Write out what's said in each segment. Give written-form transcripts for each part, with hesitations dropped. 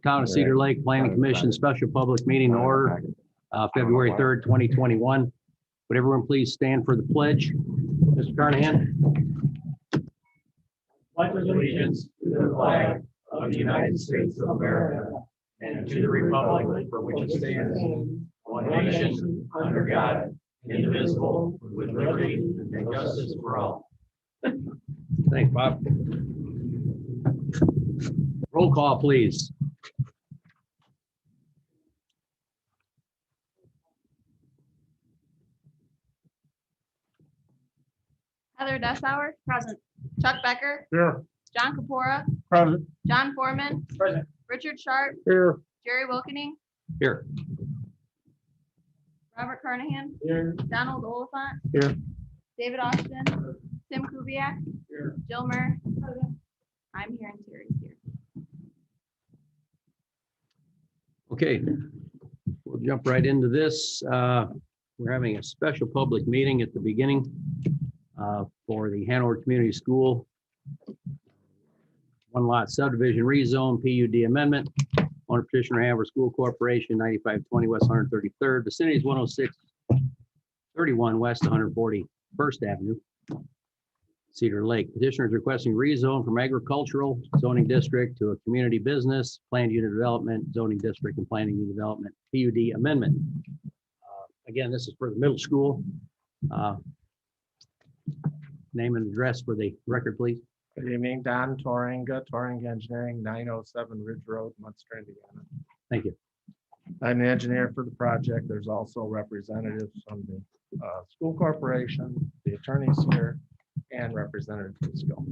Town of Cedar Lake Planning Commission special public meeting to order, February 3rd, 2021. Would everyone please stand for the pledge? Mr. Carnahan. Pledge allegiance to the flag of the United States of America and to the republic for which it stands, one nation, under God, indivisible, with liberty and justice for all. Thanks, Bob. Roll call, please. Heather Dessauer. Present. Chuck Becker. Here. John Kapora. Present. John Foreman. Present. Richard Sharp. Here. Jerry Wilkening. Here. Robert Carnahan. Here. Donald Oliphant. Here. David Austin. Tim Kubiak. Here. Jill Murr. I'm here and Terry's here. Okay, we'll jump right into this. We're having a special public meeting at the beginning for the Hanover Community School one lot subdivision rezone PUD amendment. Owner petitioner Hanover School Corporation, 9520 West 133rd, vicinity is 10631 West 141st Avenue, Cedar Lake. Petitioner is requesting rezone from agricultural zoning district to a community business, planned unit development, zoning district, and planning unit development, PUD amendment. Again, this is for the middle school. Name and address for the record, please. Good evening, Don Torringa, Torringa Engineering, 907 Ridge Road, Munster, Indiana. Thank you. I'm the engineer for the project. There's also representatives from the school corporation, the attorneys here, and representatives from school.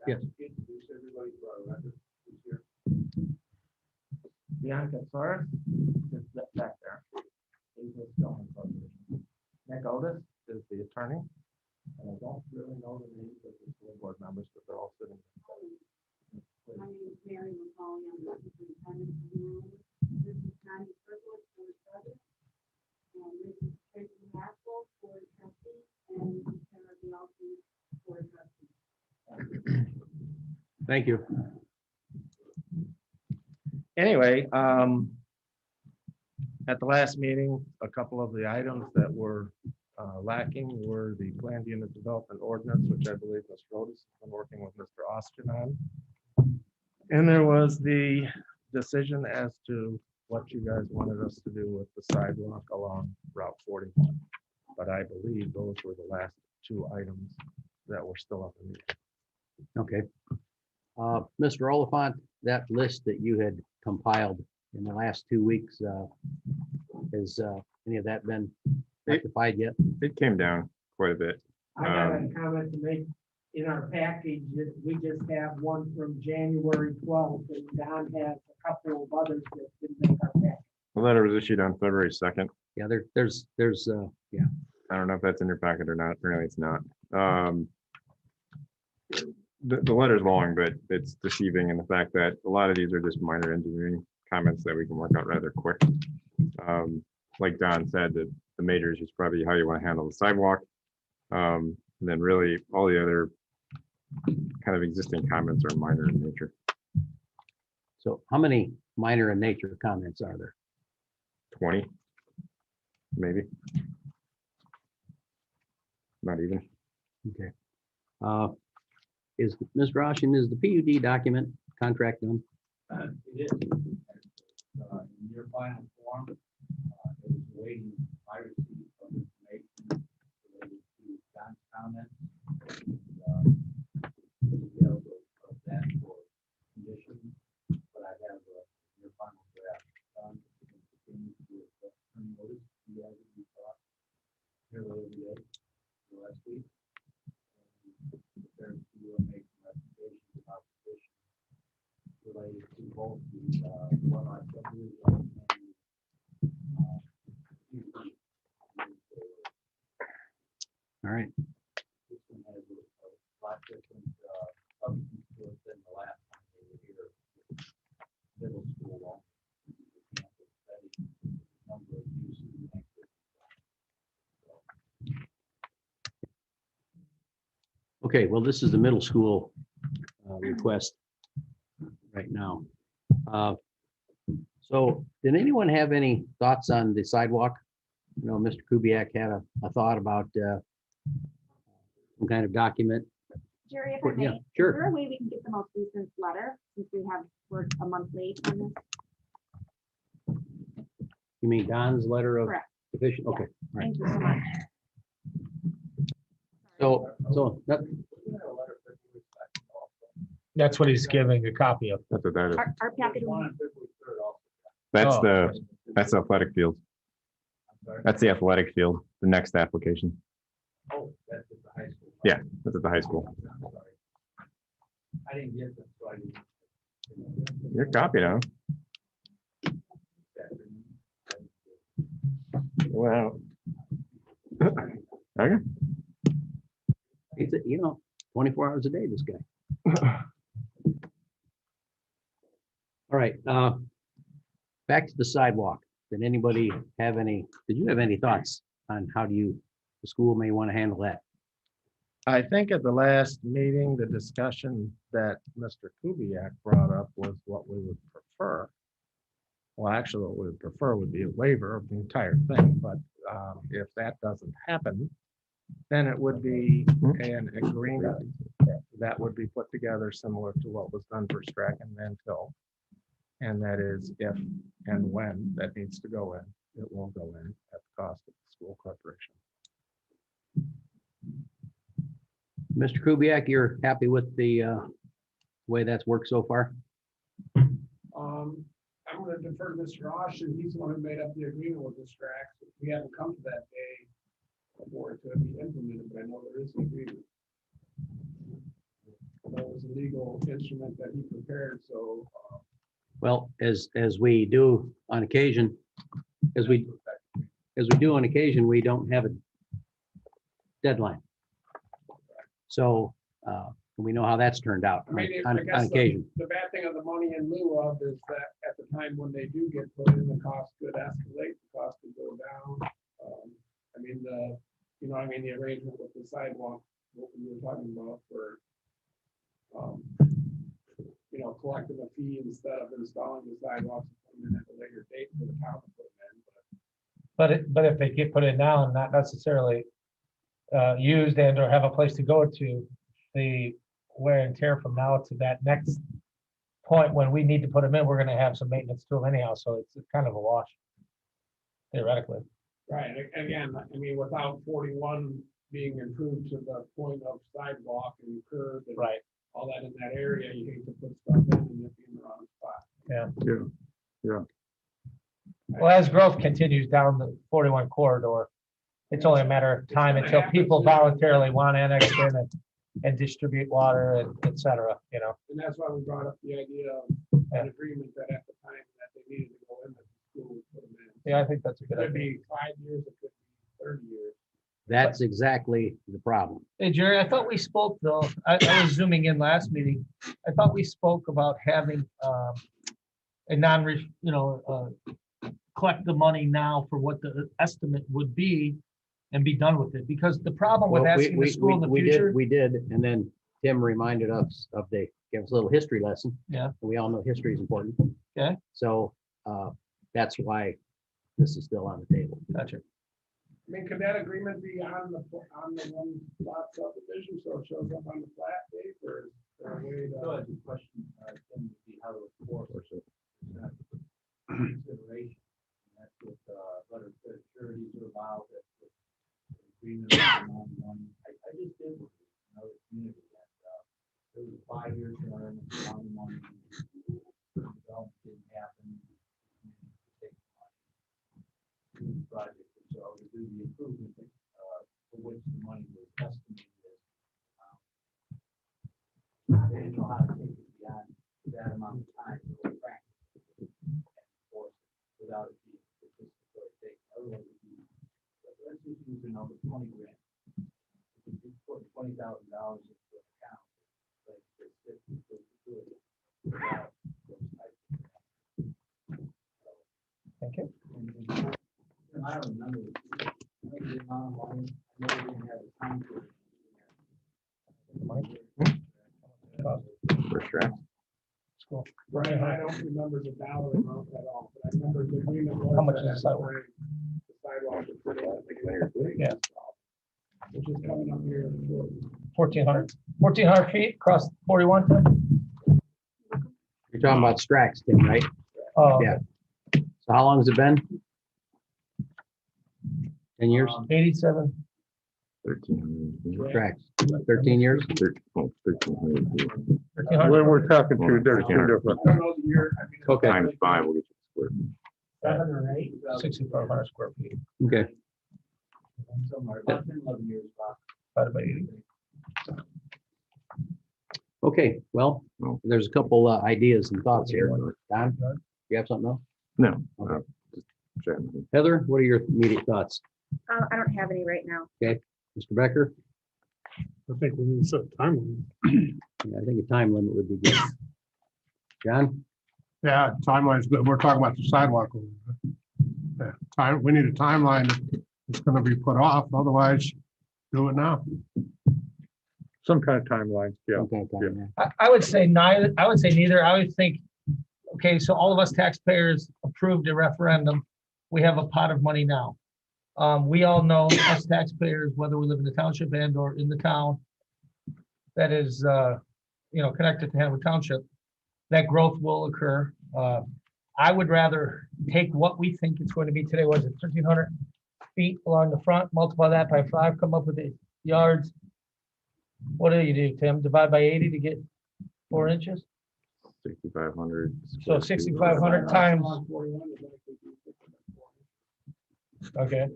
Yes. Bianca Soros is back there. He's with Stillman Corporation. Nick Otis is the attorney. And I don't really know the names of the school board members, but they're all sitting. My name is Mary McCauley. I'm the superintendent. This is Connie Kirkwood for the president. And this is Tracy Maxwell for the trustee and Sarah Bialke for the trustee. Thank you. Anyway, at the last meeting, a couple of the items that were lacking were the planned unit development ordinance, which I believe Mr. Otis has been working with Mr. Austin on. And there was the decision as to what you guys wanted us to do with the sidewalk along Route 41. But I believe those were the last two items that were still up in the air. Okay. Mr. Oliphant, that list that you had compiled in the last 2 weeks, has any of that been rectified yet? It came down quite a bit. I got a comment to make. In our package, we just have one from January 12th, and Don has a couple of others that didn't make our package. The letter was issued on February 2nd. Yeah, there's yeah. I don't know if that's in your packet or not. Apparently it's not. The letter's long, but it's deceiving in the fact that a lot of these are just minor engineering comments that we can work out rather quick. Like Don said, that the major issue is probably how you want to handle the sidewalk. And then really all the other kind of existing comments are minor in nature. So how many minor in nature comments are there? 20, maybe. Not even. Okay. Is Mr. Austin, is the PUD document contract done? It is. In your final form, it was waiting, I received some information related to John's comments. Details of that for conditions, but I have your final draft done. You can continue to notice you guys that you thought here earlier today, last week. Prepare to make some recommendations about positions related to both the one on subdivision and All right. this one has a lot different substance to it than the last time they were here. Middle school law. Campus study, number of uses and activities. Okay, well, this is the middle school request right now. So did anyone have any thoughts on the sidewalk? You know, Mr. Kubiak had a thought about some kind of document. Jerry, if I may, Yeah, is sure. there a way we can get the most recent letter since we're a month late on this? You mean Don's letter of Correct. official? Okay, right. Thank you so much. So that, That's what he's giving a copy of. That's what that is. Our packet. That's Oh. that's the athletic field. That's the athletic field, the next application. Oh, that's at the high school. Yeah, that's at the high school. I'm sorry. I didn't get them, so I didn't. You're copied on. Wow. Okay. he's, you know, 24 hours a day, this guy. All right, back to the sidewalk. Did anybody have any, did you have any thoughts on how the school may want to handle that? I think at the last meeting, the discussion that Mr. Kubiak brought up was what we would prefer. Well, actually, what we would prefer would be a waiver of the entire thing, but if that doesn't happen, then it would be an agreement that would be put together similar to what was done for Strack and Van Til. And that is if and when that needs to go in, it will go in at the cost of the school corporation. Mr. Kubiak, you're happy with the way that's worked so far? I'm gonna defer to Mr. Austin. He's the one who made up the agreement with the Strax. We haven't come to that day for it to be implemented, but I know there is an agreement. That was a legal instrument that he prepared, so. Well, as we do on occasion, as we do on occasion, we don't have a deadline. So we know how that's turned out I mean, on I guess occasion. the bad thing of the money in lieu of is that at the time when they do get put in, the cost could escalate, the cost could go down. I mean, the arrangement with the sidewalk, what we were talking about for, collecting a fee instead of installing the sidewalks and putting them in at a later date for the town to put them in. But if they get put in now and not necessarily used and or have a place to go to, the wear and tear from now to that next point when we need to put them in, we're gonna have some maintenance to them anyhow, so it's kind of a wash. Theoretically. Right, again, I mean, without 41 being improved to the point of sidewalk and curb and Right. all that in that area, you hate to put stuff in and it be in the wrong spot. Well, as growth continues down the 41 corridor, it's only a matter of time until people voluntarily want annexed in and distribute water and et cetera, And that's why we brought up the idea of an agreement that at the time that they needed to go in, the school would put them in. Yeah, I think that's a It good could idea. be 5 years, it could be 30 years. That's exactly the problem. Hey, Jerry, I thought we spoke though, I was zooming in last meeting. I thought we spoke about having a collect the money now for what the estimate would be and be done with it. Because the problem with Well, asking the school in the we future. We did, and then Tim reminded us of gave us a little history lesson. Yeah. And we all know history is important. Okay. So that's why this is still on the table. Gotcha. I mean, could that agreement be on the one lot subdivision, so it shows up on the plat, Dave, or is there a way So to? the question, then would be how to enforce it. Consideration. And that's what, letter of credit sureties are about, that's what the agreement on money. I just did with another community that, there was a 5-year term, on money. Development didn't happen. Take money to the project, and so to do the improvement, for which the money was estimated. They didn't know how to take it beyond that amount of time. So practice enforce it without it being statistically taken. Otherwise, it'd be, let's just use a number, 20 grand. If you put $20,000 into an account, like it's 50 to do it. Without those types of things. Thank you. And I don't remember the amount of money. I know we didn't have a time period. draft? Brian, I don't remember the dollar amount at all, but I remember the agreement. was How much that is the at sidewalk? time, the sidewalk was pretty much the Linear feet. Yeah. Which is coming up here. 1,400 feet across 41. You're talking about Strax, Tim, right? Yeah. So how long has it been? 10 years? 87. 1,300. Strax, 13 years? 1,300 feet. 1,300. We're talking two different. I don't know the year. I mean, it's Okay. Times 5 will get you the square. 7 or 8. 6,500 square feet. Okay. Somewhere, about 10, 11 years, Bob. Divided by 80. Okay, well, No. there's a couple ideas and thoughts here. Don, you have something else? No. Okay. Just chatting. Heather, what are your immediate thoughts? I don't have any right now. Mr. Becker? I think we need to set a timeline. Yeah, I think a time limit would be good. John? Yeah, timeline's good. We're talking about the sidewalk. Yeah, we need a timeline. It's gonna be put off, otherwise do it now. Some kind of timeline, yeah. Okay, time, yeah. I would say neither. I would say neither. I would think, okay, so all of us taxpayers approved a referendum. We have a pot of money now. We all know as taxpayers, whether we live in the township and or in the town that is, connected to Hanover Township, that growth will occur. I would rather take what we think it's going to be today, was it 1,300 feet along the front, multiply that by 5, come up with the yards. What do you do, Tim? Divide by 80 to get 4 inches? 6,500. So 6,500 times, okay.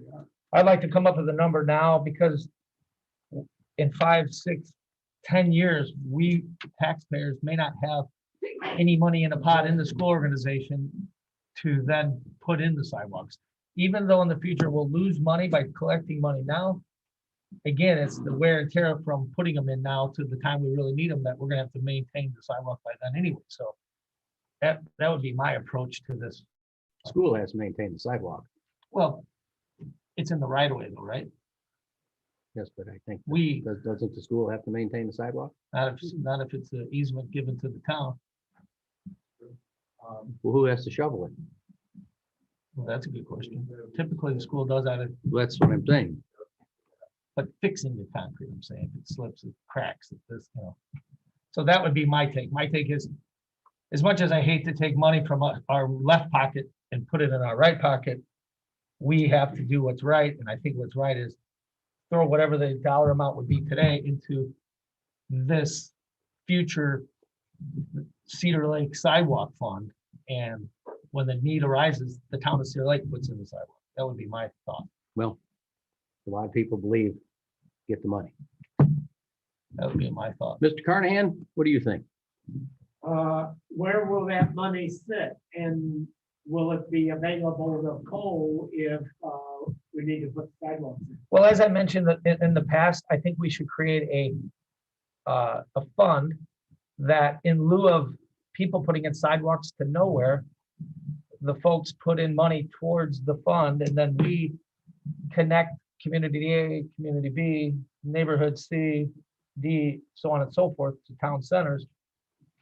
I'd like to come up with a number now because in 5, 6, 10 years, we taxpayers may not have any money in a pot in the school organization to then put in the sidewalks. Even though in the future we'll lose money by collecting money now, again, it's the wear and tear from putting them in now to the time we really need them that we're gonna have to maintain the sidewalk by then anyway. So that would be my approach to this. School has to maintain the sidewalk. Well, it's in the right of way though, right? Yes, but I think, We, doesn't the school have to maintain the sidewalk? not if it's an easement given to the town. Well, who has to shovel it? Well, that's a good question. Typically, the school does that, That's what I'm saying. but fixing the concrete, I'm saying, if it slips, it cracks, it this, So that would be my take. My take is, as much as I hate to take money from our left pocket and put it in our right pocket, we have to do what's right, and I think what's right is throw whatever the dollar amount would be today into this future Cedar Lake sidewalk fund. And when the need arises, the town of Cedar Lake puts in the sidewalk. That would be my thought. Well, a lot of people believe, get the money. That would be my thought. Mr. Carnahan, what do you think? Where will that money sit? And will it be available to Cole if we need to put sidewalks in? Well, as I mentioned in the past, I think we should create a fund that in lieu of people putting in sidewalks to nowhere, the folks put in money towards the fund and then we connect community A, community B, neighborhood C, D, so on and so forth to town centers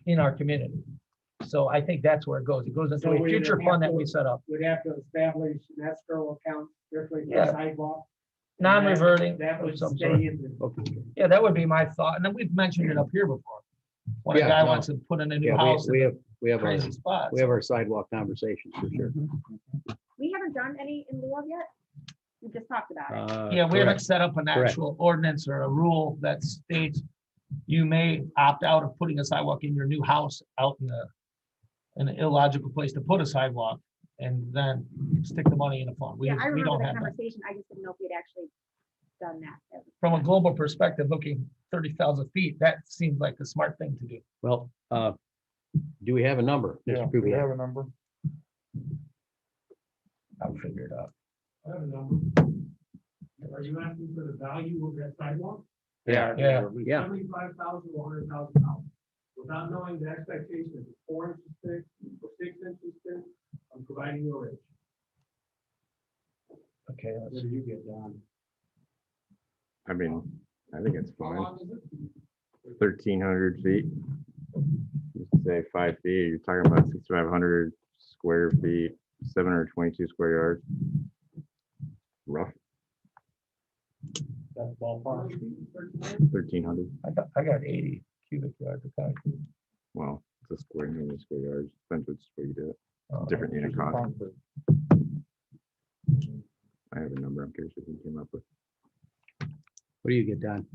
in our community. So I think that's where it goes. It goes into So a we future would have fund that to- we set up, We'd have to establish an escrow account strictly Yeah. for sidewalk. and non-reverting. That of would some stay sort. in the. Yeah, that would be my thought. And then we've mentioned it up here before. When a Yeah, guy no. wants to put in a new Yeah, house we in have, we a have, our crazy spot. we have our sidewalk conversations for sure. We haven't done any in lieu of yet. We just talked about it. Yeah, we haven't Correct. set up an Correct. actual ordinance or a rule that states you may opt out of putting a sidewalk in your new house out in an illogical place to put a sidewalk and then stick the money in a fund. We Yeah, I we remember don't that have that. conversation. I just didn't know if we'd actually done that. From a global perspective, looking 30,000 feet, that seems like a smart thing to do. Well, do we have a number? Mr. We Kubiak? have a number. I'll figure it out. I have a number. Are you asking for the value of that sidewalk? Yeah. Yeah. $75,000 or $100,000. Without knowing the expectation, if it's 4 inches thick or 6 inches thick, I'm providing you a rate. Okay. What do you get, Don? I mean, I think it's How fine. long is it? 1,300 feet. used to say 5 feet, you're talking about 6,500 square feet, 722 square yards. Rough, That's ballpark. 1,300. I got 80 cubic yards of concrete. Well, it's a square, maybe square yards, depends which way you do it. Different It's unit a cost. concrete. I have a number, I'm curious if you came up with. What do you get done?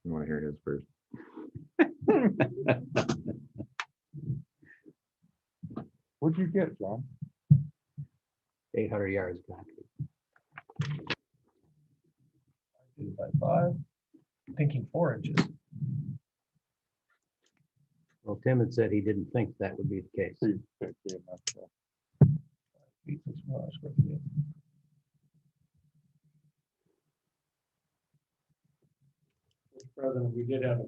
You want to hear his first? What'd you get, John? 800 yards of concrete. 2 by 5. Thinking 4 inches. Well, Tim had said he didn't think that would be the case. 350 and that's, feet, 6 more square feet. Mr. President, we did have a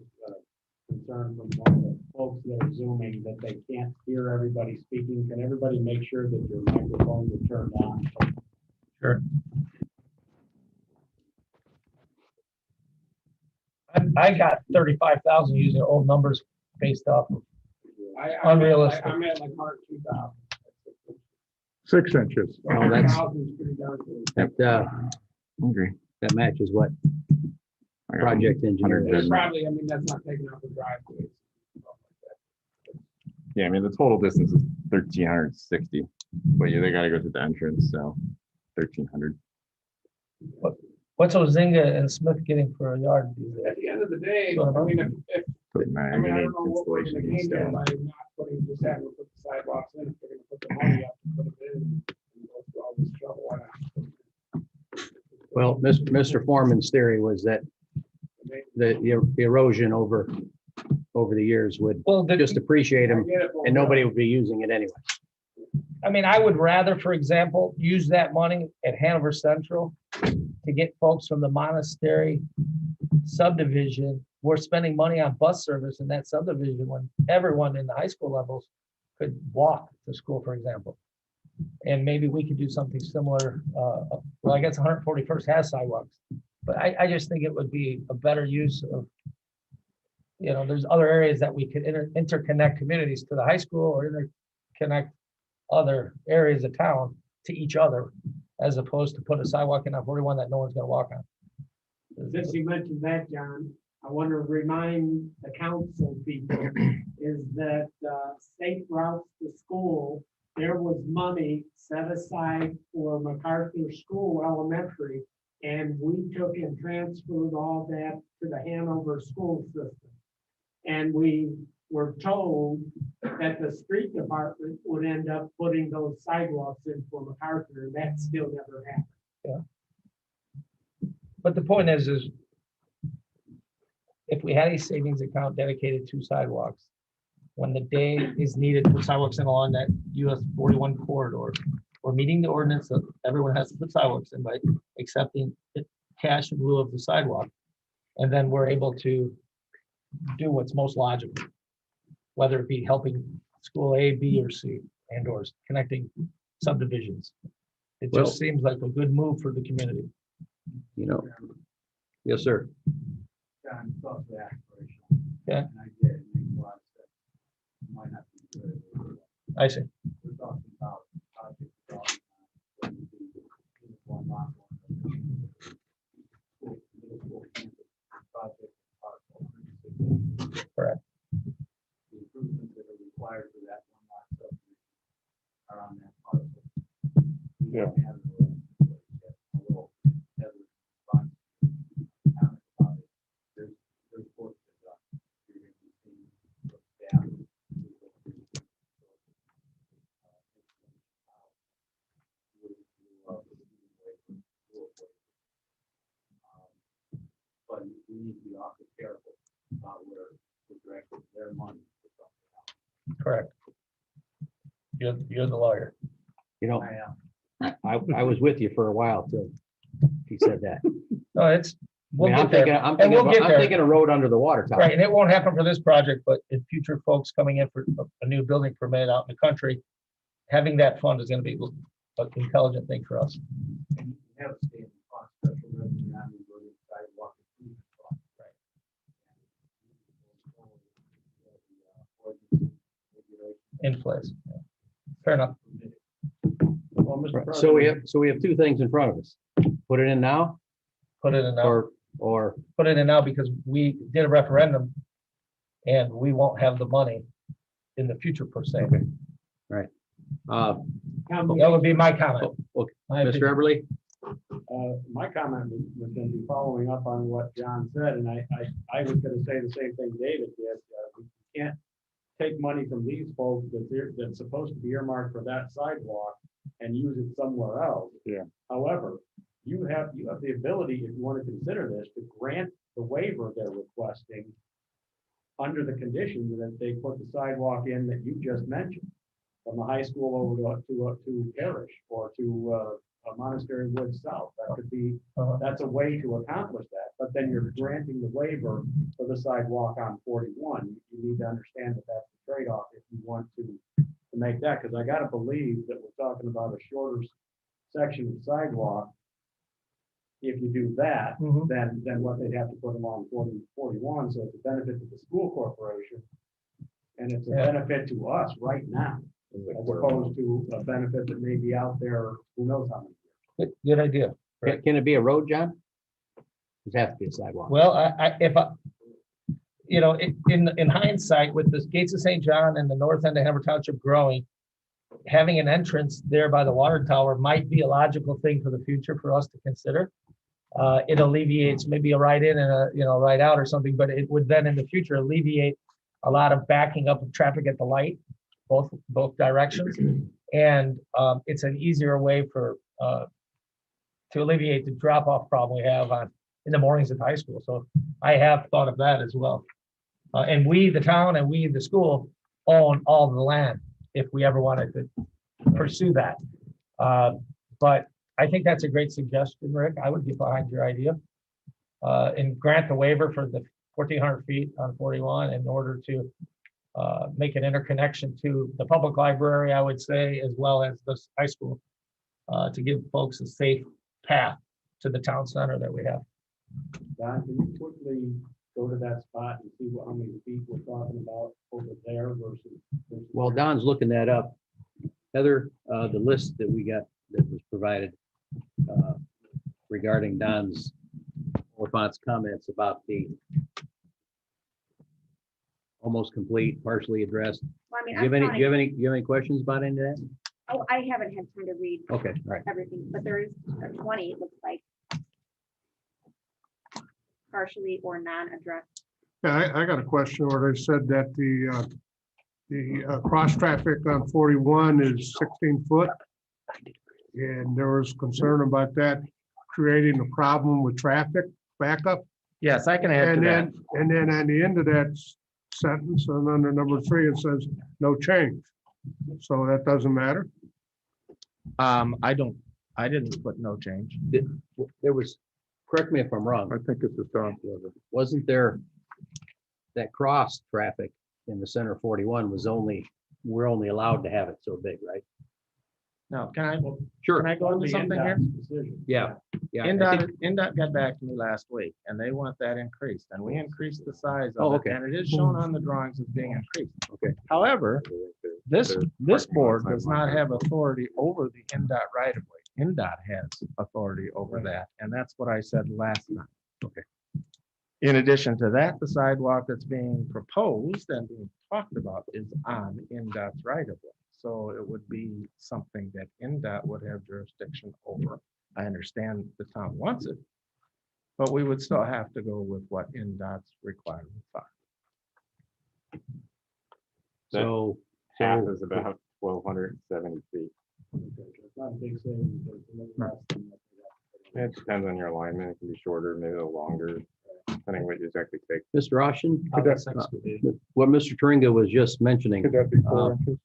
concern from one of the folks that are zooming that they can't hear everybody speaking. Can everybody make sure that your microphones are turned on? I got 35,000 using old numbers based off of, Unrealistic. I'm at like Mark 2000. 6 inches. Oh, that's- 2000 is pretty darn good. That, Okay. that matches what I got project engineer 100 It's is. probably, I mean, that's not taking out the driveways. Yeah, I mean, the total distance is 1,360, but yeah, they gotta go through the entrance, so 1,300. what's Ozinga and Smith getting for a yard these days? At the end of the day, I mean, if, But man, I you mean, I need don't know what we're installation gonna and gain there stone. by not putting, just having to put the sidewalks in, if they're gonna put the money up to put it in. And go through all this trouble, why not? Well, Mr. Foreman's theory was that the erosion over the years would Well, just appreciate I them get it, but and nobody would be using it anyway. I mean, I would rather, for example, use that money at Hanover Central to get folks from the monastery subdivision. We're spending money on bus service in that subdivision when everyone in the high school levels could walk to school, for example. And maybe we could do something similar. Well, I guess 141st has sidewalks, but I just think it would be a better use of, there's other areas that we could interconnect communities to the high school or interconnect other areas of town to each other, as opposed to put a sidewalk in on 41 that no one's gonna walk on. Since you mentioned that, John, I want to remind the council people is that safe routes to school, there was money set aside for MacArthur School Elementary, and we took and transferred all that to the Hanover school system. And we were told that the street department would end up putting those sidewalks in for MacArthur, and that still never happened. But the point is if we had a savings account dedicated to sidewalks, when the day is needed for sidewalks in along that US 41 corridor, we're meeting the ordinance that everyone has to put sidewalks in by accepting cash in lieu of the sidewalk. And then we're able to do what's most logical, whether it be helping school A, B, or C, and or connecting subdivisions. It Well- just seems like a good move for the community. Yes, sir. John, it's also aspirational. Yeah. And I get it, makes a lot of sense. Might not be good. I see. We're talking about project development. Whether it be one lot, one. School, middle school campus project, parcel 160. Correct. The improvements that are required for that one lot subdivision are on that parcel. We Yeah. don't have it yet. A little hesitant response. Comment about it. There's work to be done. You're going to be seeing from staff. But we need to be awfully careful about where we're directing their money for something else. Correct. You're the lawyer. I was with you for a while till he said that. No, it's, I we'll mean, I'm get there. thinking, I'm And thinking, we'll get I'm there. thinking a road under the water tower. Right, and it won't happen for this project, but in future folks coming in for a new building permit out in the country, having that fund is gonna be an intelligent thing for us. And you can have a standing cost, special revenue, non-reverting sidewalk improvement cost. Right. in place. Fair enough. Well, Mr. Right, President, so we have two things in front of us. Put it in now Put it in now, or, put it in now because we did a referendum and we won't have the money in the future per se. uh, That would be my comment. okay, My Mr. opinion. Everly? my comment was gonna be following up on what John said, and I was gonna say the same thing David did. We can't take money from these folks that's supposed to be earmarked for that sidewalk and use it somewhere else. Yeah. However, you have the ability, if you want to consider this, to grant the waiver they're requesting under the condition that they put the sidewalk in that you just mentioned, from the high school over to Parish or to Monastery Woods South. That could be, that's a way to accomplish that. But then you're granting the waiver for the sidewalk on 41. You need to understand that that's the trade-off if you want to make that, because I gotta believe that we're talking about a shorter section of sidewalk. If you do that, Mhm. then what they'd have to put along 41, so it's a benefit to the school corporation. And it's a Yeah. benefit to us right now, as opposed to a benefit that may be out there, who knows how many. Good idea. Can it be a road, John? Does it have to be a sidewalk? Well, if I, in hindsight, with the Gates of St. John and the north end of Hanover Township growing, having an entrance there by the water tower might be a logical thing for the future for us to consider. It alleviates maybe a right in and a, right out or something, but it would then in the future alleviate a lot of backing up of traffic at the light, both directions. And it's an easier way to alleviate the drop-off problem we have in the mornings at high school. So I have thought of that as well. And we, the town, and we, the school, own all the land if we ever wanted to pursue that. But I think that's a great suggestion, Rick. I would get behind your idea. And grant the waiver for the 1,400 feet on 41 in order to make an interconnection to the public library, I would say, as well as the high school, to give folks a safe path to the town center that we have. Don, can you quickly go to that spot and see how many feet we're talking about over there versus? Well, Don's looking that up. Heather, the list that we got that was provided regarding Don's Oliphant's comments about the almost complete, partially addressed. Well, I mean, Do you have I'm any, counting- you have any questions about any of that? Oh, I haven't had time to read Okay, all right. everything, but there is a 20, it looks like. Partially or non-addressed. Yeah, I got a question where they said that the cross traffic on 41 is 16 foot. And there was concern about that creating a problem with traffic backup. Yes, I can add to And that. then on the end of that sentence, and under number 3, it says no change. So that doesn't matter. I didn't put no change. There was, correct me if I'm wrong, I think it's a stop. wasn't there that cross traffic in the center of 41 we're only allowed to have it so big, right? Now, can I Sure. go into something here? Decision. Yeah. Yeah. I think- NDOT got back to me last week and they want that increased and we increased the size Oh, of it okay. and it is shown on the drawings as being increased. Okay. However, this There's board parking does lot not sidewalk. have authority over the NDOT right of way. NDOT has authority over that. And that's what I said last night. Okay. In addition to that, the sidewalk that's being proposed and being talked about is on NDOT's right of way. So it would be something that NDOT would have jurisdiction over. I understand the town wants it, but we would still have to go with what NDOT's requirements are. So, Half so is about 1,270 feet. It's not a big savings, but it's a little less than what they got. It depends on your alignment. It can be shorter, maybe a little longer, depending what you exactly take. Mr. Austin, Could what Mr. Turinga was just mentioning, Could that be 4 uh, inches?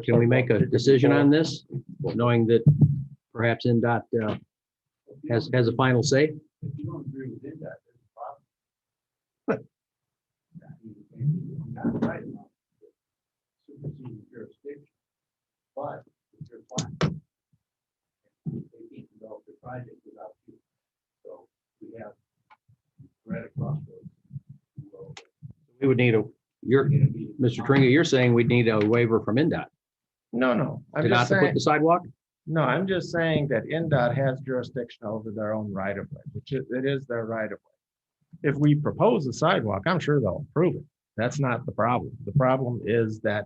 can we make a decision on this, knowing that perhaps NDOT has a final say? If you don't agree with it, there's a problem. Not right now. Superseding jurisdiction, but it's your plan. They can't develop the project without you. So we have, we're at a crossroads. We would need You're, Mr. Tringa, you're saying we need a waiver from NDOT No, I'm to not just to put saying, the sidewalk? no, I'm just saying that NDOT has jurisdiction over their own right of way, which it is their right of way. If we propose a sidewalk, I'm sure they'll approve it. That's not the problem. The problem is that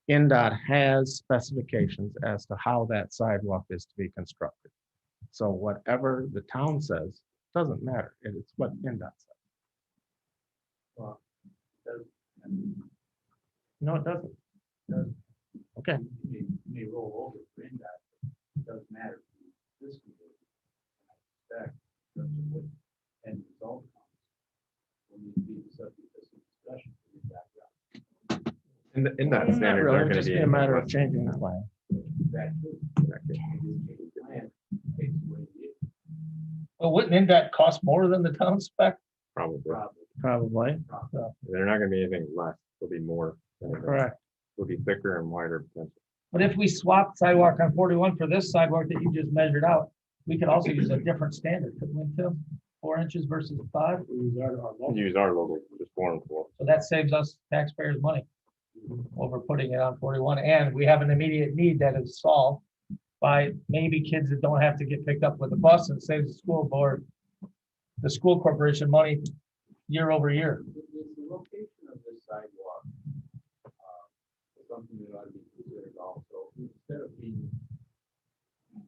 NDOT has specifications as to how that sidewalk is to be constructed. So whatever the town says, doesn't matter. It's what NDOT says. No, it doesn't. Okay. May roll over for NDOT, it doesn't matter. This can be, I suspect, in terms of what end result comes. Will need to be the subject of some discussion. In that Not standard, really, they're gonna just be. be a matter of changing the plan. That too. Plan takes away the Well, wouldn't that cost more than the town spec? Probably. Probably. They're not gonna be anything less. There'll be more. Correct. It'll be thicker and wider potential. But if we swap sidewalk on 41 for this sidewalk that you just measured out, we could also use a different standard, couldn't we, Tim? 4 inches versus 5, Use our logo, just 4 and 4. so that saves us taxpayers money over putting it on 41, and we have an immediate need that is solved by maybe kids that don't have to get picked up with a bus, and saves the school board, the school corporation money year over year. Is the location of this sidewalk something that ought to be considered also? Instead of being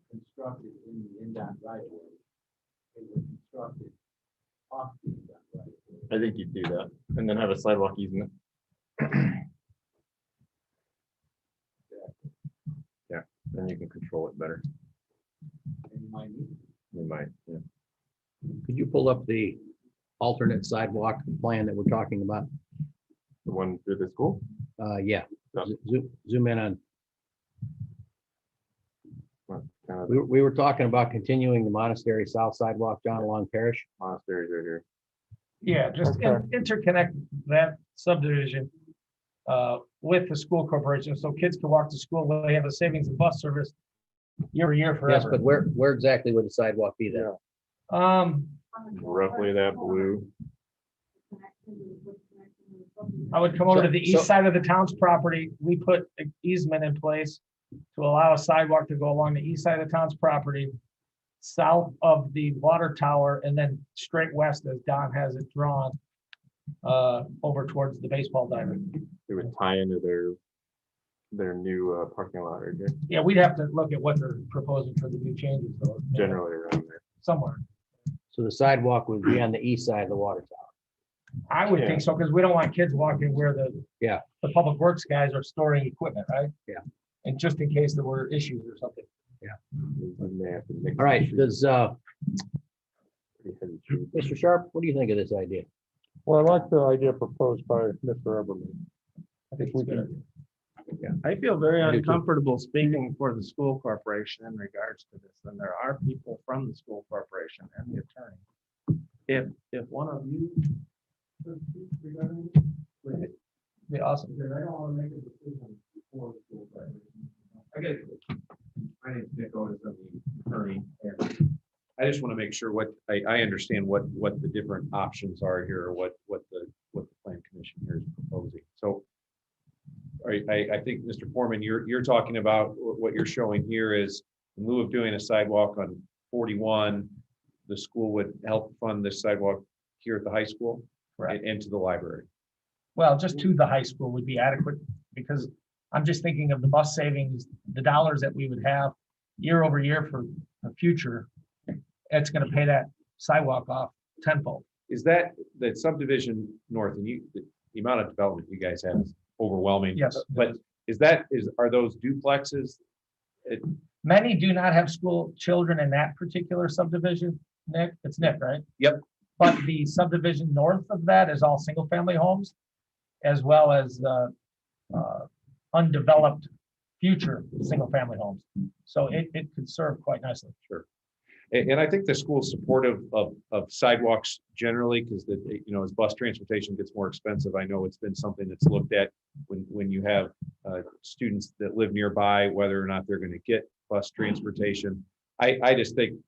constructed in the NDOT right of way, it was constructed off the NDOT right of way. I think you'd do that and then have a sidewalk easement. Yeah, then you can control it better. And you might need. You might, yeah. Could you pull up the alternate sidewalk plan that we're talking about? The one through the school? Yeah, Yeah. zoom in on, Well, kind of we were talking about continuing the monastery south sidewalk down along Parish. monasteries are here. Yeah, just interconnect that subdivision with the school corporation, so kids can walk to school when they have a savings and bus service year to year Yes, forever. but where exactly would the sidewalk be then? Roughly that blue. I would come over to the So- east side of the town's property. We put an easement in place to allow a sidewalk to go along the east side of the town's property, south of the water tower, and then straight west as Don has it drawn, over towards the baseball diamond. It would tie into their new parking lot right here, Yeah, we'd have to look at what they're proposing for the new changes, though. generally around there. Somewhere. So the sidewalk would be on the east side of the water tower. I would Yeah. think so, because we don't want kids walking where the Yeah. the public works guys are storing equipment, right? Yeah. And just in case there were issues or something. You may have to mix All right, the does, pretty heavy trees. Mr. Sharp, what do you think of this idea? Well, I like the idea proposed by Mr. Eberman. I think it's a good idea. I feel very I do too. uncomfortable speaking for the school corporation in regards to this, and there are people from the school corporation and the attorney. If one of you. Be awesome. Because I don't want to make a decision before the school graduation. Okay. My name is Nick Otis, I'm the attorney, and I just want to make sure I understand what the different options are here, or what the plan commission here is proposing. So I think, Mr. Foreman, you're talking about what you're showing here is in lieu of doing a sidewalk on 41, the school would help fund this sidewalk here at the high school Correct. and to the library. Well, just to the high school would be adequate, because I'm just thinking of the bus savings, the dollars that we would have year over year for the future. It's gonna pay that sidewalk off tenfold. Is that subdivision north, and the amount of development you guys have is overwhelming? Yes. But are those duplexes? Many do not have school children in that particular subdivision, Nick. It's Nick, right? Yep. But the subdivision north of that is all single-family homes, as well as undeveloped future single-family homes. So it could serve quite nicely. Sure. And I think the school's supportive of sidewalks generally, because as bus transportation gets more expensive, I know it's been something that's looked at when you have students that live nearby, whether or not they're going to get bus transportation. I just think,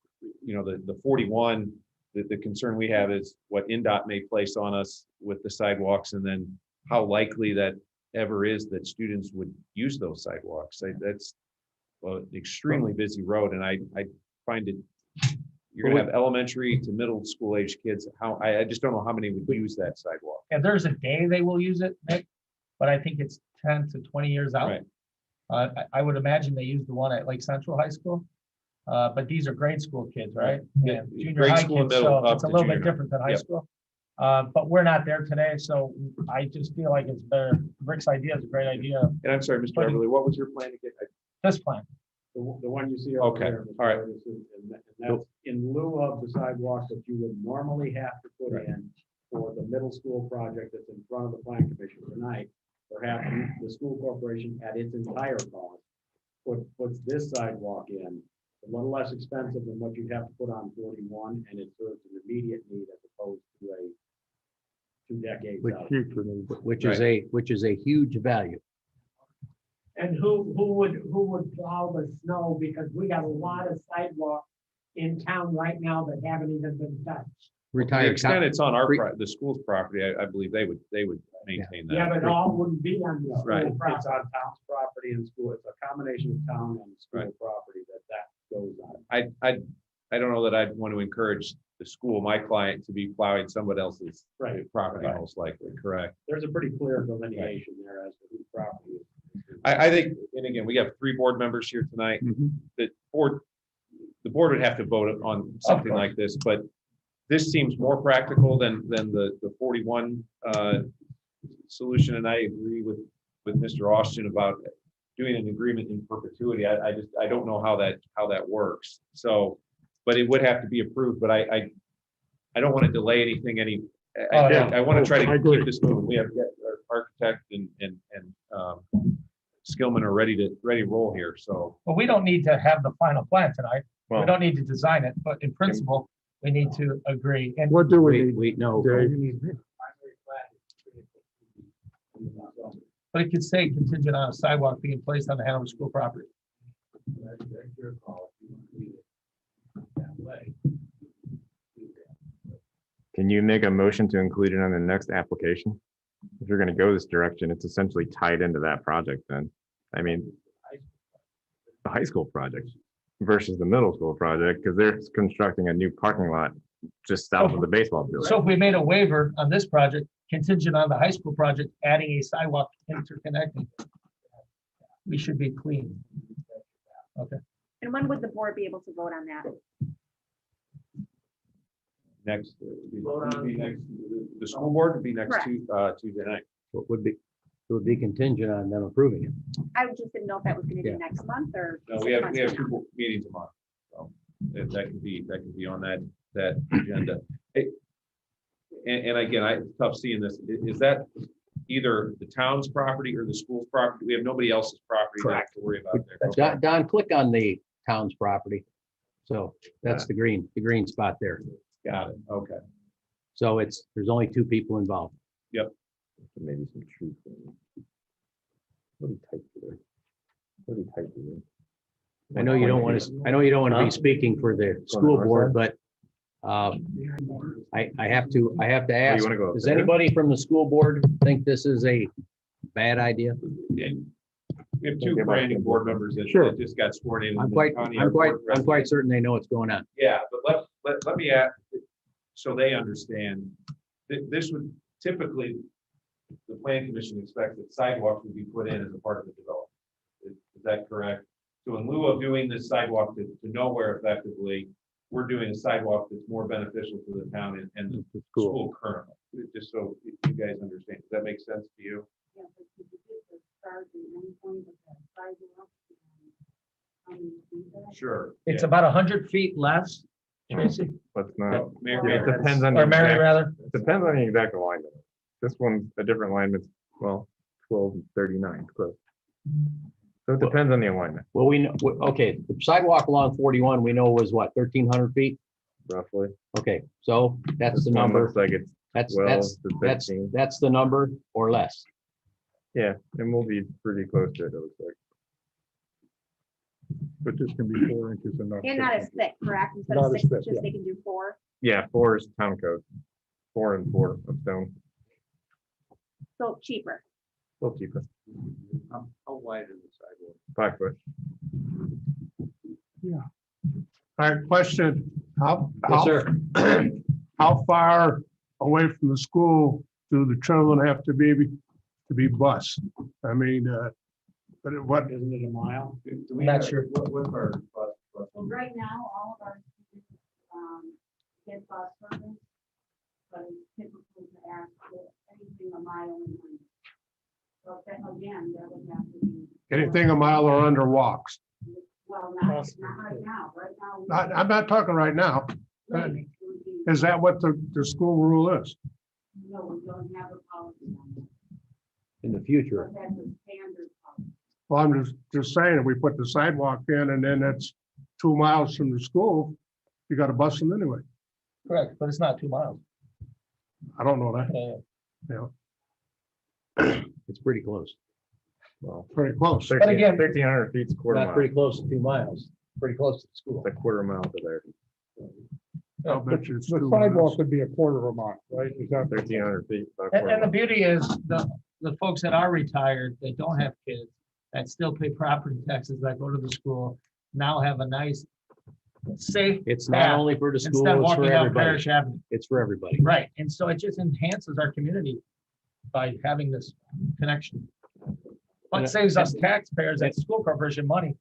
the 41, the concern we have is what NDOT may place on us with the sidewalks, and then how likely that ever is that students would use those sidewalks. That's an extremely busy road, and I find it, you're gonna have elementary to middle school age kids, I just don't know how many would use that sidewalk. And there's a day they will use it, Nick, but I think it's 10 to 20 years out. Right. I would imagine they use the one at Lake Central High School. But these are grade school kids, right? Yeah, And junior grade high school and kids, middle so up it's a to little bit junior high. different than high Yep. school. But we're not there today, so I just feel like it's better. Rick's idea is a great idea. And I'm sorry, Mr. But- Everly, what was your plan again? This plan, The one you see over Okay, there. Mr. all right. Curtis, and that's in lieu of the sidewalk that you would normally have to put Right. in for the middle school project that's in front of the plan commission tonight. Perhaps the school corporation at its entire cost puts this sidewalk in, a little less expensive than what you'd have to put on 41, and it serves an immediate need as opposed to a 2 decades Like out. future needs. which is a huge value. And who would plow the snow? Because we got a lot of sidewalk in town right now that haven't even been touched. To the Retired. extent it's on our, re- the school's property, I believe they would maintain Yeah, that. but all wouldn't be on the Right. school It's property. on town's property and school, it's a combination of town and school Right. property that goes on. I don't know that I'd want to encourage the school, my client, to be plowing somebody else's Right. property, Right. most likely, correct? There's a pretty clear delineation there as to whose property is. I think, and again, we have 3 board members here tonight. The board would have to vote on something course. like this, but this seems more practical than the 41 solution, and I agree with Mr. Austin about doing an agreement in perpetuity. I don't know how that works. So, but it would have to be approved, but I don't want to delay anything Oh, yeah. I want to try I to agree. keep this moving. We have our architect and Skillman are ready to roll here, so. but we don't need to have the final plan tonight. We Well, don't need to design it, but in principle, we need to agree. And What do we need? We know. Dave? but it could say contingent on a sidewalk being placed on the Hanover School property. That's your call. If you want to leave it that way. can you make a motion to include it on the next application? If you're gonna go this direction, it's essentially tied into that project then. I mean, the high school project versus the middle school project, because they're constructing a new parking lot just south of the baseball field. So if we made a waiver on this project contingent on the high school project adding a sidewalk interconnecting, we should be clean. Okay. And when would the board be able to vote on that? Next, the school board would be next Correct. Tuesday night. It would be contingent on them approving it. I just didn't know if that was gonna be Yeah. next month or. No, 6 we have months from now. 2 meetings a month. So that can be on that agenda. Hey, and again, it's tough seeing this. Is that either the town's property or the school's property? We have nobody else's property to have to worry about there. Don, click on the town's property. So that's the green spot there. Got it. Okay. So there's only 2 people involved. Maybe some truth. Really tight to there. Really tight to there. I know you don't want to be speaking for the school board, but I have to ask, wanna go up does there? anybody from the school board think this is a bad idea? We have 2 brand new board members that Sure. just got sworn in. I'm in quite County Airport I'm quite certain they know what's going on. Yeah, but let me add, so they understand, this would typically, the plan commission expects that sidewalks would be put in as a part of the development. Is that correct? So in lieu of doing this sidewalk to nowhere effectively, we're doing a sidewalk that's more beneficial to the town and the school currently. Just so you guys understand. Does that make sense to you? Yeah, but if you get the start and end point of that sidewalk, Sure. It's about 100 feet less, Tracy, Let's not, Mayor, it depends on. or the Mary exact- rather. Depends on the exact alignment. This one's a different alignment, well, 1239, close. So it depends on the alignment, Well, okay, the sidewalk along 41, we know was what, 1,300 feet? roughly. Okay, so that's This the one number. looks like it's That's 12 to that's 13. that's the number or less. Yeah, and we'll be pretty close to it, it looks like. But this can be 4 inches and not. And not as thick, correct? Instead Not of as 6 thick, inches, yeah. they can do 4. Yeah, 4 is town code, 4 and 4 of stone. So cheaper. Well, cheaper, How wide is the sidewalk? 5 foot. All right, question, how, Yes, sir. how far away from the school do the children have to be bused? I mean, but what, Isn't it a mile? I'm not sure. What our Well, right now, all of our students, get bus service, but it's typical to ask for anything a mile and under. So that, again, that would have to be. anything a mile or under walks? Well, not right now, I'm not talking right now. Later, it would be- Is that what the school rule is? No, we don't have a policy on that, In the future. but that's a standard policy. Well, I'm just saying, if we put the sidewalk in and then it's 2 miles from the school, you got to bus them anyway. Correct, but it's not 2 miles. I don't know that, It's pretty close. Well, pretty close. 1,300 feet is a quarter Not mile. pretty close to 2 miles, pretty close to the school. It's a quarter mile to there. I'll bet you it's The 2 sidewalk miles. would be a quarter of a mile, right? Is that- 1,300 feet. about a And, quarter and the mile. beauty is, the folks that are retired, that don't have kids, that still pay property taxes, that go to the school, now have a nice, safe It's not path only for the school, instead of it's for walking down everybody. Parish Avenue. It's for everybody. Right, and so it just enhances our community by having this connection. But saves us taxpayers and school corporation money.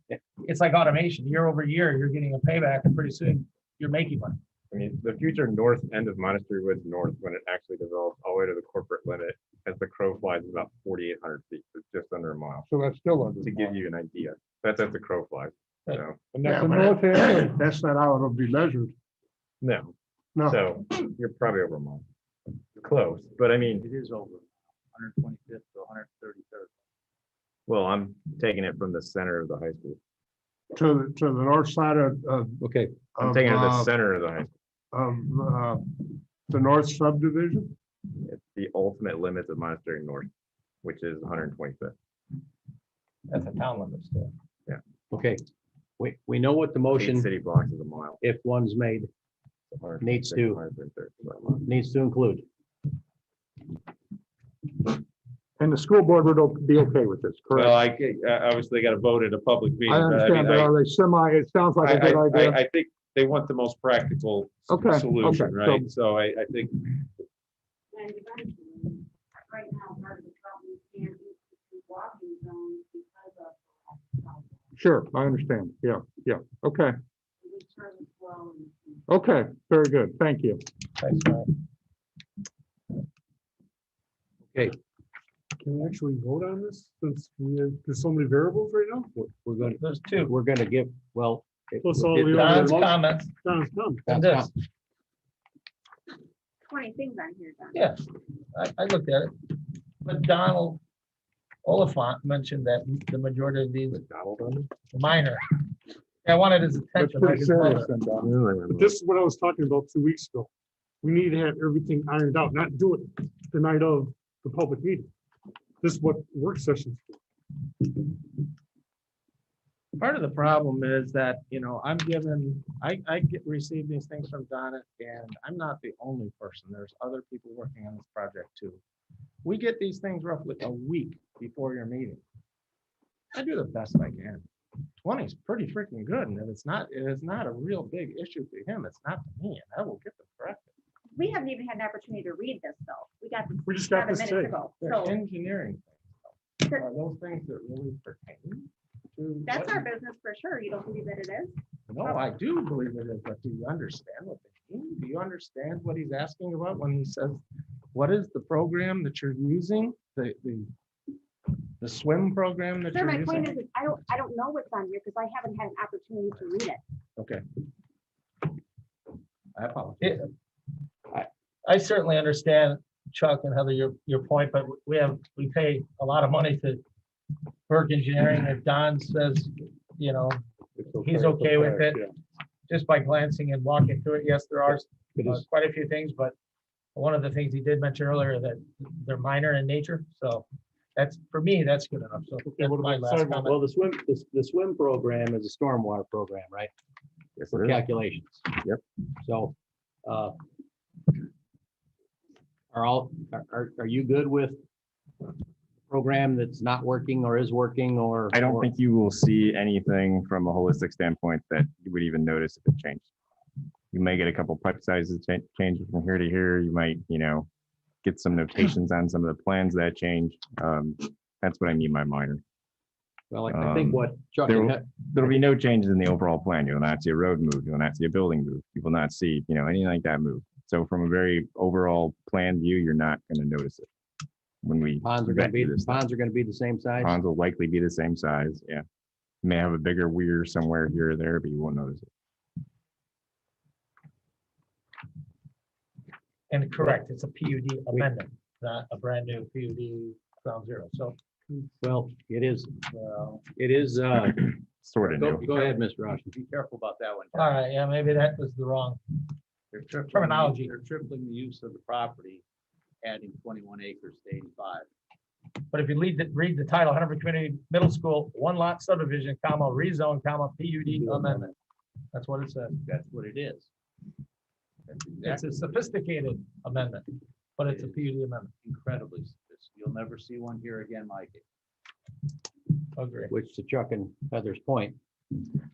It's like automation, year over year, you're getting a payback, and pretty soon you're making money. I mean, the future north end of Monastery Woods North, when it actually develops all the way to the corporate limit, as the crow flies, is about 4,800 feet, so just under a mile, So that's still under. to give you an idea. That's as the crow flies. So, And Yeah, that's the but north end. that's not how it'll be measured. no, No, so you're probably over a mile. Close, but I mean, It is over 125th to 133rd. well, I'm taking it from the center of the high school. to the north side of, Okay, I'm of, taking it to the center of the high school. the north subdivision. It's the ultimate limits of Monastery North, which is 125th. That's a town limit still. okay. We know what the 8 motion, city blocks is a mile. if one's made, Needs to. 133rd, about a mile. needs to include. And the school board would be okay with this, correct? Well, obviously got to vote at a public meeting. I but understand, but are they it sounds like a good idea. I think they want the most practical Okay, solution, okay, right? So I think, And eventually, right now, part of the problem is can't institute walking zones because of the lack of sidewalks. Sure, I understand. Yeah, okay, We turn it slow and- okay, very good, thank you. Thanks, Mike. Can we actually vote on this since there's so many variables right now? We're gonna, There's two. we're gonna give, well. Plus all it- the Don's other- comments and this. 20 things on here, Don. Yeah, I looked at it. But Donald Oliphant mentioned that the majority of these Donald on it? minor. I wanted his That's attention. pretty like his serious brother. then, Don. I don't remember. But this is what I was talking about 2 weeks ago. We need to have everything ironed out, not do it the night of the public meeting. This is what work sessions. for. Part of the problem is that, I'm given, I receive these things from Donna, and I'm not the only person. There's other people working on this project too. We get these things roughly a week before your meeting. I do the best I can. 20 is pretty freaking good, and if it is not a real big issue to him, it's not to me, and I will get them corrected. We haven't even had an opportunity to read this though. We got this We just got 7 this minutes today. ago. They're So engineering things. though. Are those things that really pertain to? that's what our you- business for sure. You don't believe that it is? No, I do believe it is, but do you understand what they mean? Do you understand what he's asking about when he says, what is the program that you're using? The swim program that Sir, you're my point using? is, I don't know what's on here because I haven't had an opportunity to read it. Okay. I apologize. Yeah. I certainly understand, Chuck and Heather, your point, but we pay a lot of money to Burke Engineering. If Don says, he's okay with it, just by glancing and walking through it, yes, there are quite a few things, but one of the things he did mention earlier that they're minor in nature, so that's, for me, that's good enough. So that's what my about last sidewalk? comment. Well, the swim program is a stormwater program, right? Yes, For it is. calculations. Yep. So, are you good with program that's not working or is working or? I don't or- think you will see anything from a holistic standpoint that you would even notice if it changed. You may get a couple pipe sizes changes from here to here. You might, get some notations on some of the plans that change. That's what I mean by minor. Well, I think what Chuck, there and will- There'll be no changes in the overall plan. You will not see a road move. You will not see a building move. You will not see, anything like that move. So from a very overall plan view, you're not going to notice it. When we ponds are vet gonna be, through this stuff. ponds are gonna be the same size? Ponds will likely be the same size, yeah. May have a bigger weir somewhere here or there, but you won't notice it. And correct, it's a PUD amendment, not a brand new PUD ground zero. So, Well, it is, well, Sort of new. go ahead, Mr. Rossi. Be careful about that one. all right, yeah, maybe that was the wrong. They're tripling the- Terminology. They're tripling the use of the property, adding 21 acres to 85. But if you read the title, Hanover Community Middle School, one lot subdivision, comma, rezone, comma, PUD amendment. That's what it says. That's what it is. That's It's exactly a sophisticated amendment, but it's a PUD amendment. incredibly sophisticated. You'll never see one here again like it. Agree. Which to Chuck and Heather's point,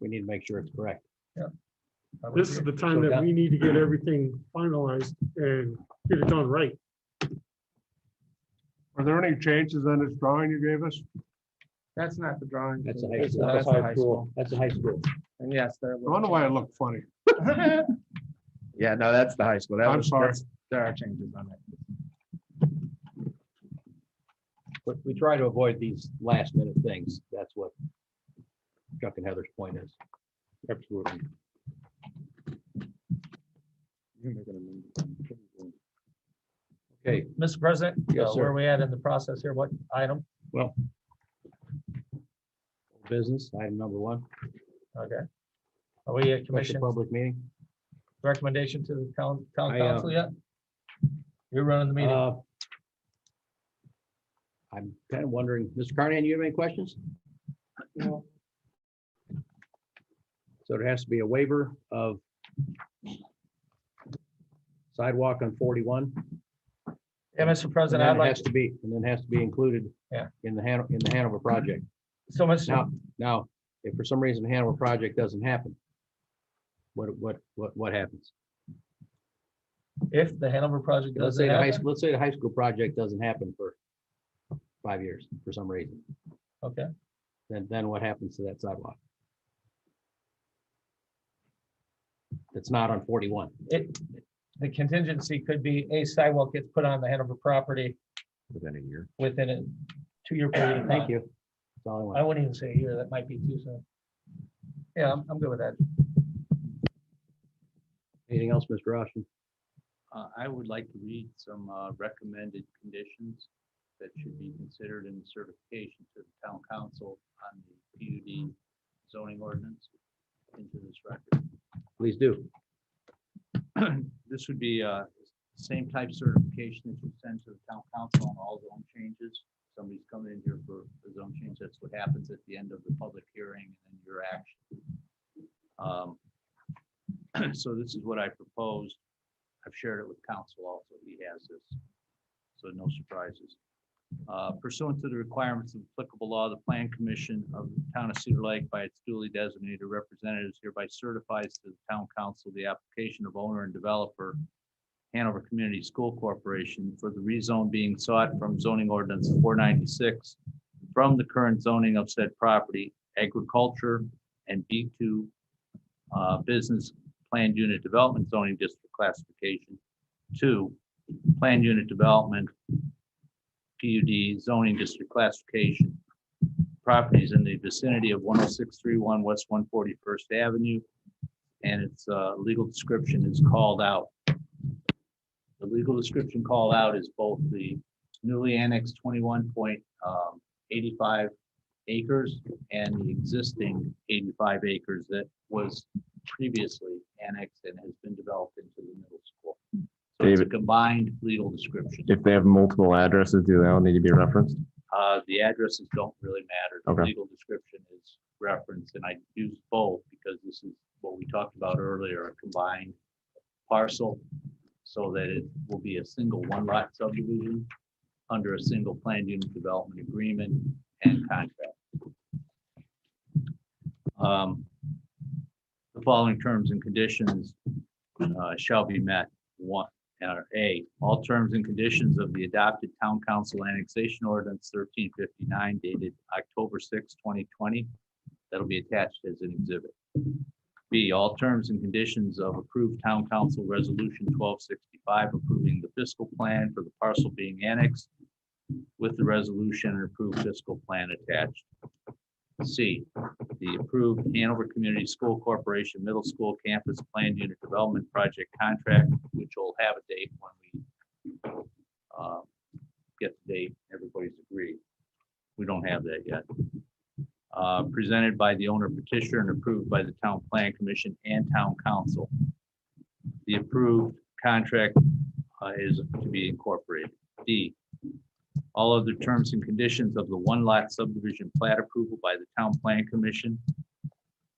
we need to make sure it's correct. I would This is agree. the time that we need to get everything finalized and get it done right. Are there any changes on this drawing you gave us? That's not the drawing. That's a high That's school. the high school. That's a high school. And yes, there I wonder why it looked funny. Yeah, no, that's the high school. That I'm was, sorry. there are changes on it. But we try to avoid these last minute things. That's what Chuck and Heather's point is. Absolutely. Okay, Mr. President, Yes, where sir. are we at in the process here? What item? business, item number 1. Okay. Are we at Special commission public meeting. recommendation to the town I, council yet? You're running the meeting. I'm kind of wondering, Mr. Carnahan, you have any questions? No. So there has to be a waiver of sidewalk on 41. Yeah, Mr. And President, then I'd it like, has to be, and then has to be included Yeah. in the Hanover project. so Mr. Now, if for some reason the Hanover project doesn't happen, what happens? If the Hanover project Let's doesn't say the high happen, school, let's say the high school project doesn't happen for 5 years for some reason, okay, then what happens to that sidewalk? It's not on 41. the contingency could be a sidewalk gets put on the Hanover property Within a year. within a 2-year period of time. Thank you. That's all I I want. wouldn't even say a year, that might be too soon. Yeah, I'm good with that. Anything else, Mr. Rossi? I would like to read some recommended conditions that should be considered in the certification to the town council on the PUD zoning ordinance into this record. Please do. This would be same type certification that you send to the town council on all zone changes. Somebody's coming in here for a zone change, that's what happens at the end of the public hearing and then your action. So this is what I proposed. I've shared it with council also. He has this, so no surprises. Pursuant to the requirements of applicable law, the Plan Commission of the Town of Cedar Lake, by its duly designated representatives, hereby certifies to the Town Council the application of owner and developer, Hanover Community School Corporation, for the rezone being sought from zoning ordinance 496 from the current zoning of said property, agriculture and B2 business planned unit development zoning district classification to planned unit development PUD zoning district classification. Properties in the vicinity of 10631 West 141st Avenue, and its legal description is called out. The legal description called out is both the newly annexed 21.85 acres and the existing 85 acres that was previously annexed and has been developed into the middle school. So it's a David. combined legal description. If they have multiple addresses, do they all need to be referenced? The addresses don't really matter. The Okay. legal description is referenced, and I use both because this is what we talked about earlier, a combined parcel, so that it will be a single one lot subdivision. under a single planned unit development agreement and contract. The following terms and conditions shall be met. One, A, all terms and conditions of the adopted town council annexation ordinance 1359 dated October 6, 2020. That'll be attached as an exhibit. B, all terms and conditions of approved town council resolution 1265 approving the fiscal plan for the parcel being annexed with the resolution and approved fiscal plan attached. C, the approved Hanover Community School Corporation Middle School Campus Planned Unit Development Project contract, which will have a date when we get the date, everybody's agreed. We don't have that yet. Presented by the owner petitioner and approved by the Town Plan Commission and Town Council. The approved contract is to be incorporated. D, all other terms and conditions of the one lot subdivision plat approval by the Town Plan Commission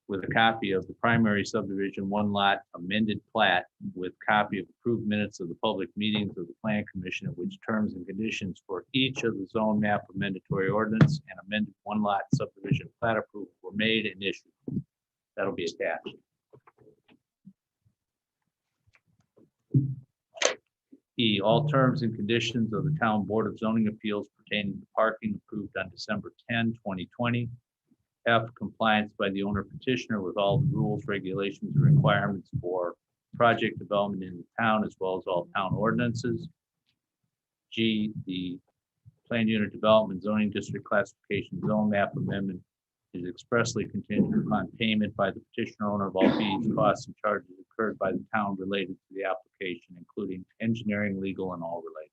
with a copy of the primary subdivision one lot amended plat with copy of approved minutes of the public meetings of the Plan Commission of which terms and conditions for each of the zone map amendatory ordinance and amended one lot subdivision plat approval were made and issued. That'll be attached. E, all terms and conditions of the Town Board of Zoning Appeals pertaining to parking approved on December 10, 2020. F, compliance by the owner petitioner with all the rules, regulations, and requirements for project development in the town, as well as all town ordinances. G, the planned unit development zoning district classification zone map amendment is expressly contingent upon payment by the petitioner owner of all fees, costs, and charges incurred by the town related to the application, including engineering, legal, and all related.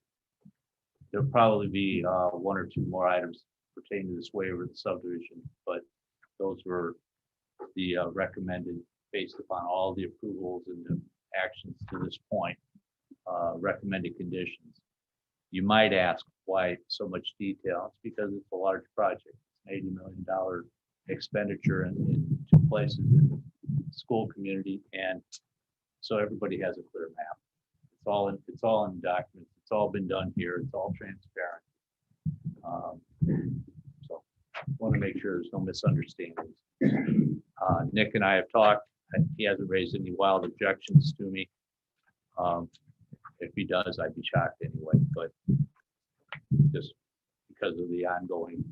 There'll probably be one or two more items pertaining to this waiver of the subdivision, but those were the recommended based upon all the approvals and the actions to this point, recommended conditions. You might ask why so much detail. It's because it's a large project. It's an $80 million expenditure in two places in the school community, and so everybody has a clear map. It's all in the documents. It's all been done here. It's all transparent. So want to make sure there's no misunderstandings. Nick and I have talked. He hasn't raised any wild objections to me. If he does, I'd be shocked anyway, but just because of the ongoing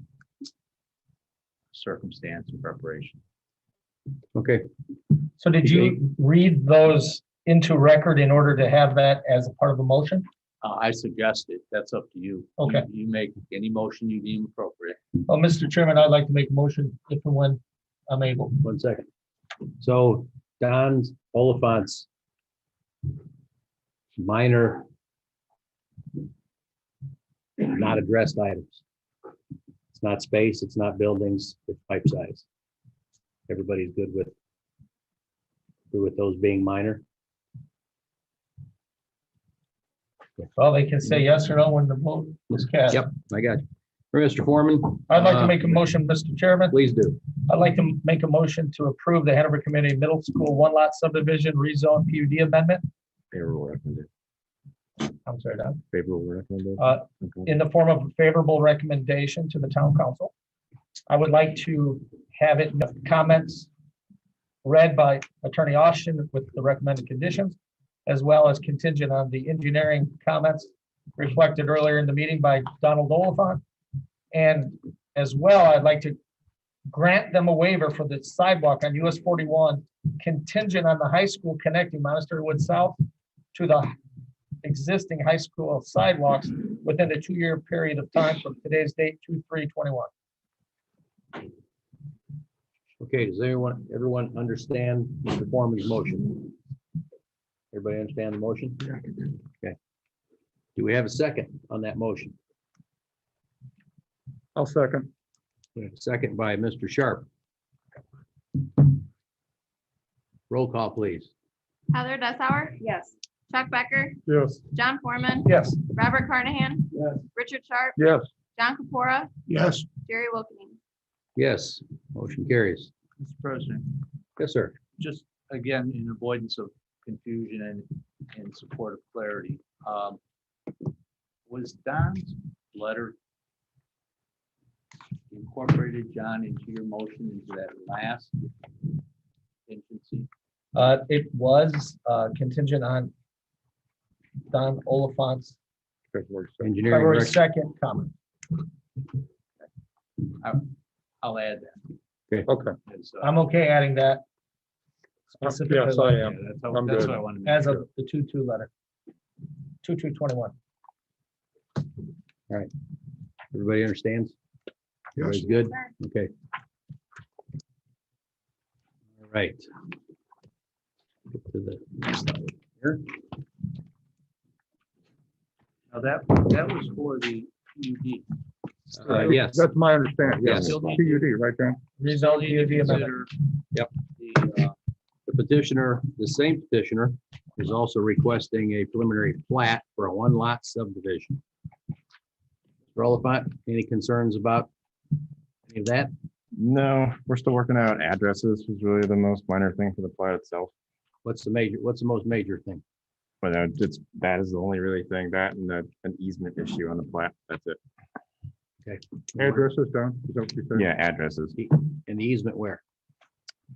circumstance and preparation. Okay, So did you read those into record in order to have that as a part of a motion? I suggest it. That's up to you. Okay. You make any motion you deem appropriate. Well, Mr. Chairman, I'd like to make a motion if and when I'm able. 1 second. So Don Oliphant's minor, not addressed items. It's not space, it's not buildings, it's pipe size. Everybody's good with those being minor? Well, they can say yes or no when the vote is cast. Yep, I got you. Mr. Foreman? I'd like to make a motion, Mr. Chairman. Please do. I'd like to make a motion to approve the Hanover Community Middle School one lot subdivision rezone PUD amendment. Favorable recommendation. I'm sorry, Don. Favorable recommendation. In the form of a favorable recommendation to the town council. I would like to have it, comments read by Attorney Austin with the recommended conditions, as well as contingent on the engineering comments reflected earlier in the meeting by Donald Oliphant. And as well, I'd like to grant them a waiver for the sidewalk on US 41 contingent on the high school connecting Monastery Wood South to the existing high school sidewalks within a 2-year period of time from today's date, 2/3/21. Okay, does everyone understand Mr. Foreman's motion? Everybody understand the motion? Okay. Do we have a second on that motion? I'll second. We have a second by Mr. Sharp. Roll call, please. Heather Dessauer? Yes. Chuck Becker? Yes. John Foreman? Yes. Robert Carnahan? Yes. Richard Sharp? Yes. John Kapora? Yes. Jerry Wilkening? Yes, motion carries. Mr. President, Yes, sir. just again, in avoidance of confusion and in support of clarity, was Don's letter incorporated, John, into your motion into that last contingency? It was contingent on Don Oliphant's Engineering February director. 2nd comment. I'll add that. Okay. As, I'm okay adding that. Specifically, Yes, I am. that's I'm that's good. what I want to make as sure. of the 2/2 letter. 2/2/21. Everybody understands? Yes. Everybody's good? Okay. All right. Get to the next slide here. Now, that was for the PUD. Yes. That's my understanding, yes. Yes. PUD, right there. Rezone Need to PUD amendment. consider Yep. The, The petitioner, the same petitioner, is also requesting a preliminary plat for a one-lot subdivision. Mr. Oliphant, any concerns about any of that? No, we're still working out addresses, was really the most minor thing for the plat itself. What's the most major thing? But it's, that is the only really thing, that and an easement issue on the plat, that's it. Addresses down, is that what you said? Yeah, addresses. And the easement where?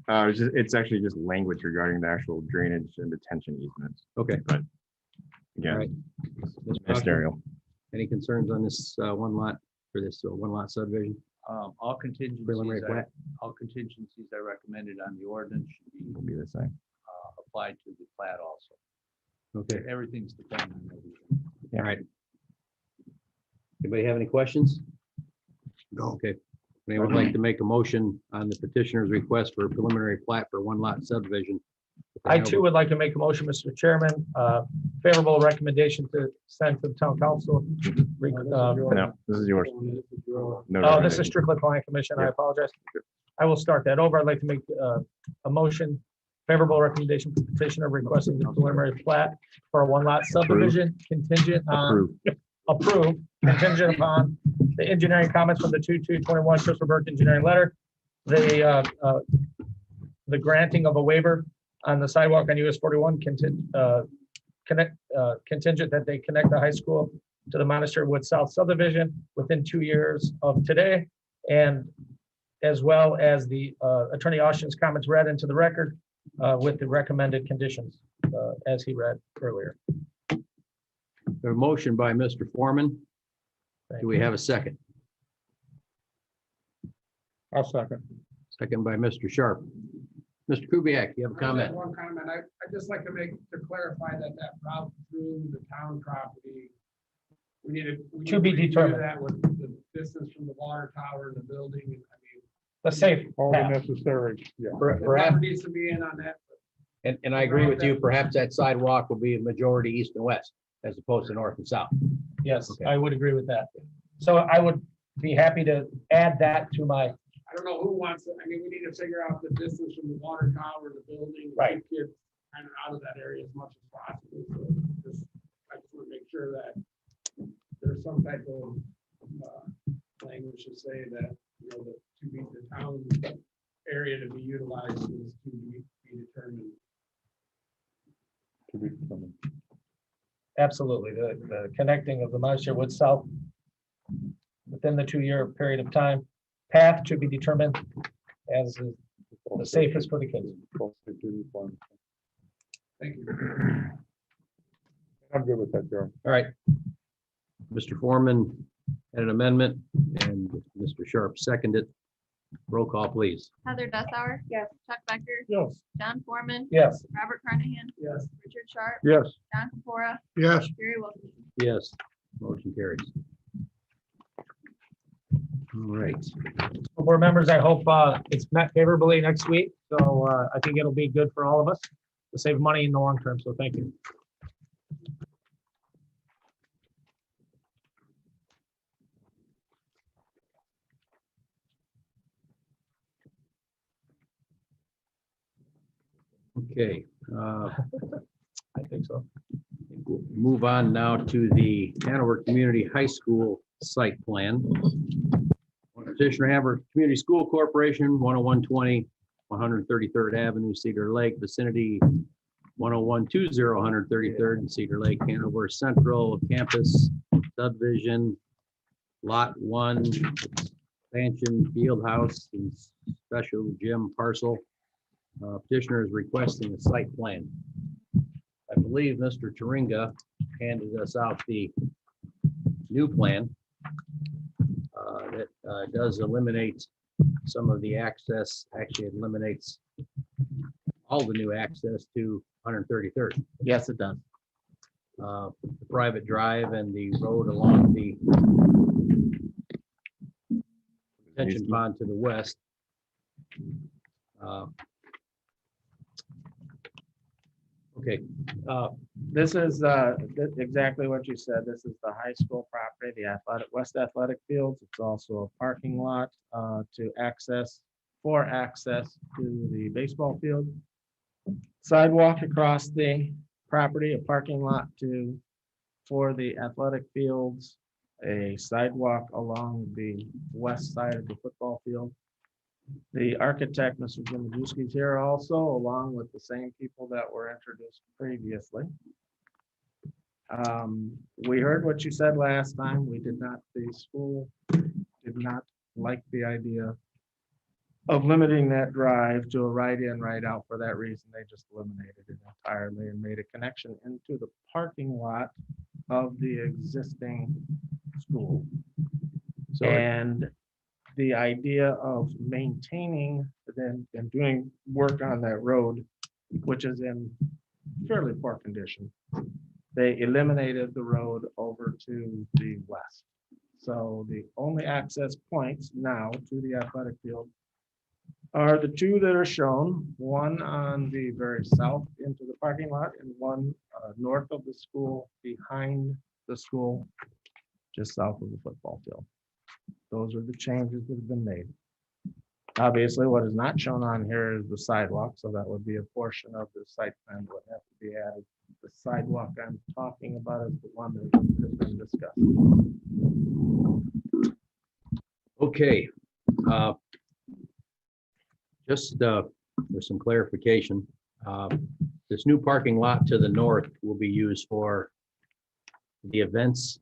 It's actually just language regarding the actual drainage and detention easements. Okay. But All right. again, Mr. Cochran, ministerial. any concerns on this one lot, for this one-lot subdivision? all contingencies, Preliminary plat? all contingencies I recommended on the ordinance should Will be be the same. applied to the plat also. Okay, Everything's dependent on everything. all right. Anybody have any questions? No. Okay. Anyone would like to make a motion on the petitioner's request for a preliminary plat for one-lot subdivision? I too would like to make a motion, Mr. Chairman, favorable recommendation to send to the town council. No, this is yours. No Oh, this recommendation. is strictly planning commission. I Yeah. apologize. I will start that over. I'd like to make a motion, favorable recommendation for petitioner requesting the preliminary plat for a one-lot subdivision contingent on approved, contingent upon the engineering comments from the 2/2/21 Christopher Burke engineering letter, the granting of a waiver on the sidewalk on US 41 contingent that they connect the high school to the Monastery Wood South subdivision within 2 years of today, and as well as the Attorney Austin's comments read into the record with the recommended conditions as he read earlier. A motion by Mr. Foreman. Do we have a second? I'll second. Second by Mr. Sharp. Mr. Kubiak, you have a I just have comment? one comment. I'd just like to clarify that route through the town property. We need To be review determined. That with the distance from the water tower and the building. I mean, The safe All the path. necessary, yeah. whoever Perhaps, needs to be in on that. and I agree with you, perhaps that sidewalk will be a majority east and west as opposed to north and south. Yes, Okay. I would agree with that. So I would be happy to add that to my, I don't know who wants it. I mean, we need to figure out the distance from the water tower, the building. Right. Keep kids kind of out of that area as much as possible. So I just want to make sure that there's some type of language to say that, the town area to be utilized is to be determined. absolutely, the connecting of the Monastery Wood South within the 2-year period of time. Path to be determined as the safest for the kids. Thank you. I'm good with that, Joe. All right. Mr. Foreman had an amendment and Mr. Sharp seconded. Roll call, please. Heather Dessauer. Yes. Chuck Becker. Yes. John Foreman. Yes, Robert Carnahan. Yes. Richard Sharp. Yes. John Capora. Yes, Gary Wilson. Yes, motion carries. All right. board members, I hope it's met favorably next week. So I think it'll be good for all of us to save money in the long term. So thank you. Okay. I think so. We'll move on now to the Hanover Community High School site plan. Petitioner Hanover Community School Corporation, 10120, 133rd Avenue, Cedar Lake vicinity, 10120, 133rd and Cedar Lake, Hanover Central Campus subdivision, Lot 1, expansion field house and special gym parcel. Petitioner is requesting a site plan. I believe Mr. Turinga handed us out the new plan that does eliminate some of the access, actually it eliminates all the new access to 133rd. Yes, it does. The private drive and the road along the detention pond to the west. Okay, This is exactly what you said. This is the high school property, the West Athletic Fields. It's also a parking lot to access to the baseball field. Sidewalk across the property, a parking lot for the athletic fields, a sidewalk along the west side of the football field. The architect, Mr. Jim Majewski, is here also, along with the same people that were introduced previously. We heard what you said last time. The school did not like the idea of limiting that drive to a right in, right out. For that reason, they just eliminated it entirely and made a connection into the parking lot of the existing school. so And the idea of maintaining then and doing work on that road, which is in fairly poor condition, they eliminated the road over to the west. So the only access points now to the athletic field are the two that are shown, one on the very south into the parking lot and one north of the school, behind the school, just south of the football field. Those are the changes that have been made. Obviously, what is not shown on here is the sidewalk, so that would be a portion of the site plan that would have to be added. The sidewalk I'm talking about is the one that has been discussed. okay. Just for some clarification, this new parking lot to the north will be used for the events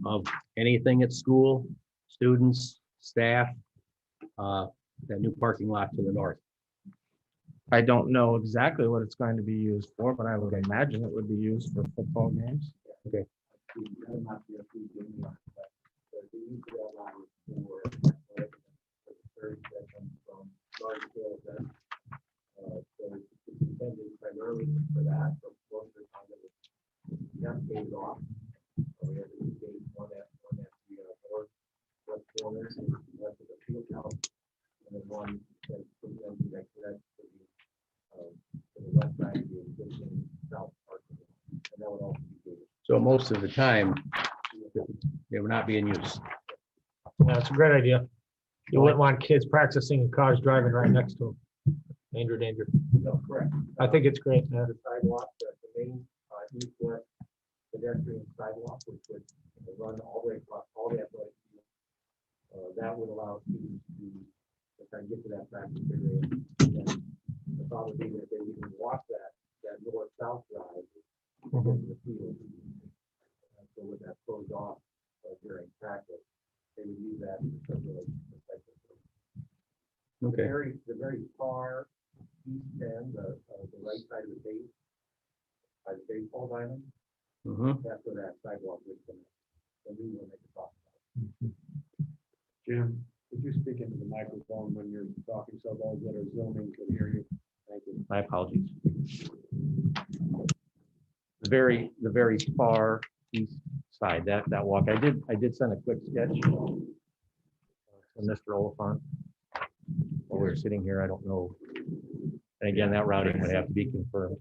of anything at school, students, staff, that new parking lot to the north. I don't know exactly what it's going to be used for, but I would imagine it would be used for football games. Okay. Primarily for that, but most of the time it was cascaded off. So we had to gate one at the north west corner and west of the field house, and then one that put them next to that to the west side of the existing south parking lot. And that would also be gated. So most of the time, they would not be in use. That's a great idea. You wouldn't want kids practicing and cars driving right next to them. Danger, danger. No, correct. I think it's great. Yeah. The sidewalk, the main east-west pedestrian sidewalk, which would run all the way across all the athletic field. That would allow students to kind of get to that practice area. And the thought would be that they would walk that north-south drive to get to the field. So with that closed off during practice, they would use that to circulate the cycle. Okay. The very far east end, the right side of the base, by the baseball diamond, that's where that sidewalk would come in. The new one they could talk about. Jim, could you speak into the microphone when you're talking so those that are zooming can hear you? Thank you. My apologies. The very far east side, that walk, I did send a quick sketch to Mr. Oliphant. While we were sitting here, I don't know. And again, that routing would have to be confirmed.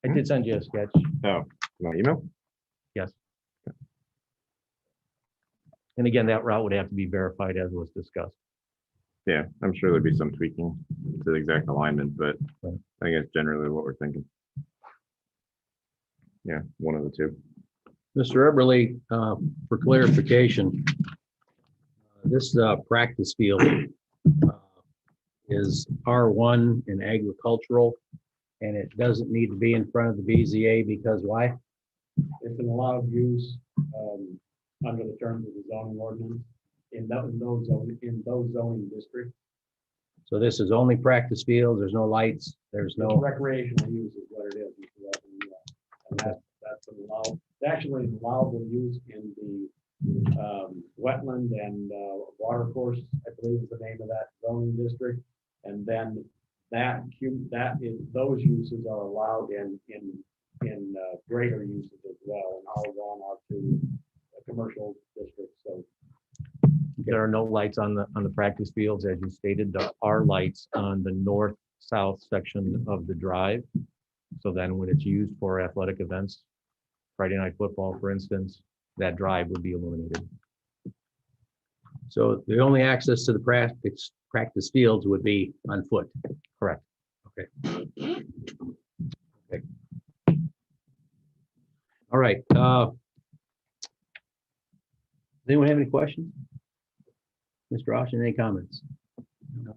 I did send you a sketch. Oh, my email? Yes. And again, that route would have to be verified as was discussed. Yeah, I'm sure there'd be some tweaking to the exact alignment, but Right. I think it's generally what we're thinking. Yeah, one of the two. Mr. Eberly, for clarification, this practice field is R1 in agricultural, and it doesn't need to be in front of the BZA because why? It's an allowed use. under the terms of the zoning ordinance in those zoning districts. So this is only practice fields, there's no lights, there's no, Recreational use is what it is. Mr. Ruffin, yeah. And that's allowed, it's actually an allowable use in the wetland and water course, I believe is the name of that zoning district. And then those uses are allowed in greater uses as well, in R1, R2, commercial districts, so. There are no lights on the practice fields, as you stated. There are lights on the north-south section of the drive. So then when it's used for athletic events, Friday night football, for instance, that drive would be illuminated. so the only access to the practice fields would be on foot. Correct. Okay. Okay. All right. Does anyone have any questions? Mr. Austin, any comments? No.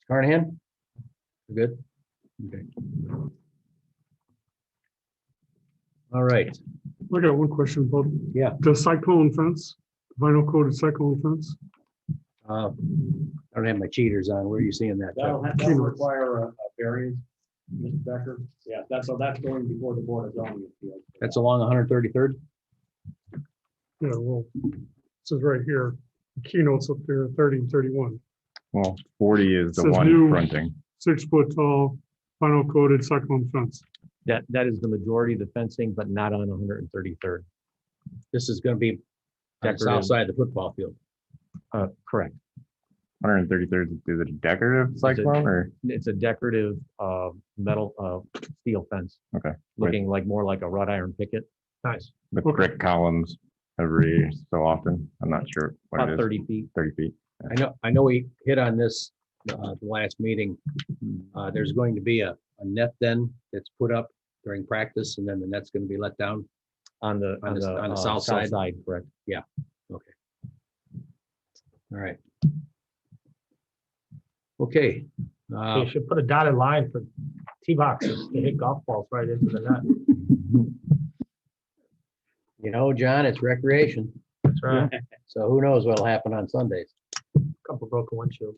Carnahan? We're good? Okay. All right. I got one question about. Yeah. The cyclone fence, vinyl coated cyclone fence. I don't have my cheaters on. Where are you seeing that? That'll require a variance, Mr. Becker. Yeah, that's going before the Board of Zoning Appeals. That's along 133rd? Yeah, well, it says right here, keynotes up there, 30 and 31. Well, 40 is the Says one new- fronting. 6 foot tall, vinyl coated cyclone fence. That is the majority of the fencing, but not on 133rd. This is going to be on the south Decorative. side of the football field. Correct. 133rd is it a decorative cyclone or? It's a decorative metal steel fence. Okay. Looking like more like a wrought iron picket. Nice. With brick columns every so often. I'm not sure what About it is. 30 feet. 30 feet. I know we hit on this the last meeting. There's going to be a net then that's put up during practice, and then the net's going to be let down. On the south side. Correct. Okay. All right. Okay. You should put a dotted line for tee boxes to hit golf balls right into the net. You know, John, it's recreation. That's right. So who knows what'll happen on Sundays? Couple broken windshields.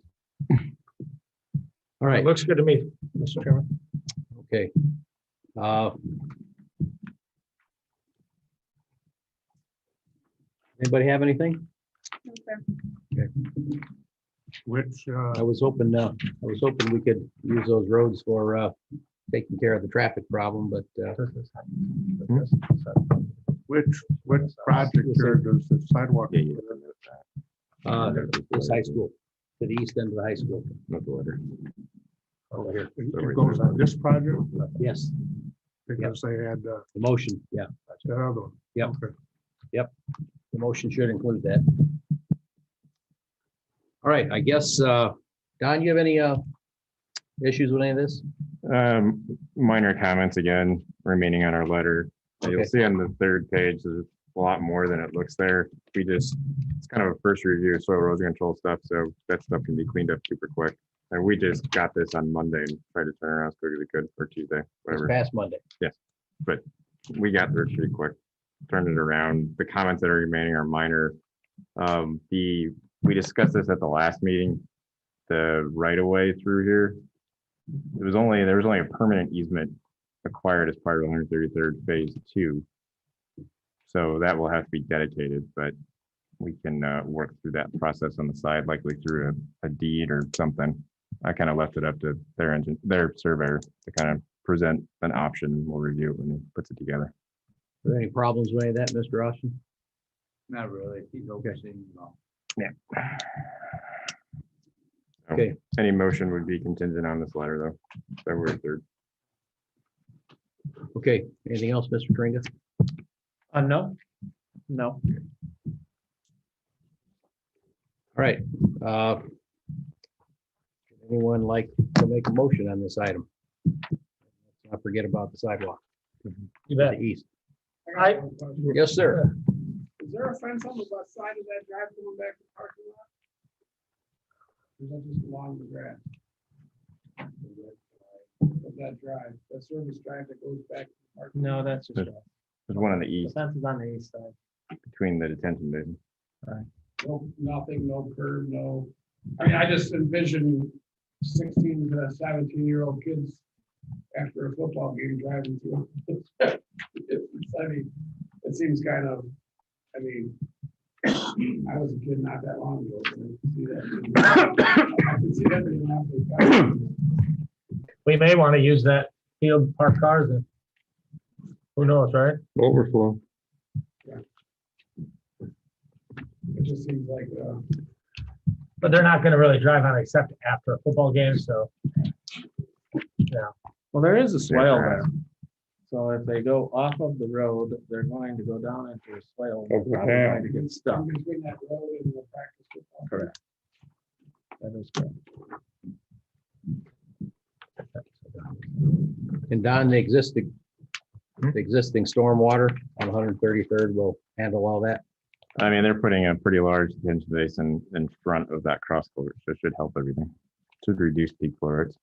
All right. Looks good to me, Mr. Chairman. Okay. Anybody have anything? Which, I was hoping we could use those roads for taking care of the traffic problem, but which project here does the sidewalk? Yeah, this high school, to the east end of the high school. Not the letter. Over here. It goes on this project Yes, because they had the motion, yeah. the other one. Yep. Okay. Yep. The motion should include that. All right, I guess, Don, you have any issues with any of this? Minor comments again, remaining on our letter. You'll Okay. see on the third page, there's a lot more than it looks there. It's kind of a first review of soil erosion control stuff, so that stuff can be cleaned up super quick. And we just got this on Monday and tried to turn around as quick as we could, or Tuesday, This whatever. past Monday. But we got through it pretty quick, turned it around. The comments that are remaining are minor. We discussed this at the last meeting, the right of way through here. There was only a permanent easement acquired as part of 133rd phase 2. So that will have to be dedicated, but we can work through that process on the side, likely through a deed or something. I kind of left it up to their surveyor to kind of present an option. We'll review it when he puts it together. Are there any problems with any of that, Mr. Austin? Not really. He's overseeing it all. Yeah. So Okay. Any motion would be contingent on this letter, though. February 3rd. Okay, anything else, Mr. Tringa? No. No. All right. Anyone like to make a motion on this item? Let's not forget about the sidewalk You to bet. the east. I got one question. Yes, sir. Is there a fence on the west side of that drive going back to the parking lot? Or is that just along the grass? Of that drive, that service drive that goes back to the parking lot? No, that's just. There's one on the The east fence is on the east side. between the detention basin. No, nothing, no curb, no, I mean, I just envision 16 to 17-year-old kids after a football game driving through. I mean, it seems kind of, I mean, I was a kid not that long ago, so I can see that being happening. We may want to use that field to park cars in. Who knows, right? Overflow. It just seems like, But they're not gonna really drive on it except after a football game, so. Yeah, Well, there is a swale Yeah. there. So if they go off of the road, they're going to go down into a swale. Over They're probably town. going to get stuck. in between that road and the practice football. Correct. That is correct. And Don, the existing stormwater on 133rd will handle all that. I mean, they're putting a pretty large detention basin in front of that cross culvert, so it should help everything. Should reduce peak flow rates.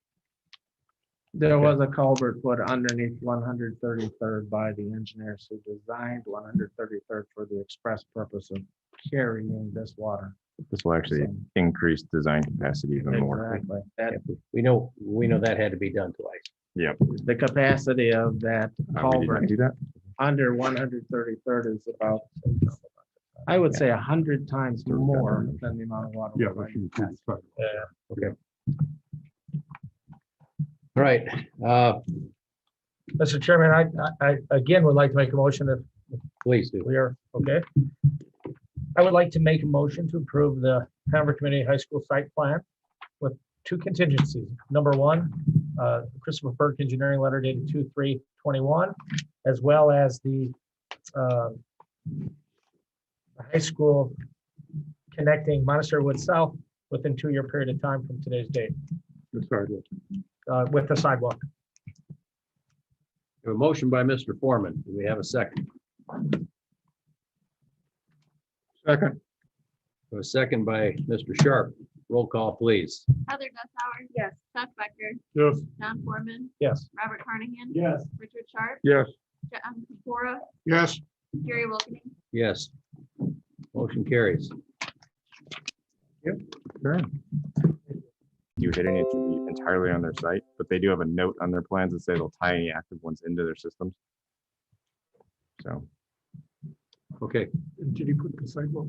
There was a culvert put underneath 133rd by the engineers who designed 133rd for the express purpose of carrying this water. This will actually increase design capacity even more. Exactly. That, We know that had to be done twice. Yep. the capacity of that We did not culvert do that. under 133rd is about, I would say 100 times more than the amount of water. Yeah. we're we going should to improve the sidewalk. Yeah, okay. All right, Mr. Chairman, I again would like to make a motion if please do. we are, okay. I would like to make a motion to approve the Hanover Community High School site plan with two contingencies. Number one, Christopher Burke Engineering letter dated 2/3/21, as well as the high school connecting Monastery Wood South within 2-year period of time from today's date, The sidewalk. with the sidewalk. A motion by Mr. Foreman. Do we have a second? Second. A second by Mr. Sharp. Roll call, please. Heather Dussauer. Yes. Chuck Becker. Yes. John Foreman. Yes. Robert Carnahan. Yes. Richard Sharp. Yes. John Capora. Yes, Gary Wilkening. Yes. Motion carries. You hitting it should be entirely on their site, but they do have a note on their plans that say they'll tie any active ones into their systems. So, Okay, Did you put the sidewalk?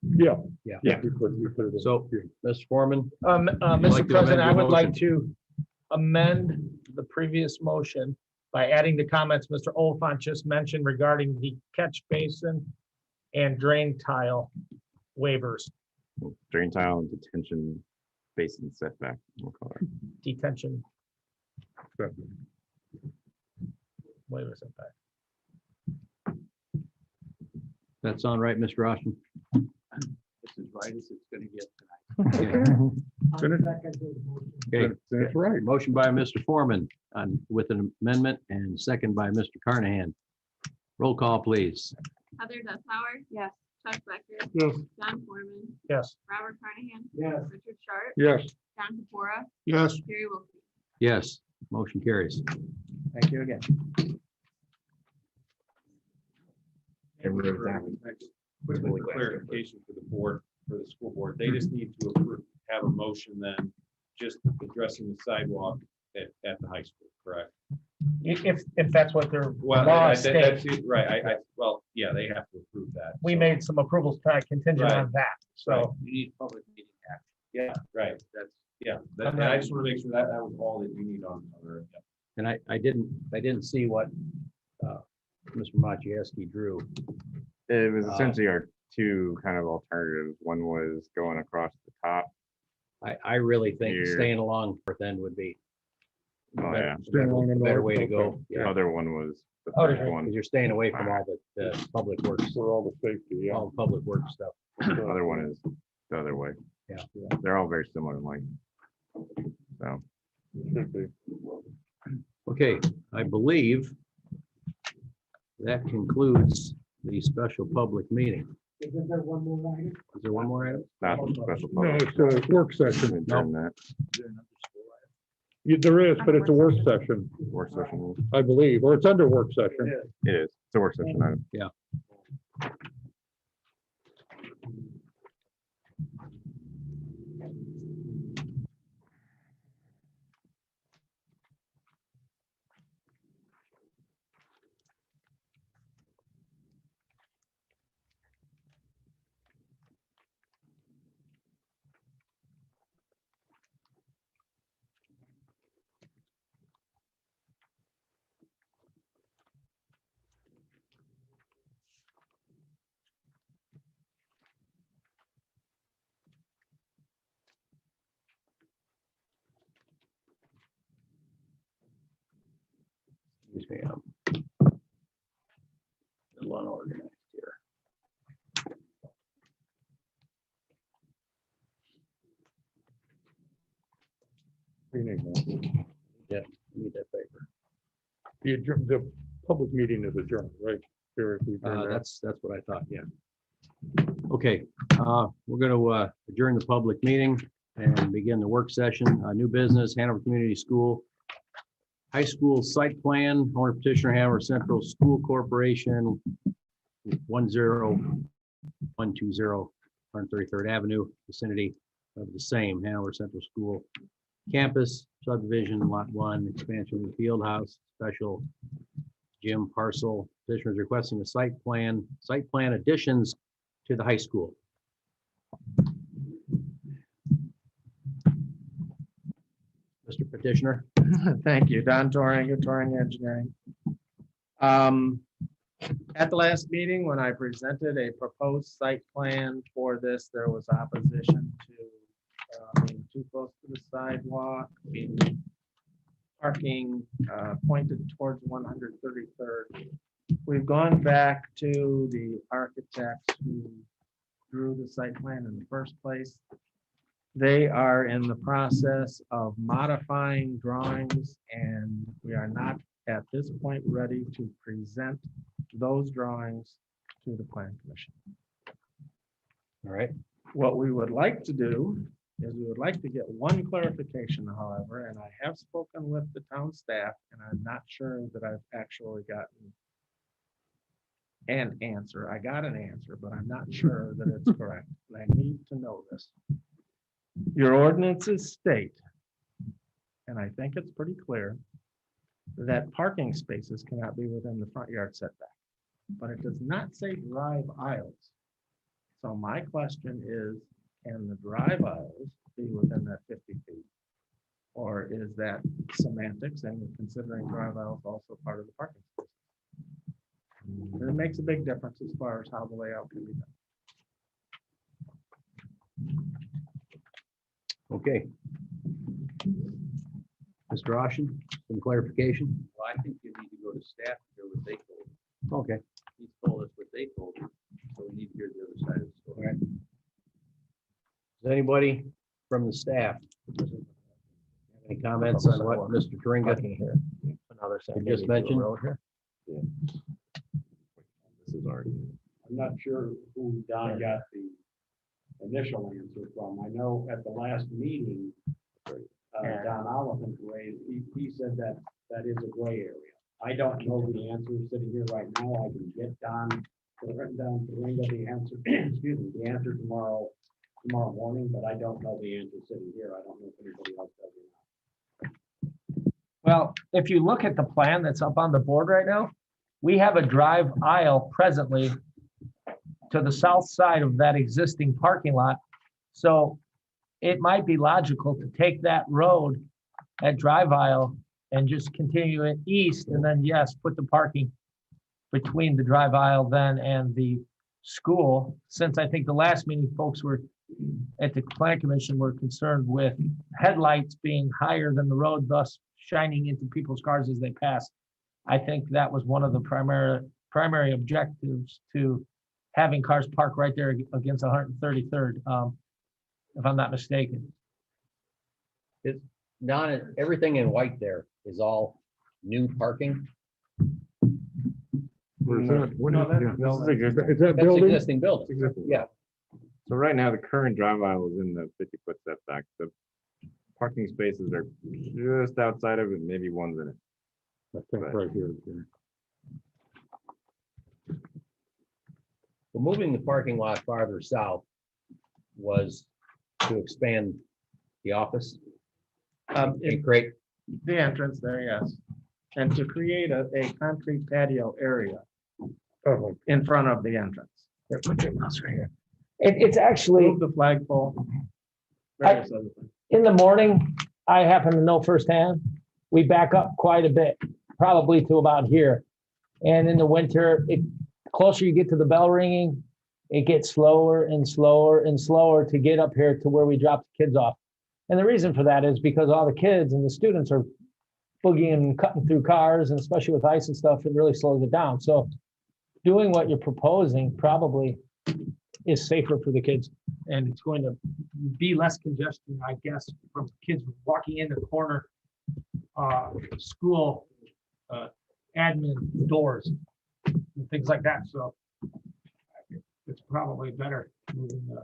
Yeah. Yeah. Yeah. We put it in. so, Mr. Foreman, Mr. like to amend President, I your would like motion? to amend the previous motion by adding the comments Mr. Oliphant just mentioned regarding the catch basin and drain tile waivers, drain tile and detention basin setback, we'll call it. detention waiver setback. that sound right, Mr. Austin? This is right as it's gonna get tonight. Okay, That's right. motion by Mr. Foreman with an amendment and second by Mr. Carnahan. Roll call, please. Heather Dussauer. Yes. Chuck Becker. Yes. John Foreman. Yes. Robert Carnahan. Yes. Richard Sharp. Yes. John Capora. yes. Gary Wilkening. Yes, motion carries. Thank you again. Quick clarification for the board, for the school board, they just need to approve, have a motion then, just addressing the sidewalk at the high school, correct? If that's what their Well, law that's, states, it, right, well, yeah, they have to approve that. we so- made some approvals contingent on that, Right. so. You need public meeting action. Yeah, right, that's, yeah, that, I just want to make sure that was all that you need on. other- yeah. And I didn't see what Mr. Machewski drew. It was essentially our two kind of alternatives. One was going across the top. I really think Here. staying along North End would be Oh, yeah. a better way to go. The Yeah, other one was the Oh, first okay. one. because you're staying away from all the public works, For all the safety, yeah. all the public work stuff. The other one is the other way. Yeah. They're all very similar in length. So, Should be. Okay, I believe that concludes the special public meeting. Isn't there one more item? Is there one more item? not the special. No, public. it's a work session. Adjourn that There is, but it's a work session, work session. I believe, or it's under work session. It is. It's a work session item. Yeah. Excuse me, I'm a little unorganized here. We need that. Yeah, need that paper. The public meeting is adjourned, right? Here, if we turn that. That's what I thought, yeah. Okay, we're gonna adjourn the public meeting and begin the work session. New business, Hanover Community School. High school site plan, owner petitioner Hanover Central School Corporation, 10120 133rd Avenue, vicinity of the same Hanover Central School campus subdivision, lot 1, expansion of the field house, special gym parcel. Petitioner is requesting a site plan additions to the high school. Mr. Petitioner. Thank you, Don Torring, Torring Engineering. At the last meeting, when I presented a proposed site plan for this, there was opposition to being too close to the sidewalk, being parking pointed towards 133rd. We've gone back to the architects who drew the site plan in the first place. They are in the process of modifying drawings, and we are not at this point ready to present those drawings to the Plan Commission. All right. What we would like to do is we would like to get one clarification, however, and I have spoken with the town staff, and I'm not sure that I've actually gotten an answer. I got an answer, but I'm not sure that it's correct. And I need to know this. Your ordinances state, and I think it's pretty clear, that parking spaces cannot be within the front yard setback, but it does not say drive aisles. So my question is, can the drive aisles be within that 50 feet? Or is that semantics and considering drive aisles also part of the parking space? And it makes a big difference as far as how the layout can be done. Okay. Mr. Ashen, some clarification? Well, I think you need to go to staff to hear what they told you. Okay. He's told us what they told you, so we need to hear the other side of the story. All right. Does anybody from the staff have any comments on what Mr. Turinga here. Another you just mentioned? This is already. I'm not sure who Don got the initial answer from. I know at the last meeting, Don Oliphant raised, he said that that is a gray area. I don't know the answer sitting here right now. I can get Don, written down to Ringo the answer, excuse me, the answer tomorrow morning, but I don't know the answer sitting here. I don't know if anybody else does or not. Well, if you look at the plan that's up on the board right now, we have a drive aisle presently to the south side of that existing parking lot. So it might be logical to take that road, that drive aisle, and just continue it east, and then, yes, put the parking between the drive aisle then and the school, since I think the last meeting folks were at the Plan Commission were concerned with headlights being higher than the road, thus shining into people's cars as they pass. I think that was one of the primary objectives to having cars parked right there against 133rd, if I'm not mistaken. Don, everything in white there is all new parking. Where's that? What No, is- that- yeah, no, this is that's- Is that That's building? existing building. Existing. Yeah. So right now, the current drive aisle is in the 50-foot setback. The parking spaces are just outside of it, maybe one's in it. I think right here. Well, moving the parking lot farther south was to expand the office and create, The entrance there, yes. And to create a concrete patio area in front of the entrance. Here, put your mouse right here. It's actually, Move the flagpole. various other things. in the morning, I happen to know firsthand, we back up quite a bit, probably to about here. And in the winter, closer you get to the bell ringing, it gets slower and slower and slower to get up here to where we drop the kids off. And the reason for that is because all the kids and the students are boogieing and cutting through cars, and especially with ice and stuff, it really slows it down. So doing what you're proposing probably is safer for the kids. And it's going to be less congestion, I guess, from kids walking in the corner, school, admin doors, and things like that. So it's probably better moving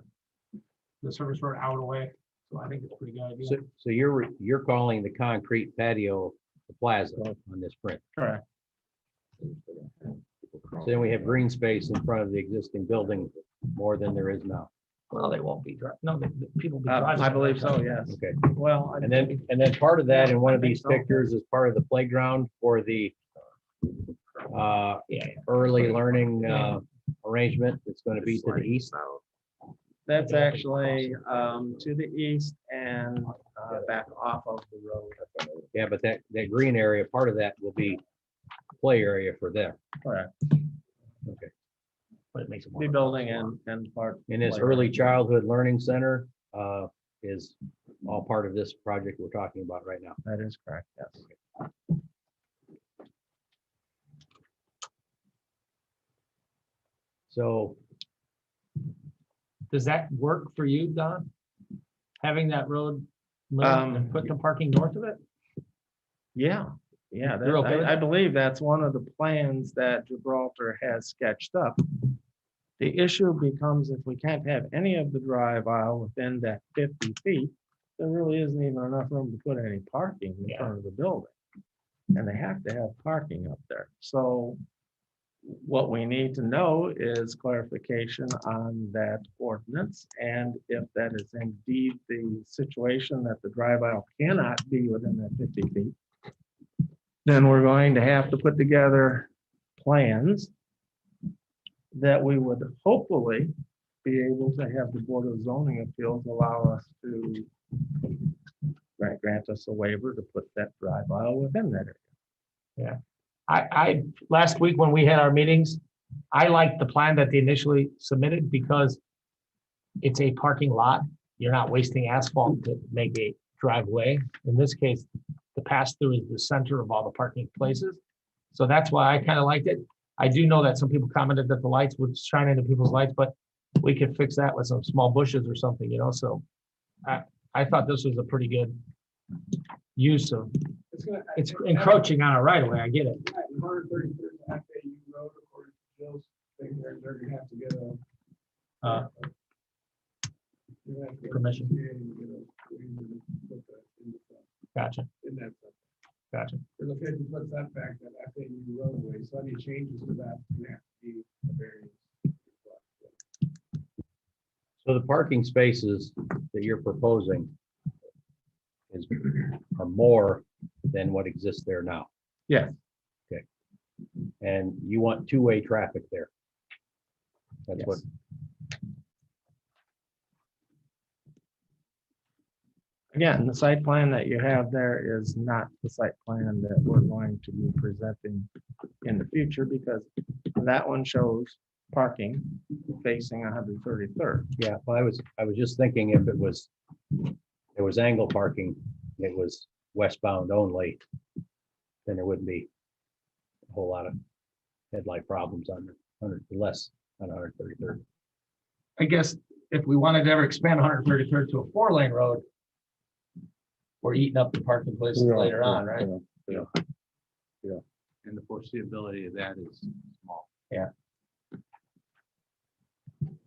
the service road out away. So I think it's a pretty good idea. so you're calling the concrete patio the plaza on this print. Correct. So then we have green space in front of the existing building more than there is now. Well, they won't be driving. No, people will be driving. I believe so, yes. Okay. Well, And then part of that in one of these pictures is part of the playground for the early learning arrangement. It's going to be to the east. that's actually to the east and back off of the road. Yeah, but that green area, part of that will be play area for them. Correct. Okay. But it makes it The more. building and part. And this early childhood learning center is all part of this project we're talking about right now. That is correct, yes. So Does that work for you, Don? Having that road moved and put the parking north of it? Yeah, yeah, You're okay with I that? believe that's one of the plans that Gibraltar has sketched up. The issue becomes if we can't have any of the drive aisle within that 50 feet, there really isn't even enough room to put any parking in front of the building. And they have to have parking up there. So what we need to know is clarification on that ordinance. And if that is indeed the situation that the drive aisle cannot be within that 50 feet, then we're going to have to put together plans that we would hopefully be able to have the Board of Zoning Appeals allow us to grant us a waiver to put that drive aisle within that area. Yeah. I last week when we had our meetings, I liked the plan that they initially submitted because it's a parking lot. You're not wasting asphalt to make a driveway. In this case, the pass-through is the center of all the parking places. So that's why I kind of liked it. I do know that some people commented that the lights would shine into people's lights, but we could fix that with some small bushes or something, so I thought this was a pretty good use of, it's encroaching on a right of way, I get it. 133rd FAU Road, according to Jill's thing, they're gonna have to get a. Uh, they're gonna have to get a Permission. CPA and get a waiver to put that in the front, Gotcha, in that front. gotcha. There's a 50-foot setback that FAU roadway, so any changes to that can have to be a variance. So the parking spaces that you're proposing are more than what exists there now. Yes. Okay. And you want two-way traffic there. That's what, Again, the site plan that you have there is not the site plan that we're going to be presenting in the future because that one shows parking facing 133rd. yeah, well, I was just thinking if it was angle parking, it was westbound only, then there wouldn't be a whole lot of headlight problems on 133rd. I guess if we wanted to ever expand 133rd to a 4-lane road, we're eating up the parking places later on, right? And the foreseeability of that is small.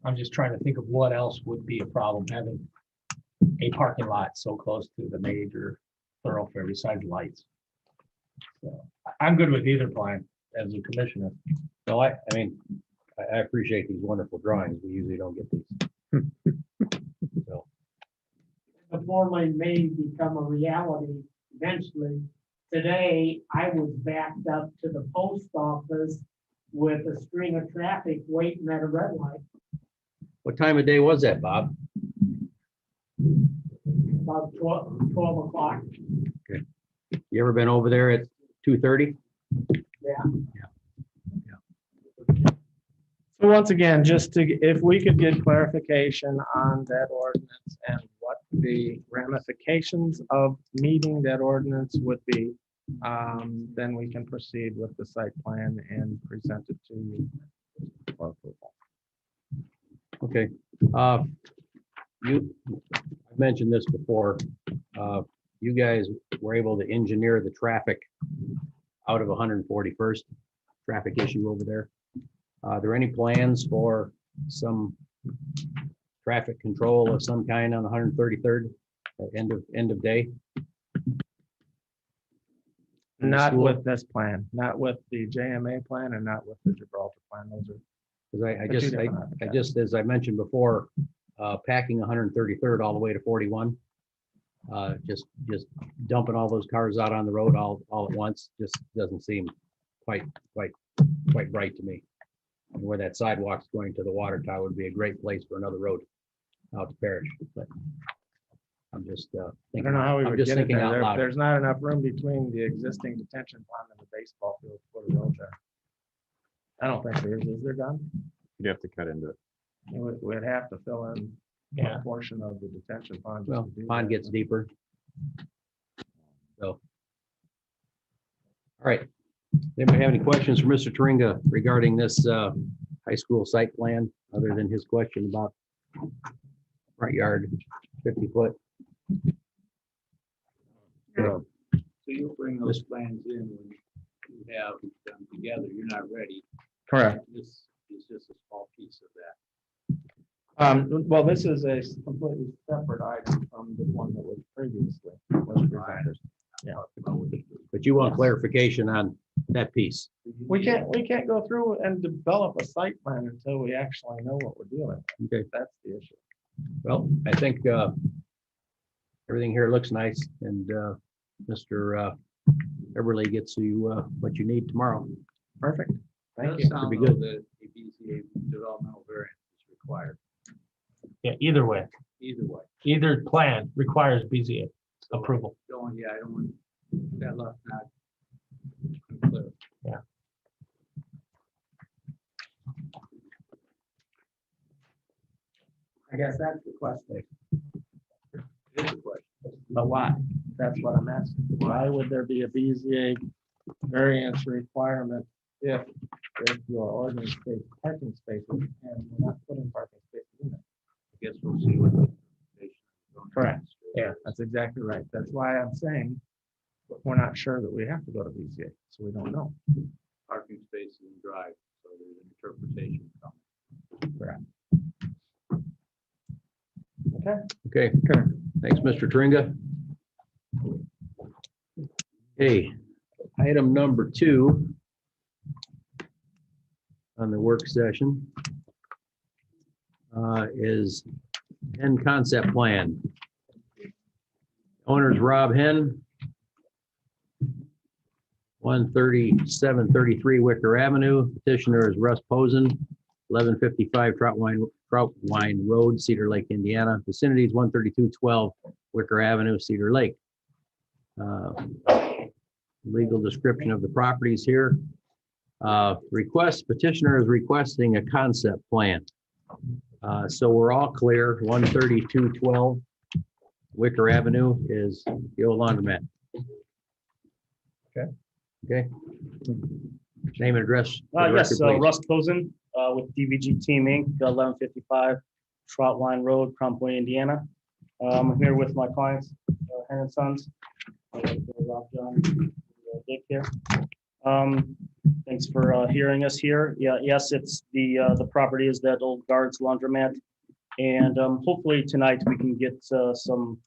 I'm just trying to think of what else would be a problem having a parking lot so close to the major thoroughfare besides lights. So I'm good with either plan as a commissioner. No, I mean, I appreciate these wonderful drawings. We usually don't get these. So, The formerly may become a reality eventually. Today, I was backed up to the post office with a string of traffic waiting at a red light, what time of day was that, Bob? about 12 o'clock. You ever been over there at 2:30? So once again, just to, if we could get clarification on that ordinance and what the ramifications of meeting that ordinance would be, then we can proceed with the site plan and present it to you for approval. Okay. I mentioned this before. You guys were able to engineer the traffic out of 141st traffic issue over there. Are there any plans for some traffic control of some kind on 133rd, end of day? Not with this plan, not with the JMA plan and not with the Gibraltar plan. Those are. Because I just, as I mentioned before, packing 133rd all the way to 41. Just dumping all those cars out on the road all at once, just doesn't seem quite right to me. And where that sidewalk's going to the water tower would be a great place for another road out to Parish, but I'm just I thinking, don't know how we I'm would just get it thinking there. out loud. There's not enough room between the existing detention pond and the baseball field for the road there. I don't think there is there, Don? You'd have to cut into it. We'd have to fill in Yeah. a portion of the detention pond. just Well, to do pond that. gets deeper. So. All right. Anybody have any questions for Mr. Turinga regarding this high school site plan, other than his question about front yard, 50 foot? So you'll bring those plans in when you have them together. You're not ready. Correct. This is just a small piece of that. Well, this is a completely separate item from the one that was previously. was presented. Yeah. But you want clarification on that piece? We can't go through and develop a site plan until we actually know what we're dealing with. Okay. That's the issue. Well, I think everything here looks nice, and Mr. Everly gets you what you need tomorrow. Perfect. Thank Does you. sound be though good. that a BZA developmental variance is required, Yeah, either way, either way. either plan requires BZA So approval. I don't want that left not unclear. I guess that's the question. It is a question. But why? That's what I'm asking. Why would there be a BZA variance requirement if your ordinance states parking spaces and we're not putting parking spaces in there? I guess we'll see what the. Correct. Yeah, that's exactly right. That's why I'm saying we're not sure that we have to go to BZA, so we don't know. Parking spaces and drive, so there's an interpretation coming. Correct. Okay. Okay, thanks, Mr. Turinga. Okay, item number 2 on the work session is Hen concept plan. Owner's Rob Hen, 13733 Wicker Avenue. Petitioner is Russ Posen, 1155 Troutwine Road, Cedar Lake, Indiana. Vicinity is 13212 Wicker Avenue, Cedar Lake. Legal description of the properties here. Petitioner is requesting a concept plan. So we're all clear. 13212 Wicker Avenue is the old laundromat. Okay. Name and address. for the Yes, record, please. Russ Posen with DVG Team Inc., 1155 Troutline Road, Crown Point, Indiana. I'm here with my clients, Hen and Sons, Rob, John, Dick here. Thanks for hearing us here. Yeah, yes, it's the property is that old Guards laundromat. And hopefully tonight we can get some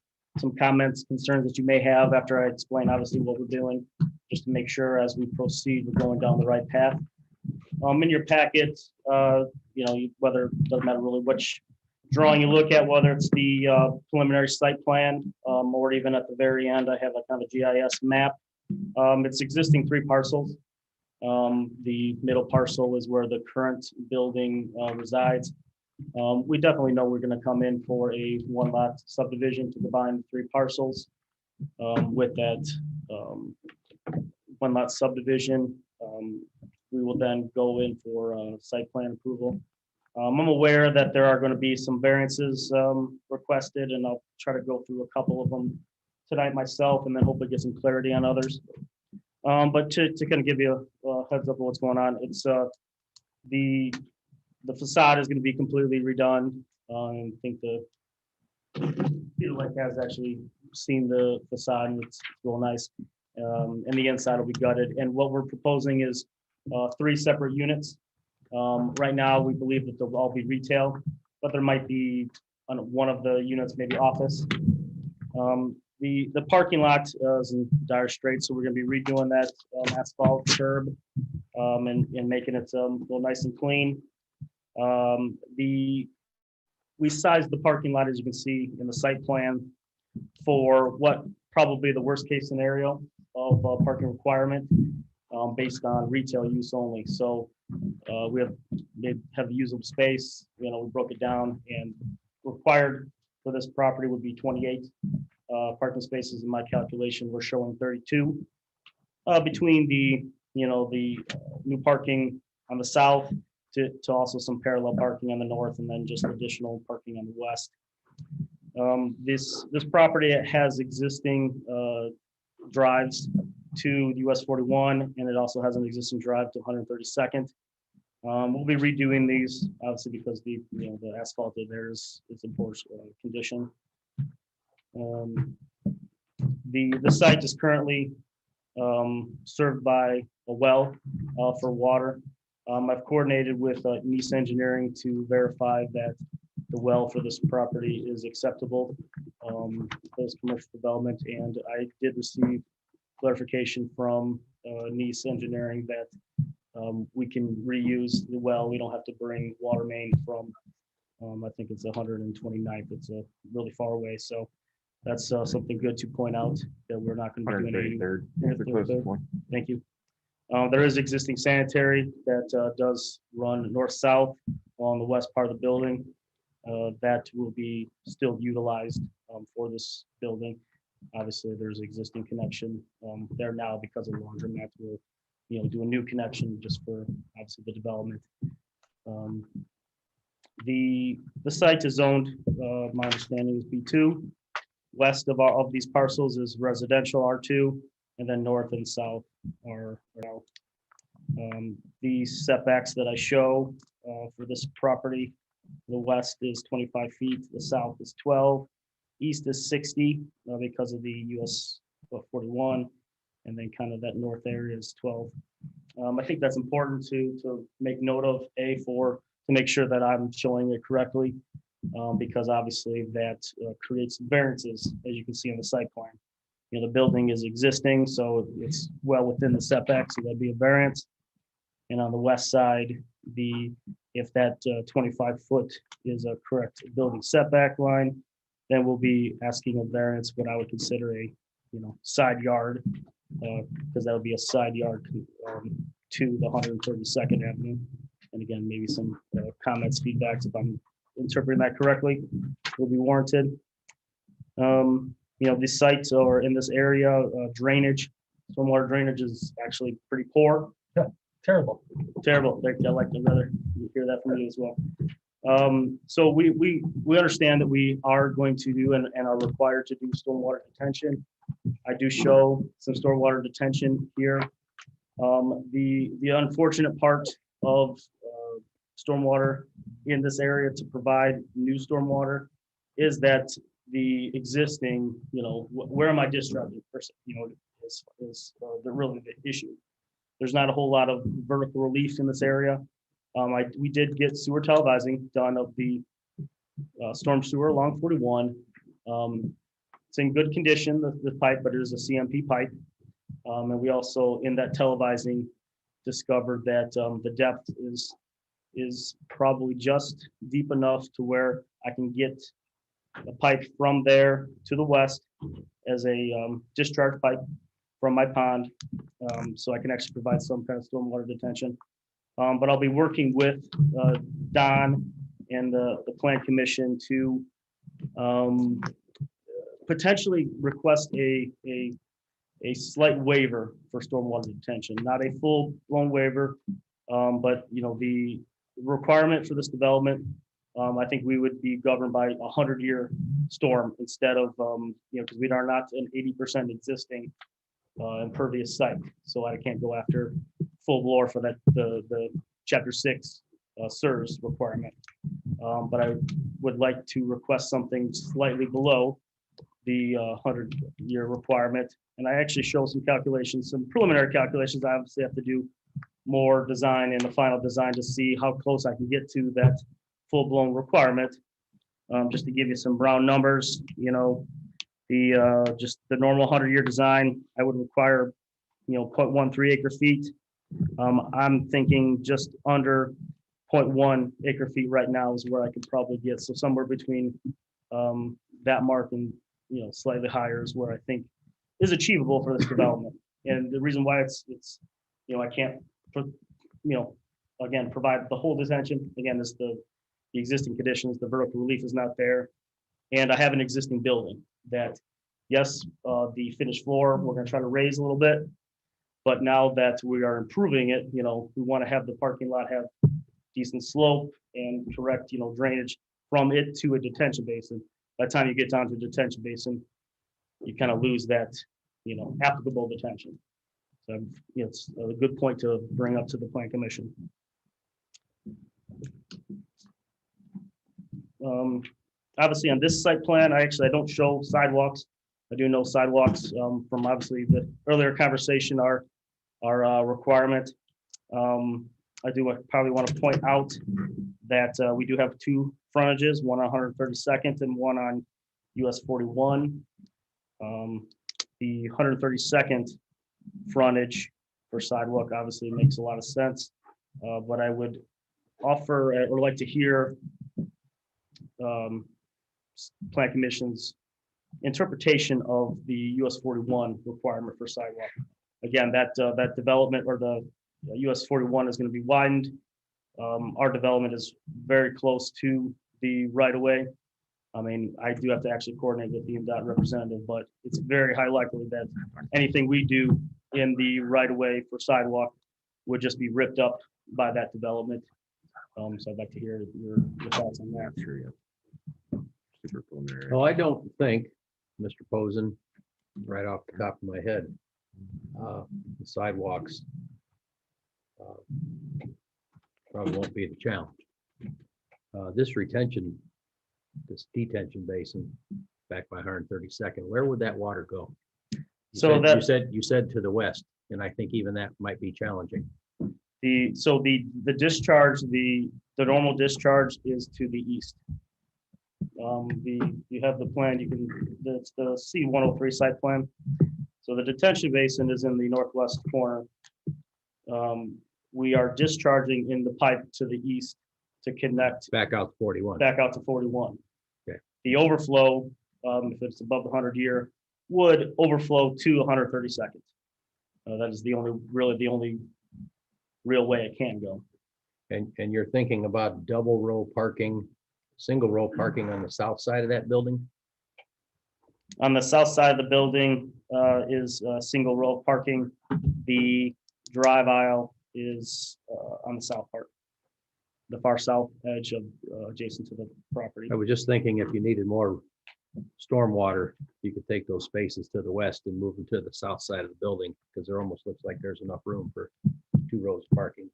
comments, concerns that you may have after I explain obviously what we're doing, just to make sure as we proceed, we're going down the right path. In your packet, whether, doesn't matter really which drawing you look at, whether it's the preliminary site plan, or even at the very end, I have a kind of GIS map. It's existing 3 parcels. The middle parcel is where the current building resides. We definitely know we're going to come in for a 1-lot subdivision to combine 3 parcels. With that 1-lot subdivision, we will then go in for site plan approval. I'm aware that there are going to be some variances requested, and I'll try to go through a couple of them tonight myself, and then hopefully get some clarity on others. But to kind of give you a heads up of what's going on, it's the facade is going to be completely redone. I think Peter Lake has actually seen the facade, and it's real nice. And the inside will be gutted. And what we're proposing is 3 separate units. Right now, we believe that they'll all be retail, but there might be on one of the units, maybe office. The parking lot is in dire straits, so we're going to be redoing that asphalt curb and making it a little nice and clean. We sized the parking lot, as you can see in the site plan, for what probably the worst case scenario of parking requirement based on retail use only. So we have usable space. We broke it down, and required for this property would be 28 parking spaces. In my calculation, we're showing 32 between the new parking on the south to also some parallel parking on the north, and then just additional parking on the west. This property has existing drives to US 41, and it also has an existing drive to 132nd. We'll be redoing these, obviously, because the asphalt there is in poor condition. The site is currently served by a well for water. I've coordinated with Nice Engineering to verify that the well for this property is acceptable post commercial development, and I did receive clarification from Nice Engineering that we can reuse the well. We don't have to bring water main from I think it's 129th. It's really far away, so that's something good to point out, that we're not going to be doing anything. Thank you. There is existing sanitary that does run north-south along the west part of the building. That will be still utilized for this building. Obviously, there's existing connection there now because of laundromat. We'll do a new connection just for obviously the development. The site is zoned, my understanding is B2. West of these parcels is residential R2, and then north and south are the setbacks that I show for this property. The west is 25 feet, the south is 12, east is 60 because of the US 41, and then kind of that north area is 12. I think that's important to make note of, to make sure that I'm showing it correctly, because obviously that creates variances, as you can see on the site plan. The building is existing, so it's well within the setback, so that'd be a variance. And on the west side, if that 25-foot is a correct building setback line, then we'll be asking a variance, what I would consider a side yard, because that would be a side yard to the 132nd Avenue. And again, maybe some comments, feedbacks, if I'm interpreting that correctly, will be warranted. These sites are in this area, drainage, stormwater drainage is actually pretty poor. Terrible. Terrible. I like to rather hear that from you as well. So we understand that we are going to do and are required to do stormwater detention. I do show some stormwater detention here. The unfortunate part of stormwater in this area to provide new stormwater is that the existing, where am I discharging? Is really the issue. There's not a whole lot of vertical relief in this area. We did get sewer televising done of the storm sewer along 41. It's in good condition, the pipe, but it is a CMP pipe. And we also, in that televising, discovered that the depth is probably just deep enough to where I can get a pipe from there to the west as a discharge pipe from my pond, so I can actually provide some kind of stormwater detention. But I'll be working with Don and the Plan Commission to potentially request a slight waiver for stormwater detention, not a full-blown waiver, but the requirement for this development, I think we would be governed by a 100-year storm instead of because we are not an 80% existing impervious site, so I can't go after full blower for that the chapter 6 SERS requirement. But I would like to request something slightly below the 100-year requirement. And I actually show some calculations, some preliminary calculations. I obviously have to do more design in the final design to see how close I can get to that full-blown requirement. Just to give you some round numbers, just the normal 100-year design, I would require 0.13 acre feet. I'm thinking just under 0.1 acre feet right now is where I could probably get. So somewhere between that mark and slightly higher is where I think is achievable for this development. And the reason why it's I can't again provide the whole detention. Again, is the existing conditions, the vertical relief is not there, and I have an existing building that, yes, the finished floor we're going to try to raise a little bit, but now that we are improving it, we want to have the parking lot have decent slope and correct drainage from it to a detention basin. By the time you get down to detention basin, you kind of lose that applicable detention. So it's a good point to bring up to the Plan Commission. Obviously on this site plan, I don't show sidewalks. I do know sidewalks from obviously the earlier conversation are requirement. I do probably want to point out that we do have two frontages, one on 132nd and one on US 41. The 132nd frontage for sidewalk obviously makes a lot of sense, but I would offer or like to hear Plan Commission's interpretation of the US 41 requirement for sidewalk. Again, that development or the US 41 is going to be widened. Our development is very close to the right of way. I mean, I do have to actually coordinate with the MDOT representative, but it's very high likely that anything we do in the right of way for sidewalk would just be ripped up by that development. So I'd like to hear your thoughts on that. Sure, yeah. Super preliminary. Well, I don't think, Mr. Posen, right off the top of my head, the sidewalks probably won't be the challenge. This detention basin back by 132nd, where would that water go? You said to the west, and I think even that might be challenging. The discharge, the normal discharge is to the east. You have the plan, it's the C103 site plan. So the detention basin is in the northwest corner. We are discharging in the pipe to the east to connect back out to 41. Back out to 41. Okay. The overflow, if it's above the 100-year, would overflow to 132nd. That is the only real way it can go. And you're thinking about double row parking, single row parking on the south side of that building? On the south side of the building is single row parking. The drive aisle is on the south part, the far south edge of adjacent to the property. I was just thinking if you needed more stormwater, you could take those spaces to the west and move them to the south side of the building, because there almost looks like there's enough room for 2 rows of parking.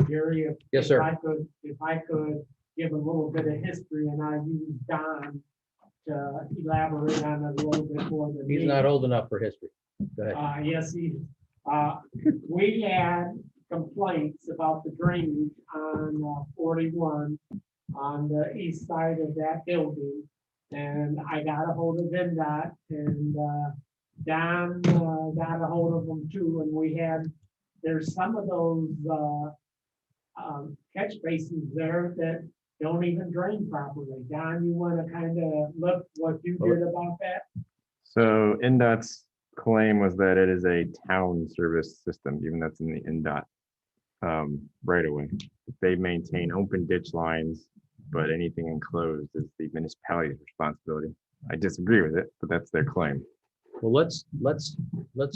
Gary, Yes, sir. If I could give a little bit of history, and I use Don to elaborate on it a little bit more than me. He's not old enough for history. Go ahead. Yes, he, we had complaints about the drainage on 41 on the east side of that building. And I got a hold of NDOT, and Don got a hold of them too, and we had there's some of those, catch basins there that don't even drain properly. Don, you wanna kind of look what you did about that? So NDOT's claim was that it is a town service system, even that's in the NDOT right away. They maintain open ditch lines, but anything enclosed is the municipality's responsibility. I disagree with it, but that's their claim. Well, let's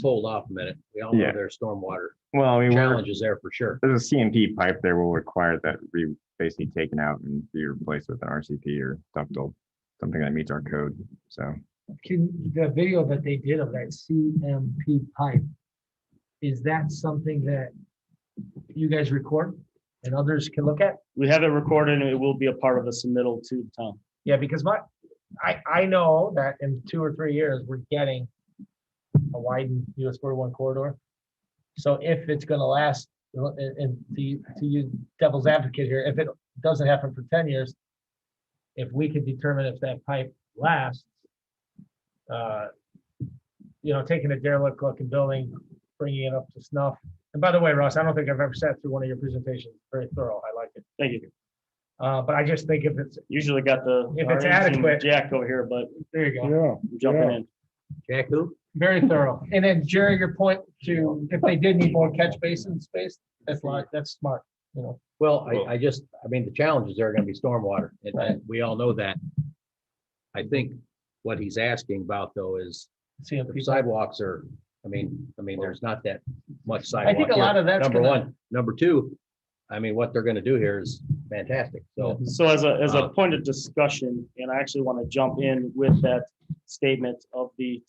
hold off a minute. We all know Yeah. there's stormwater Well, I mean, challenges there for sure. there's a CMP pipe there will require that be basically taken out and be replaced with an RCP or ductile, something that meets our code. So The video that they did of that CMP pipe, is that something that you guys record and others can look at? We have it recorded and it will be a part of the submittal to the town. Yeah, because I know that in 2 or 3 years, we're getting a widened US 41 corridor. So if it's gonna last, and to use devil's advocate here, if it doesn't happen for 10 years, if we could determine if that pipe lasts, taking a derelict looking building, bringing it up to snuff. And by the way, Russ, I don't think I've ever sat through one of your presentations. Very thorough. I like it. Thank you. But I just think if it's, Usually got the. If it's our engineer adequate. Jack over here, but there you go. Yeah. I'm jumping in. Jack who? Very thorough. And then Jerry, your point to, if they did need more catch basin space, that's smart, Well, I mean, the challenges are gonna be stormwater, and we all know that. I think what he's asking about though is the sidewalks are, I mean, there's not that much sidewalk. I think a here, lot of that's number gonna- one. Number two, I mean, what they're gonna do here is fantastic, so. So as a point of discussion, and I actually want to jump in with that statement of the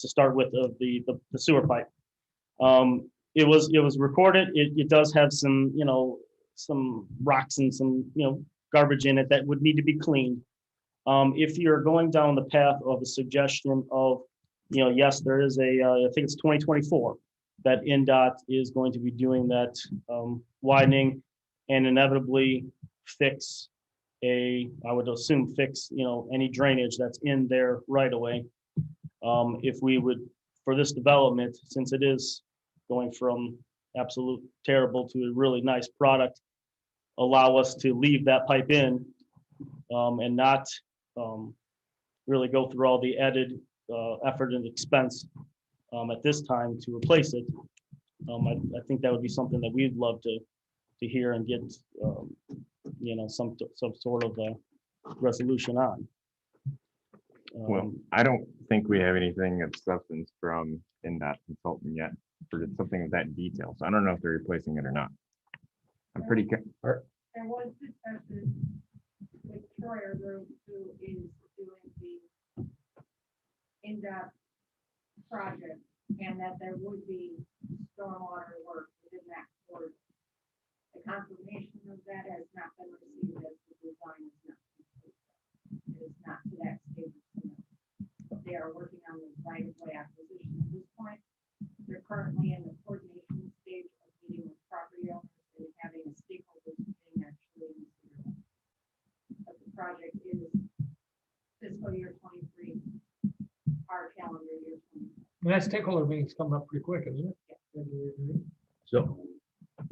sewer pipe. It was recorded. It does have some, some rocks and some, garbage in it that would need to be cleaned. If you're going down the path of a suggestion of, yes, there is I think it's 2024, that NDOT is going to be doing that widening and inevitably fix I would assume fix, any drainage that's in there right away. If we would, for this development, since it is going from absolute terrible to a really nice product, allow us to leave that pipe in and not really go through all the added effort and expense at this time to replace it. I think that would be something that we'd love to hear and get, some sort of a resolution on. Well, I don't think we have anything of substance from NDOT consultant yet for something of that detail. So I don't know if they're replacing it or not. I'm pretty. There was discussion with Troyer Group, who is doing the in-depth project, and that there would be stormwater work within that corridor. The confirmation of that has not been received as the design is not complete. It is not to that stage. They are working on the right of way acquisition at this point. They're currently in the coordination stage of meeting with property owners and having a stakeholders meeting actually in Cedar Lake. But the project is fiscal year 23, our calendar year 24. That stakeholder meeting's coming up pretty quick, isn't it?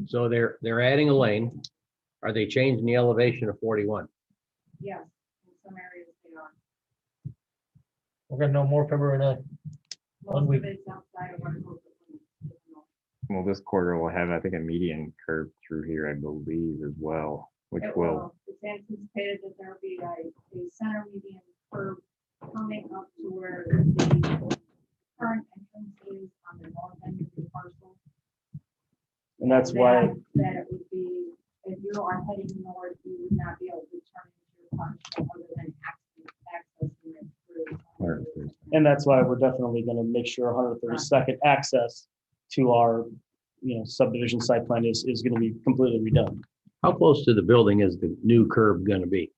So they're adding a lane. Are they changing the elevation of 41? Yes, in some areas they are. We're gonna know more February 9th. Most week. of it's outside of our local limits. Well, this quarter will have, I think, a median curve through here, I believe, as well, which will. It's anticipated that there'll be a center median curve coming up to where the current entrance is on the north end of the parcel. And that's why, That it would be, if you are heading north, you would not be able to turn into your parcel other than accessing it through. and that's why we're definitely gonna make sure 132nd access to our, subdivision site plan is gonna be completely redone. How close to the building is the new curb gonna be?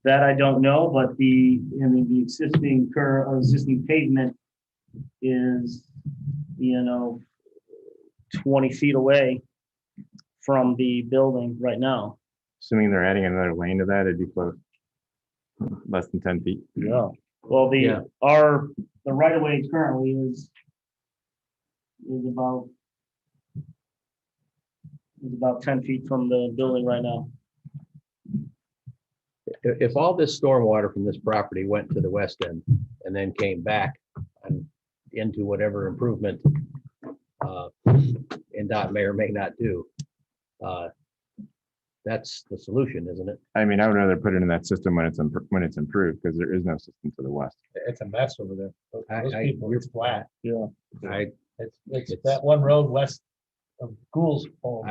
That I don't know, but the existing existing pavement is, 20 feet away from the building right now. Assuming they're adding another lane to that, it'd be close. Less than 10 feet. Yeah. Well, the right of way currently is about It's about 10 feet from the building right now. If all this stormwater from this property went to the west end and then came back and into whatever improvement NDOT may or may not do, that's the solution, isn't it? I mean, I would rather put it in that system when it's improved, because there is no system to the west. It's a mess over there. Those people, you're it's flat. Yeah. It's that one road west of Gould's home.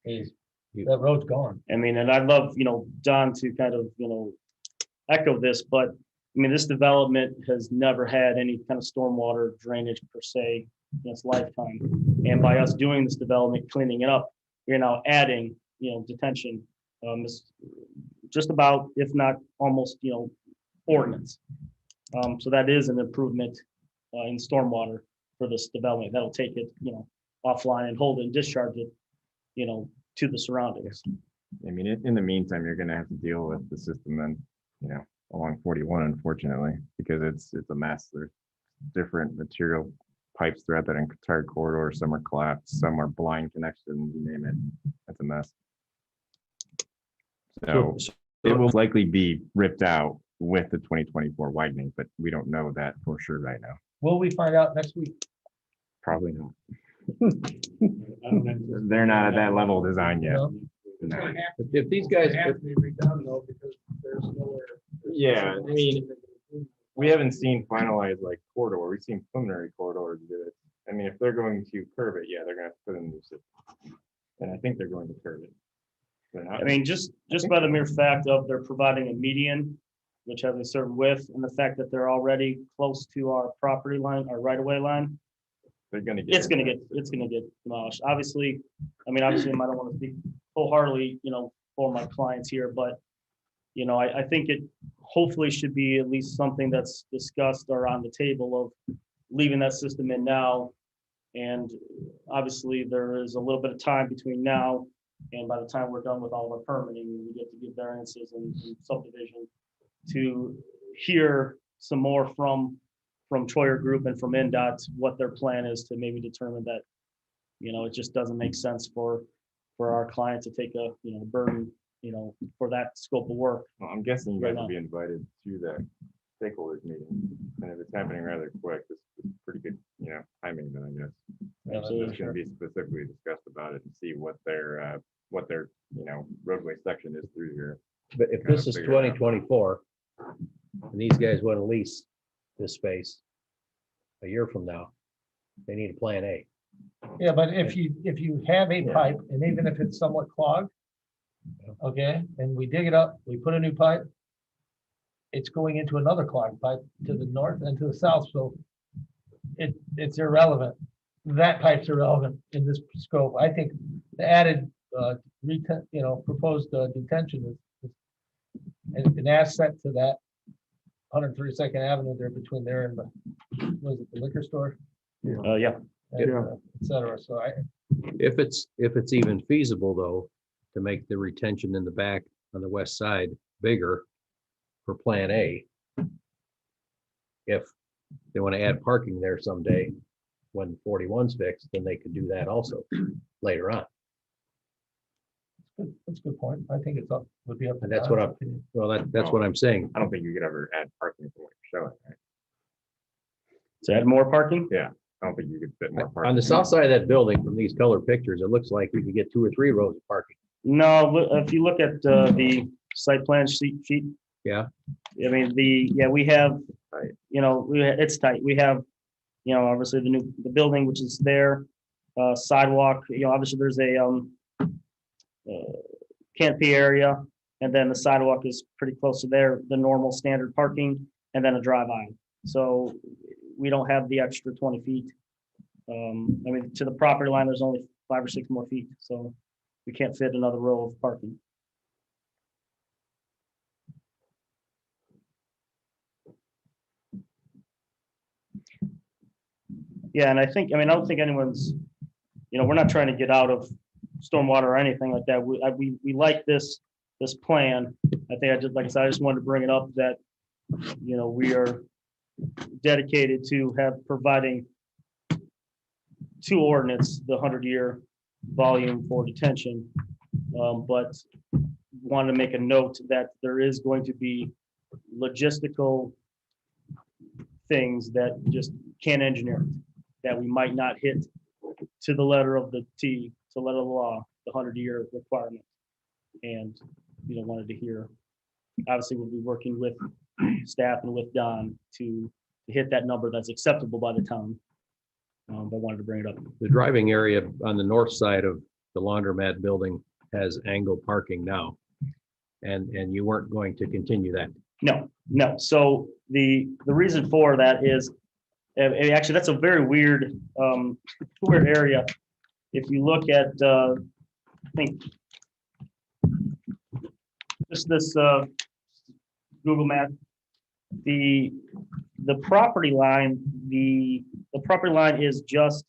That road's gone. I mean, and I'd love, Don to kind of, echo this, but I mean, this development has never had any kind of stormwater drainage per se in its lifetime. And by us doing this development, cleaning it up, you're now adding, detention, just about, if not almost, ordinance. So that is an improvement in stormwater for this development. That'll take it, offline and hold it and discharge it, to the surroundings. I mean, in the meantime, you're gonna have to deal with the system then, along 41, unfortunately, because it's a mess. There's different material pipes throughout that entire corridor. Some are collapsed, some are blind connections, you name it. That's a mess. So it will likely be ripped out with the 2024 widening, but we don't know that for sure right now. Will we find out next week? Probably not. They're not at that level of design yet. No? No. If these guys, It has to be redone though, because there's nowhere. Yeah, I mean, we haven't seen finalized like corridor. We've seen preliminary corridors do it. I mean, if they're going to curve it, yeah, they're gonna have to put in a new system. And I think they're going to curve it. They're not. I mean, just by the mere fact of they're providing a median, which has a certain width, and the fact that they're already close to our property line, our right-of-way line, They're gonna get. it's gonna get demolished. Obviously, I don't want to speak wholeheartedly, for my clients here, but I think it hopefully should be at least something that's discussed or on the table of leaving that system in now. And obviously, there is a little bit of time between now and by the time we're done with all of our permitting, we get to give variances and subdivision to hear some more from Troyer Group and from NDOT, what their plan is to maybe determine that, it just doesn't make sense for our client to take a, burden, for that scope of work. Well, I'm guessing you Right guys will now. be invited to that stakeholders meeting. And if it's happening rather quick, this is pretty good, timing then, I guess. Absolutely. It's gonna be specifically discussed about it and see what their roadway section is through here. but if Kind this of is figure it out. 2024, and these guys want to lease this space a year from now, they need a plan A. Yeah, but if you have a pipe, and even if it's somewhat clogged, okay, and we dig it up, we put a new pipe, it's going into another clogged pipe to the north and to the south, so it's irrelevant. That pipe's irrelevant in this scope. I think the added, proposed detention is an asset to that 132nd Avenue there between there and was it the liquor store? Yeah. And, et cetera. So If it's even feasible though, to make the retention in the back on the west side bigger for Plan A. If they want to add parking there someday, when 41's fixed, then they could do that also later on. that's a good point. I think it's up, would be up. to And that's what Don's I'm, opinion. well, that's what I'm saying. I don't think you could ever add parking from what you're showing, right? To add more parking? Yeah, I don't think you could fit more parking. On the south side of that building, from these color pictures, it looks like you could get 2 or 3 rows of parking. No, if you look at the site plan sheet. Yeah. I mean, we have, it's tight. We have, obviously the building, which is there, sidewalk, obviously there's a canopy area, and then the sidewalk is pretty close to there, the normal standard parking, and then a drive aisle. So we don't have the extra 20 feet. To the property line, there's only 5 or 6 more feet, so we can't fit another row of parking. Yeah, and I don't think anyone's, we're not trying to get out of stormwater or anything like that. We like this plan. I think like I said, I just wanted to bring it up that, we are dedicated to providing to ordinance the 100-year volume for detention. But wanted to make a note that there is going to be logistical things that just can't engineer, that we might not hit to the letter of the T, to the letter of the law, the 100-year requirement. And, wanted to hear, obviously we'll be working with staff and with Don to hit that number that's acceptable by the town. But wanted to bring it up. The driving area on the north side of the laundromat building has angle parking now. And you weren't going to continue that. No. So the reason for that is, actually, that's a very weird, weird area. If you look at, I think, just this Google map, the property line, the property line is just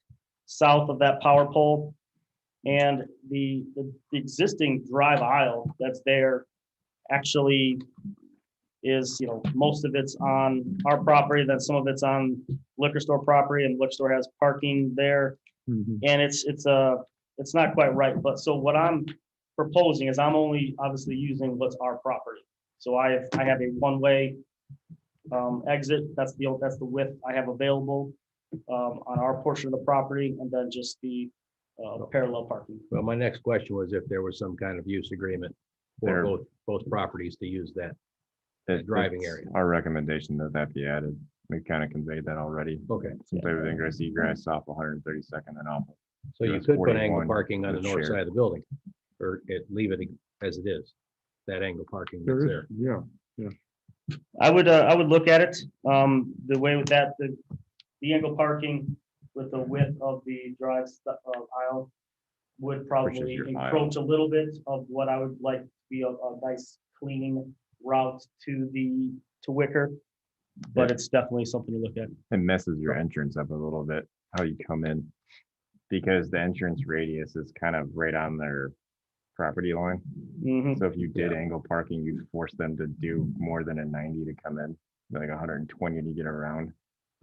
south of that power pole, and the existing drive aisle that's there actually is, most of it's on our property, then some of it's on liquor store property, and liquor store has parking there. And it's not quite right. But so what I'm proposing is I'm only obviously using what's our property. So I have a one-way exit. That's the width I have available on our portion of the property, and then just the parallel parking. Well, my next question was if there was some kind of use agreement for both properties to use that driving It's area. Our recommendation that that be added. We kind of conveyed that already. Okay. Some type of ingress egress off 132nd and off. So you US could put angle 41 parking on the that's north shared. side of the building, or leave it as it is, that angle parking that's There is, there. yeah. I would look at it, the way with that, the angle parking with the width of the drive aisle would probably your aisle. encroach a little bit of what I would like to be a nice cleaning route to Wicker. But it's definitely something to look at. It messes your entrance up a little bit, how you come in. Because the entrance radius is kind of right on their property line. Mhm. So if you did angle parking, you'd force them to do more than a 90 to come in, like 120 to get around.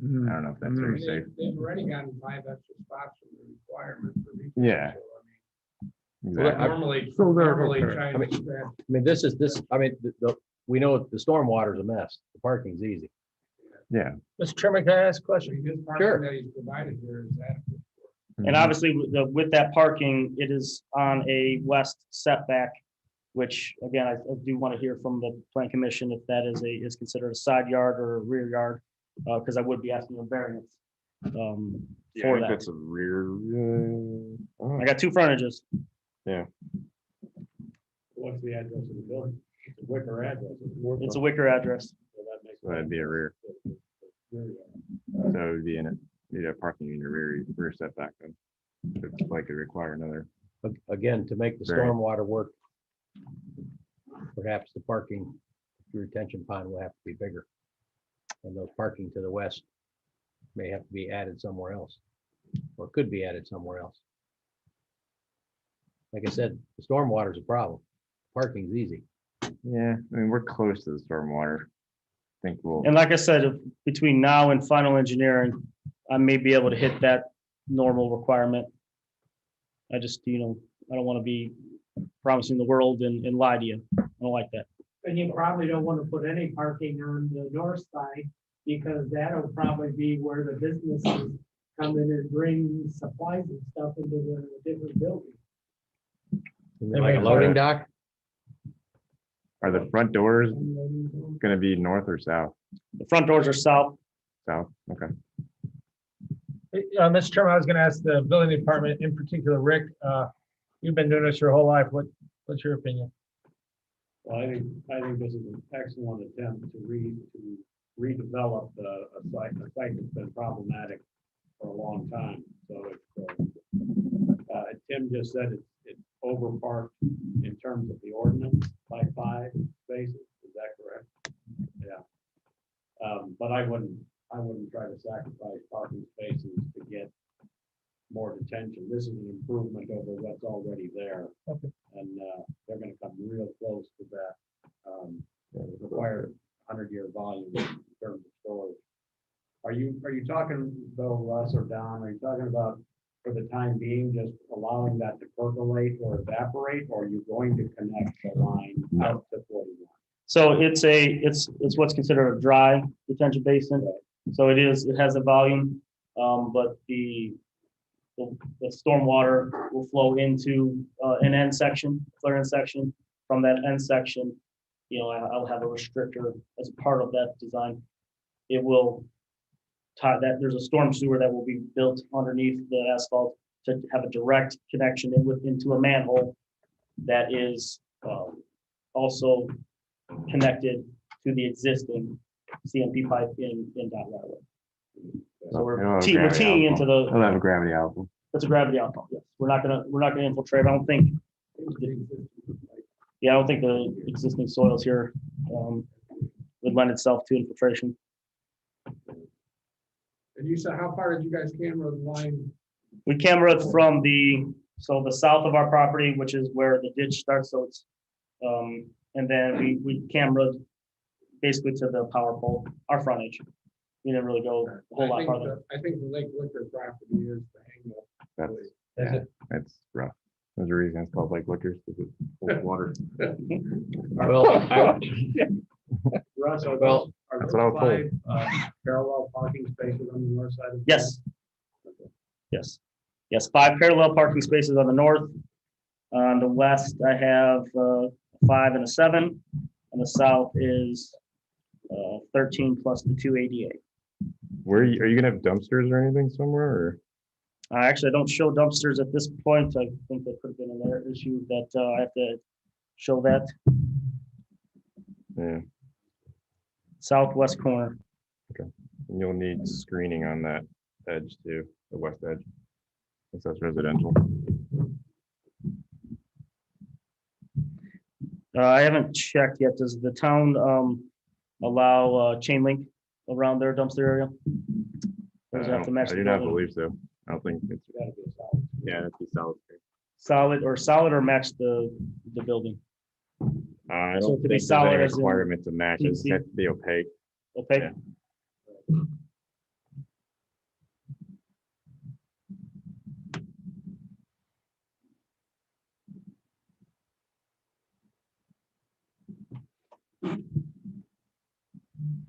I don't know if that's very safe. They've already gotten 5 extra spots from the requirement for retail. Yeah. So, Exactly. Normally, So they're normally okay. trying I mean- to spread. I mean, we know the stormwater's a mess. The parking's easy. Yeah. Mr. Chairman, can I ask a question? His Sure. parking that he's provided here is adequate. And obviously, with that parking, it is on a west setback, which again, I do want to hear from the plan commission if that is considered a side yard or a rear yard, because I would be asking a variance Yeah, I for think that. that's a rear. I got 2 frontages. What's the address of the building? It's a Wicker address. It's a Wicker address. So that makes. So that'd be a rear. Rear yard. So it would be in it, you'd have parking in your rear setback then. It's like it require another. Again, to make the Very. stormwater work, perhaps the parking retention pond will have to be bigger. And those parking to the west may have to be added somewhere else, or could be added somewhere else. Like I said, the stormwater's a problem. Parking's easy. Yeah, I mean, we're close to the stormwater. I think we'll. And like I said, between now and final engineering, I may be able to hit that normal requirement. I just, I don't want to be promising the world and lie to you. I don't like that. And you probably don't want to put any parking on the north side, because that'll probably be where the businesses come in and bring supplies and stuff into the different buildings. Like a loading dock? Are the front doors gonna be north or south? The front doors are south. South, okay. Mr. Chairman, I was gonna ask the building department, in particular, Rick, you've been doing this your whole life. What's your opinion? Well, I think this is an excellent attempt to redevelop a site that's been problematic for a long time. So Tim just said it's over parked in terms of the ordinance by 5 spaces. Is that correct? Yeah. But I wouldn't try to sacrifice parking spaces to get more detention. This is an improvement over what's already there. Okay. And they're gonna come real close to that required 100-year volume in terms of storage. Are you talking though, Russ or Don, are you talking about for the time being, just allowing that to percolate or evaporate, or are you going to connect the line out to 41? So it's what's considered a dry detention basin. So it has a volume, but the stormwater will flow into an end section, clear end section. From that end section, I'll have a restrictor as part of that design. It will tie that, there's a storm sewer that will be built underneath the asphalt to have a direct connection into a manhole that is also connected to the existing CMP pipe in dot right away. So we're teeing into the. It'll have a gravity outflow. That's a gravity outflow. Yes, we're not gonna infiltrate. I don't think. Yeah, I don't think the existing soils here would lend itself to infiltration. And you said, how far did you guys camera the line? We camera from the south of our property, which is where the ditch starts. So it's and then we camera basically to the power pole, our frontage. We didn't really go a whole lot farther. I think the Lake Liquor property is the hang up. That's rough. There's a reason it's called Lake Liquors, because it's full of water. Well, Russ, are Well, that's what I was told. 5 parallel parking spaces on the north side of the? Yes. Yes, 5 parallel parking spaces on the north. On the west, I have 5 and a 7. On the south is 13 plus the 2 ADA. Are you gonna have dumpsters or anything somewhere, or? Actually, I don't show dumpsters at this point. I think that could have been another issue that I have to show that. Yeah, Southwest corner. and you'll need screening on that edge too, the west edge. Since that's residential. I haven't checked yet. Does the town allow chain link around their dumpster area? Or does it have to match I the do not building? believe so. I don't think it's. Yeah, it'd be solid. Solid or match the building? I So it don't could be think there's solid any as in requirement to match. It's PVC? have to be opaque. Okay. Yeah.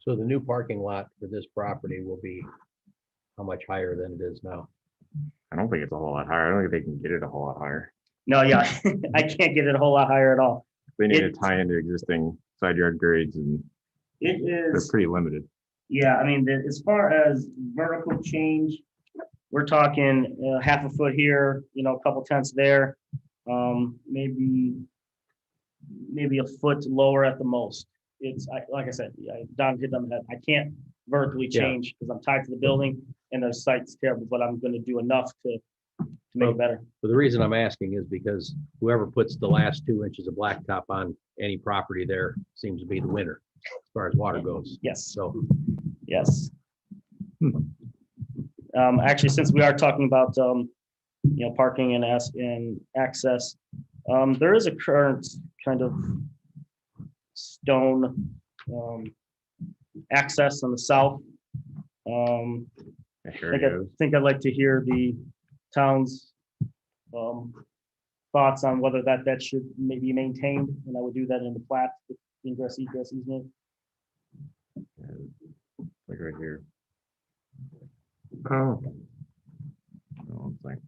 so the new parking lot for this property will be how much higher than it is now? I don't think it's a whole lot higher. I don't think they can get it a whole lot higher. No, yeah, I can't get it a whole lot higher at all. They need to It- tie into existing side yard grades, and It they're is, pretty limited. yeah, I mean, as far as vertical change, we're talking half a foot here, a couple tenths there. Maybe a foot lower at the most. Like I said, Don hit on the head. I can't vertically Yeah. change because I'm tied to the building and the site's terrible, but I'm gonna do enough to make it better. But the reason I'm asking is because whoever puts the last 2 inches of blacktop on any property there seems to be the winner as far as water goes. Yes. So, Yes. Actually, since we are talking about, parking and access, there is a current kind of stone, access on the south. There it goes. Think I'd like to hear the town's, thoughts on whether that should maybe maintained, and I would do that in the plat, the ingress egress easement. Like right here. Oh. Oh, it's like-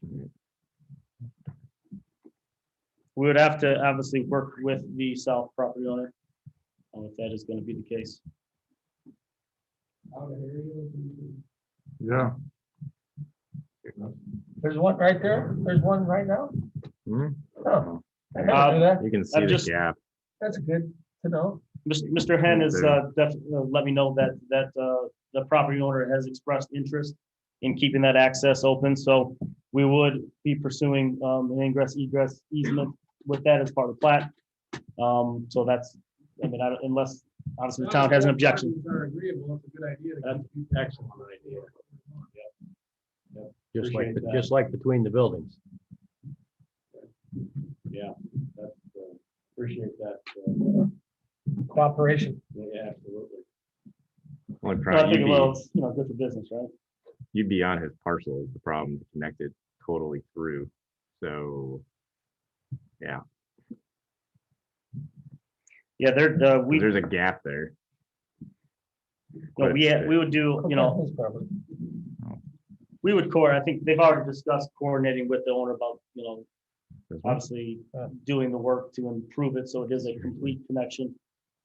We would have to obviously work with the south property owner, if that is gonna be the case. Yeah. There's one right there. There's one right now. Hmm? Oh, I never knew that. You can see I'm the just- gap. That's good to know. Mr. Hen has definitely let me know that the property owner has expressed interest in keeping that access open, so we would be pursuing an ingress egress easement with that as part of the plat. So that's, unless obviously the town has an objection. If are agreeable, it's a good idea to That's keep excellent idea. just like between the buildings. Yeah, that's, appreciate that. Cooperation. Yeah, absolutely. Only So I problem, think, well, it's, good for business, right? you'd be on his parcel is the problem, connected. totally through. So, yeah, Yeah, there's a gap there. no, we would do, you know, His property. we would I think they've already discussed coordinating with the owner about, you know, This one? obviously doing the work to improve it, so it is a complete connection.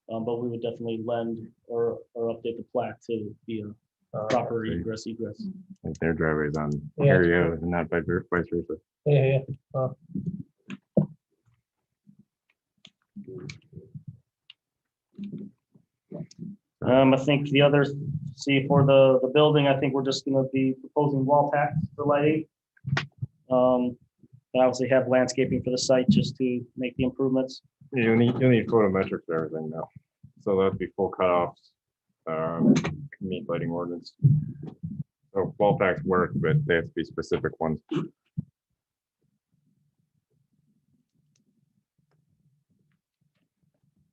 But we would definitely lend or update the plat to be a proper egress. Like their driveway's on Yeah. area and not vice versa. Yeah, I think the others, see for the building, I think we're just gonna be proposing wall packs for lighting. And obviously have landscaping for the site just to make the improvements. You'll need photometrics for everything now. So that'd be full cutoffs, meet lighting ordinance. So wall packs work, but they have to be specific ones.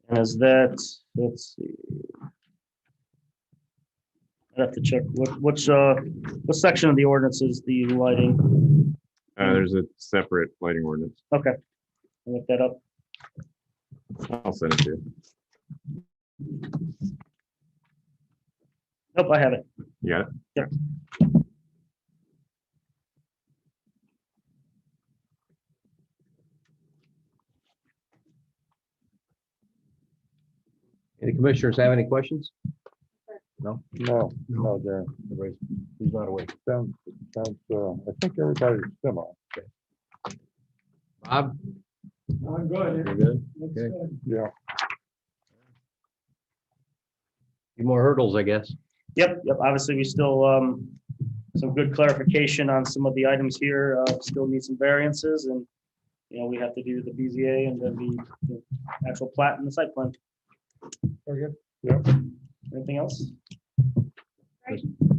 And is that, let's see. I'd have to check what section of the ordinance is the lighting? There's a separate lighting ordinance. Okay. I'll look that up. I'll send it to you. Nope, I have it. You got it? Yep. Any commissioners have any questions? No, Darren, he's not awake. Sounds, I think everybody's similar. Bob? I'm good. You're good? Looks Okay. good. Yeah. Few more hurdles, I guess. Yep. Obviously, we still, some good clarification on some of the items here, still need some variances and, you know, we have to do the BZA and then the actual plat and the site plan. Very good. Yep. Anything else?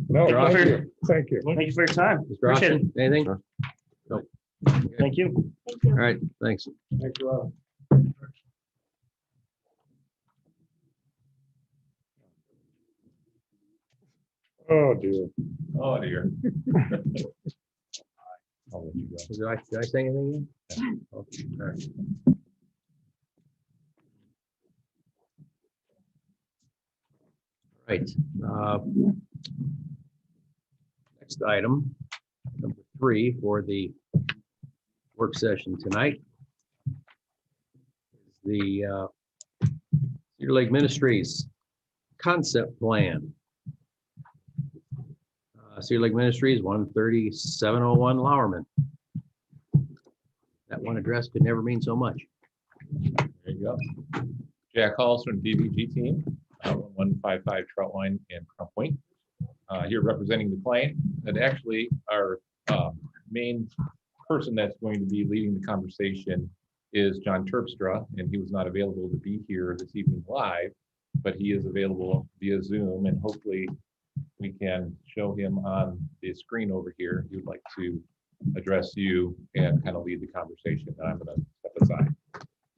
No, Mr. thank Oster? you. Thank you. Thank you for your time. Mr. Appreciate it. Austin, anything? Sure. Nope. Thank you. Thank you. All right, thanks. Thank you, Rob. Oh, dear. Oh, dear. I'll let you go. Did I say anything? Yet? Okay, all right. Right. Next item, number 3 for the work session tonight. Is the Cedar Lake Ministries concept plan. Cedar Lake Ministries, 13701 Lowerman. That one address could never mean so much. There you go. Jack Halls from DVG team, 155 Troutline and Crown Point. Here representing the client, and actually our main person that's going to be leading the conversation is John Terpstra, and he was not available to be here this evening live, but he is available via Zoom, and hopefully we can show him on the screen over here. He would like to address you and kind of lead the conversation. I'm going to step aside.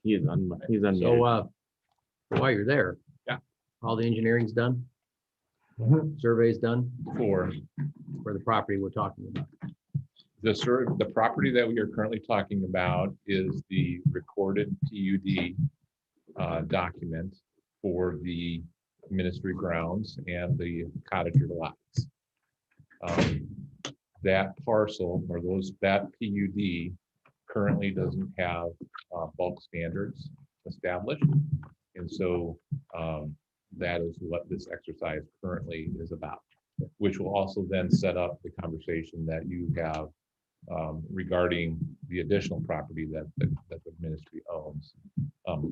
He's on. So while you're there. Yeah. All the engineering's done? Survey's done for the property we're talking about? The property that we are currently talking about is the recorded PUD document for the ministry grounds and the cottager lots. That parcel or that PUD currently doesn't have bulk standards established. And so that is what this exercise currently is about, which will also then set up the conversation that you have regarding the additional property that the ministry owns.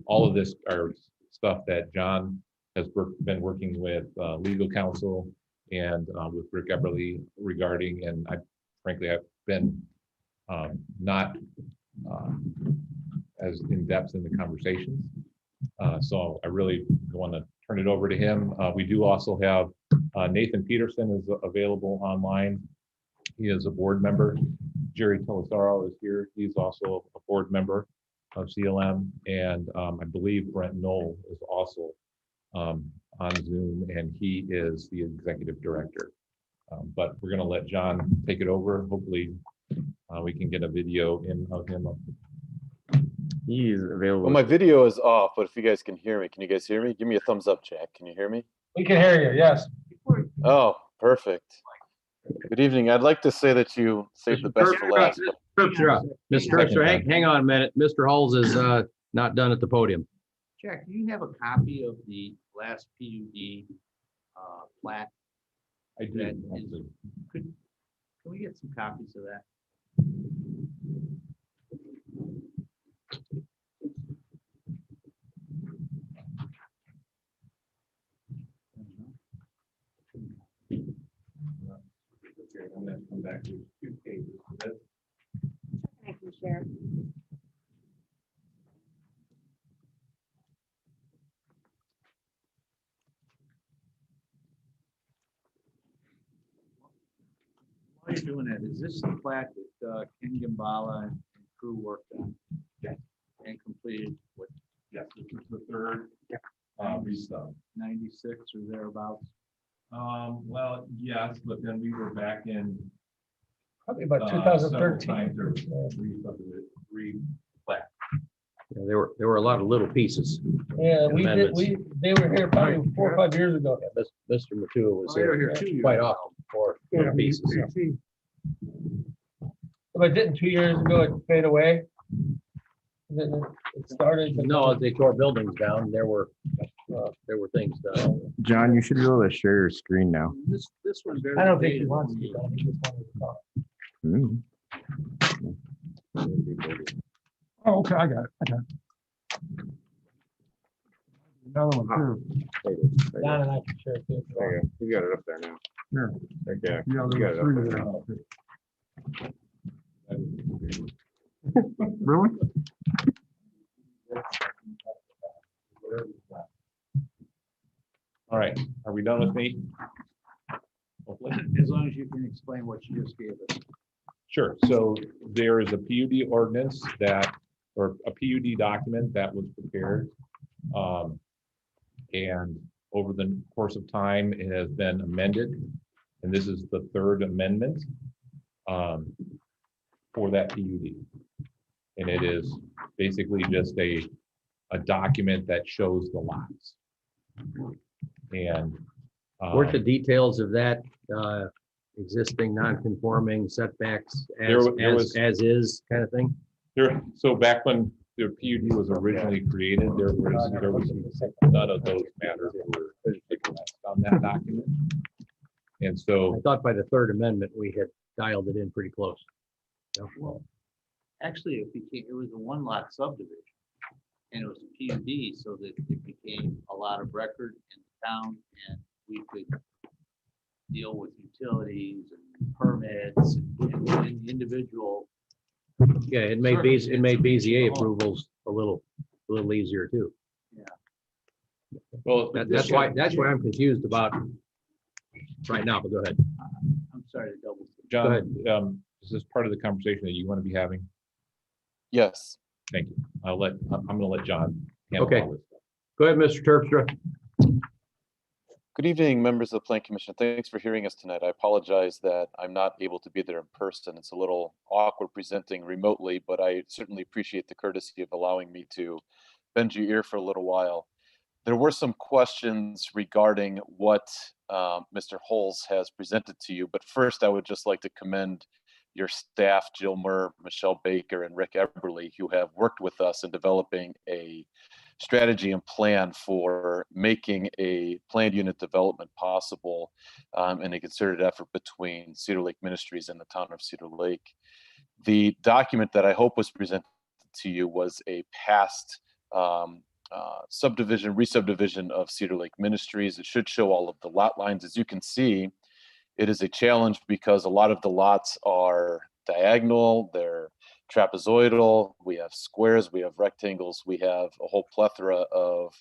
All of this are stuff that John has been working with legal counsel and with Rick Eberly regarding, and frankly, I've been not as in-depth in the conversations. So I really want to turn it over to him. We do also have Nathan Peterson is available online. He is a board member. Jerry Telesaro is here. He's also a board member of CLM. And I believe Brent Knoll is also on Zoom, and he is the executive director. But we're going to let John take it over. Hopefully We can get a video in of him. He's available. Well, my video is off, but if you guys can hear me, can you guys hear me? Give me a thumbs up, Jack. Can you hear me? We can hear you, yes. Oh, perfect. Good evening. I'd like to say that you saved the best for last. Mr. Terpstra, hang on a minute. Mr. Hulls is not done at the podium. Jack, do you have a copy of the last PUD plat? I do. That is- Can we get some copies of that? Okay, I'm gonna come back to 2 pages for this. I can share. While you're doing that, is this the plat that Ken Gimbala and crew worked on? Yes. And completed what, Yes, this is the third restub. 96 or thereabouts? Well, yes, but then we were back in. Probably about several 2013. times or re-plat. Yeah, there were a lot of little pieces. Yeah, we did, Amendments. they were here probably 4 or 5 years ago. Mr. Matua was Oh, they were here here 2 years quite ago. often for pieces. But didn't 2 years ago it fade away? Then it started. No, as they tore buildings down, there were things done. John, you should be able to share your screen now. This one. very I don't think he dated. wants to. He just wanted to talk. Oh, okay, I got it. Another one too. Don and I can share it too. There you go. You got it up there now. Here. Okay. Yeah, You got there it were up three there. there. Really? All right, are we done with me? Hopefully. As long as you can explain what you just gave us. Sure, so there is a PUD ordinance that, or a PUD document that was prepared. And over the course of time, it has been amended. And this is the third amendment for that PUD. And it is basically just a document that shows the lots. And Weren't the details of that existing non-conforming setbacks There was- as is kind of thing? there, so back when the PUD was originally created, there was none of those matters were addressed on that document. And so, I thought by the third amendment, we had dialed it in pretty close. Well, actually, it was a one lot subdivision. And it was a PUD, so that it became a lot of record in the town, and we could deal with utilities and permits and individual. Yeah, it made BZA approvals a little easier too. well, That's why I'm confused about right now, but go ahead. I'm sorry to double. John, is this part of the conversation that you want to be having? Yes. Thank you. I'm gonna let John handle Okay. all this. Go ahead, Mr. Terpstra. Good evening, members of the Plan Commission. Thanks for hearing us tonight. I apologize that I'm not able to be there in person. It's a little awkward presenting remotely, but I certainly appreciate the courtesy of allowing me to bend your ear for a little while. There were some questions regarding what Mr. Hulls has presented to you, but first I would just like to commend your staff, Jill Murr, Michelle Baker, and Rick Eberly, who have worked with us in developing a strategy and plan for making a planned unit development possible in a concerted effort between Cedar Lake Ministries and the town of Cedar Lake. The document that I hope was presented to you was a past subdivision, re-subdivision of Cedar Lake Ministries. It should show all of the lot lines. As you can see, it is a challenge because a lot of the lots are diagonal, they're trapezoidal, we have squares, we have rectangles, we have a whole plethora of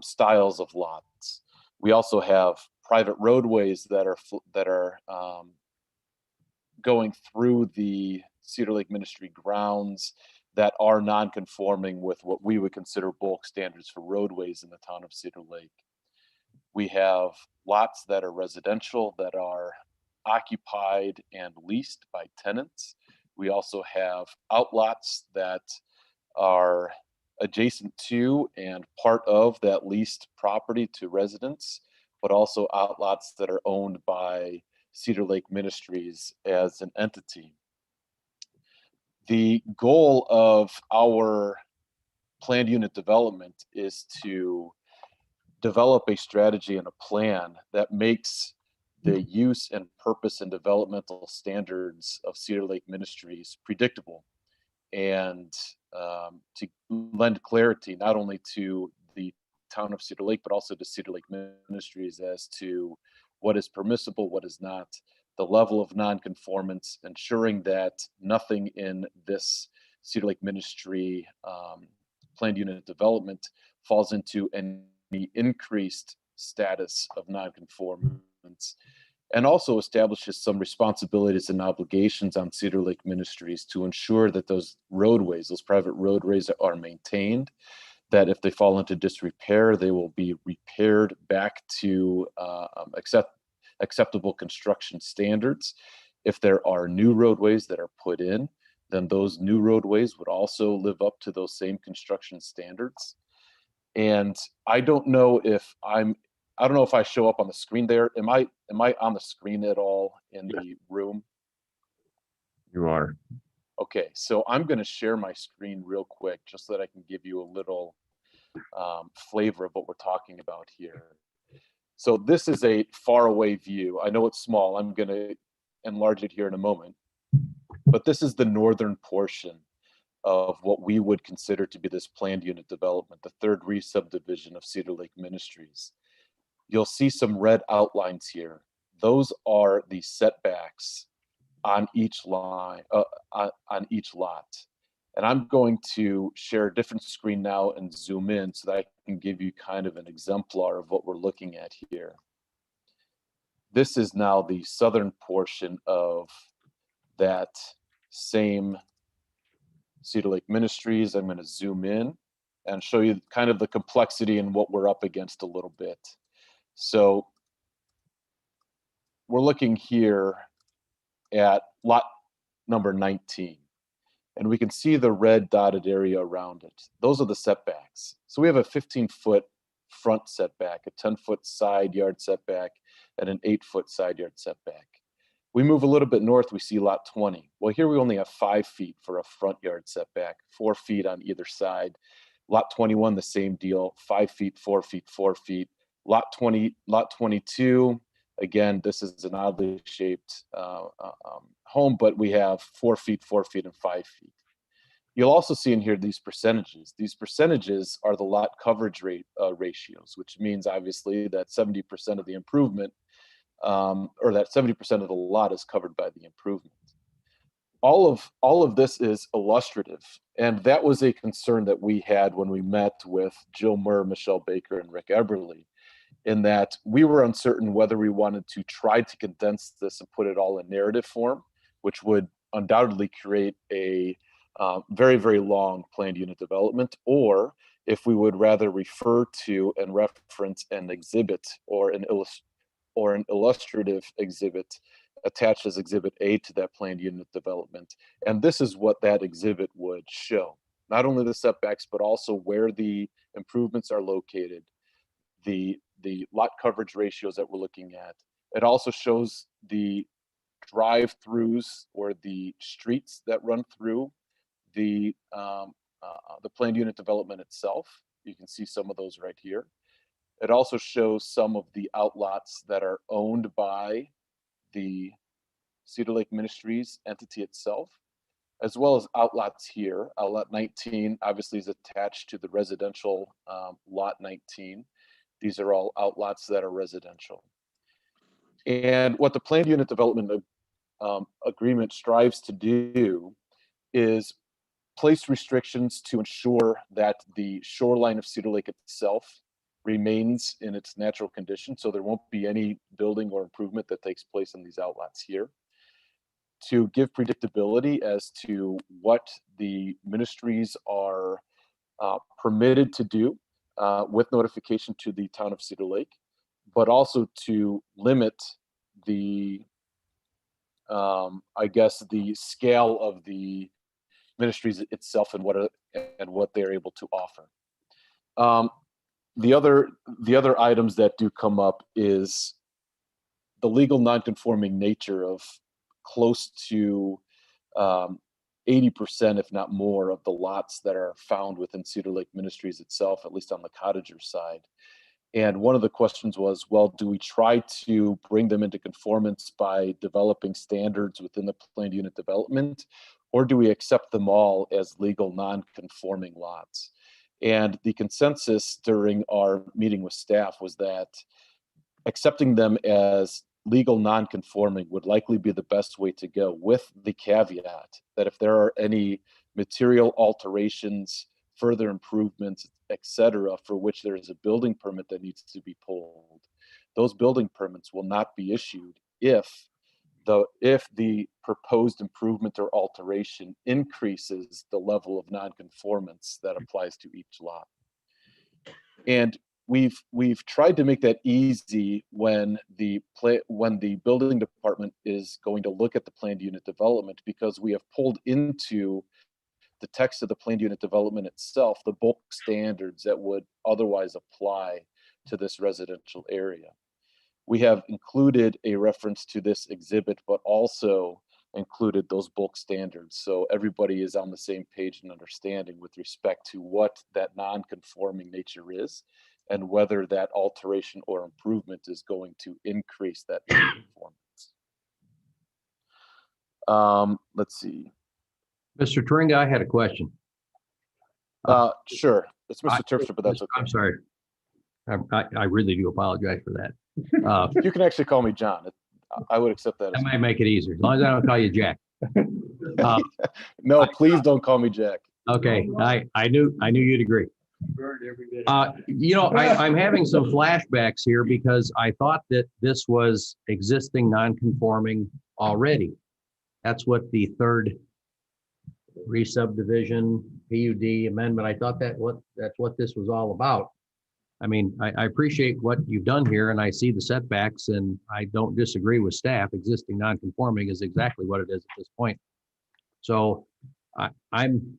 styles of lots. We also have private roadways that are going through the Cedar Lake Ministry grounds that are non-conforming with what we would consider bulk standards for roadways in the town of Cedar Lake. We have lots that are residential that are occupied and leased by tenants. We also have outlots that are adjacent to and part of that leased property to residents, but also outlots that are owned by Cedar Lake Ministries as an entity. The goal of our planned unit development is to develop a strategy and a plan that makes the use and purpose and developmental standards of Cedar Lake Ministries predictable, and to lend clarity not only to the town of Cedar Lake, but also to Cedar Lake Ministries as to what is permissible, what is not, the level of nonconformance, ensuring that nothing in this Cedar Lake Ministry planned unit development falls into any increased status of nonconformance, and also establishes some responsibilities and obligations on Cedar Lake Ministries to ensure that those roadways, those private roadways, are maintained, that if they fall into disrepair, they will be repaired back to acceptable construction standards. If there are new roadways that are put in, then those new roadways would also live up to those same construction standards. And I don't know if I show up on the screen there. Am I on the screen at all in the room? You are. Okay, so I'm going to share my screen real quick just so that I can give you a little flavor of what we're talking about here. So this is a faraway view. I know it's small. I'm going to enlarge it here in a moment. But this is the northern portion of what we would consider to be this planned unit development, the third re-subdivision of Cedar Lake Ministries. You'll see some red outlines here. Those are the setbacks on each line, on each lot. And I'm going to share a different screen now and zoom in so that I can give you kind of an exemplar of what we're looking at here. This is now the southern portion of that same Cedar Lake Ministries. I'm going to zoom in and show you kind of the complexity and what we're up against a little bit. So we're looking here at lot number 19, and we can see the red dotted area around it. Those are the setbacks. So we have a 15-foot front setback, a 10-foot side yard setback, and an 8-foot side yard setback. We move a little bit north, we see lot 20. Well, here we only have 5 feet for a front yard setback, 4 feet on either side. Lot 21, the same deal, 5 feet, 4 feet, 4 feet. Lot 22, again, this is an oddly shaped home, but we have 4 feet, 4 feet, and 5 feet. You'll also see in here these percentages. These percentages are the lot coverage rate ratios, which means obviously that 70% of the improvement, or that 70% of the lot is covered by the improvement. All of this is illustrative, and that was a concern that we had when we met with Jill Murr, Michelle Baker, and Rick Eberly, in that we were uncertain whether we wanted to try to condense this and put it all in narrative form, which would undoubtedly create a very, very long planned unit development, or if we would rather refer to and reference an exhibit or an illustrative exhibit attached as Exhibit A to that planned unit development. And this is what that exhibit would show. Not only the setbacks, but also where the improvements are located, the lot coverage ratios that we're looking at. It also shows the drive-throughs or the streets that run through the planned unit development itself. You can see some of those right here. It also shows some of the outlots that are owned by the Cedar Lake Ministries entity itself, as well as outlots here. Lot 19 obviously is attached to the residential lot 19. These are all outlots that are residential. And what the planned unit development agreement strives to do is place restrictions to ensure that the shoreline of Cedar Lake itself remains in its natural condition, so there won't be any building or improvement that takes place in these outlots here. To give predictability as to what the ministries are permitted to do with notification to the town of Cedar Lake, but also to limit the I guess, the scale of the ministries itself and what they're able to offer. The other items that do come up is the legal non-conforming nature of close to 80%, if not more, of the lots that are found within Cedar Lake Ministries itself, at least on the cottager side. And one of the questions was, well, do we try to bring them into conformance by developing standards within the planned unit development, or do we accept them all as legal non-conforming lots? And the consensus during our meeting with staff was that accepting them as legal non-conforming would likely be the best way to go, with the caveat that if there are any material alterations, further improvements, etc., for which there is a building permit that needs to be pulled, those building permits will not be issued if the proposed improvement or alteration increases the level of nonconformance that applies to each lot. And we've tried to make that easy when the building department is going to look at the planned unit development, because we have pulled into the text of the planned unit development itself the bulk standards that would otherwise apply to this residential area. We have included a reference to this exhibit, but also included those bulk standards, so everybody is on the same page and understanding with respect to what that non-conforming nature is and whether that alteration or improvement is going to increase that non-conformance. Let's see. Mr. Turinga, I had a question. Sure, it's Mr. Terpstra, but that's okay. I'm sorry. I really do apologize for that. You can actually call me John. I would accept that. That might make it easier, as long as I don't call you Jack. No, please don't call me Jack. Okay, I knew you'd agree. You know, I'm having some flashbacks here because I thought that this was existing non-conforming already. That's what the third re-subdivision PUD amendment, I thought that's what this was all about. I mean, I appreciate what you've done here, and I see the setbacks, and I don't disagree with staff. Existing non-conforming is exactly what it is at this point. So I'm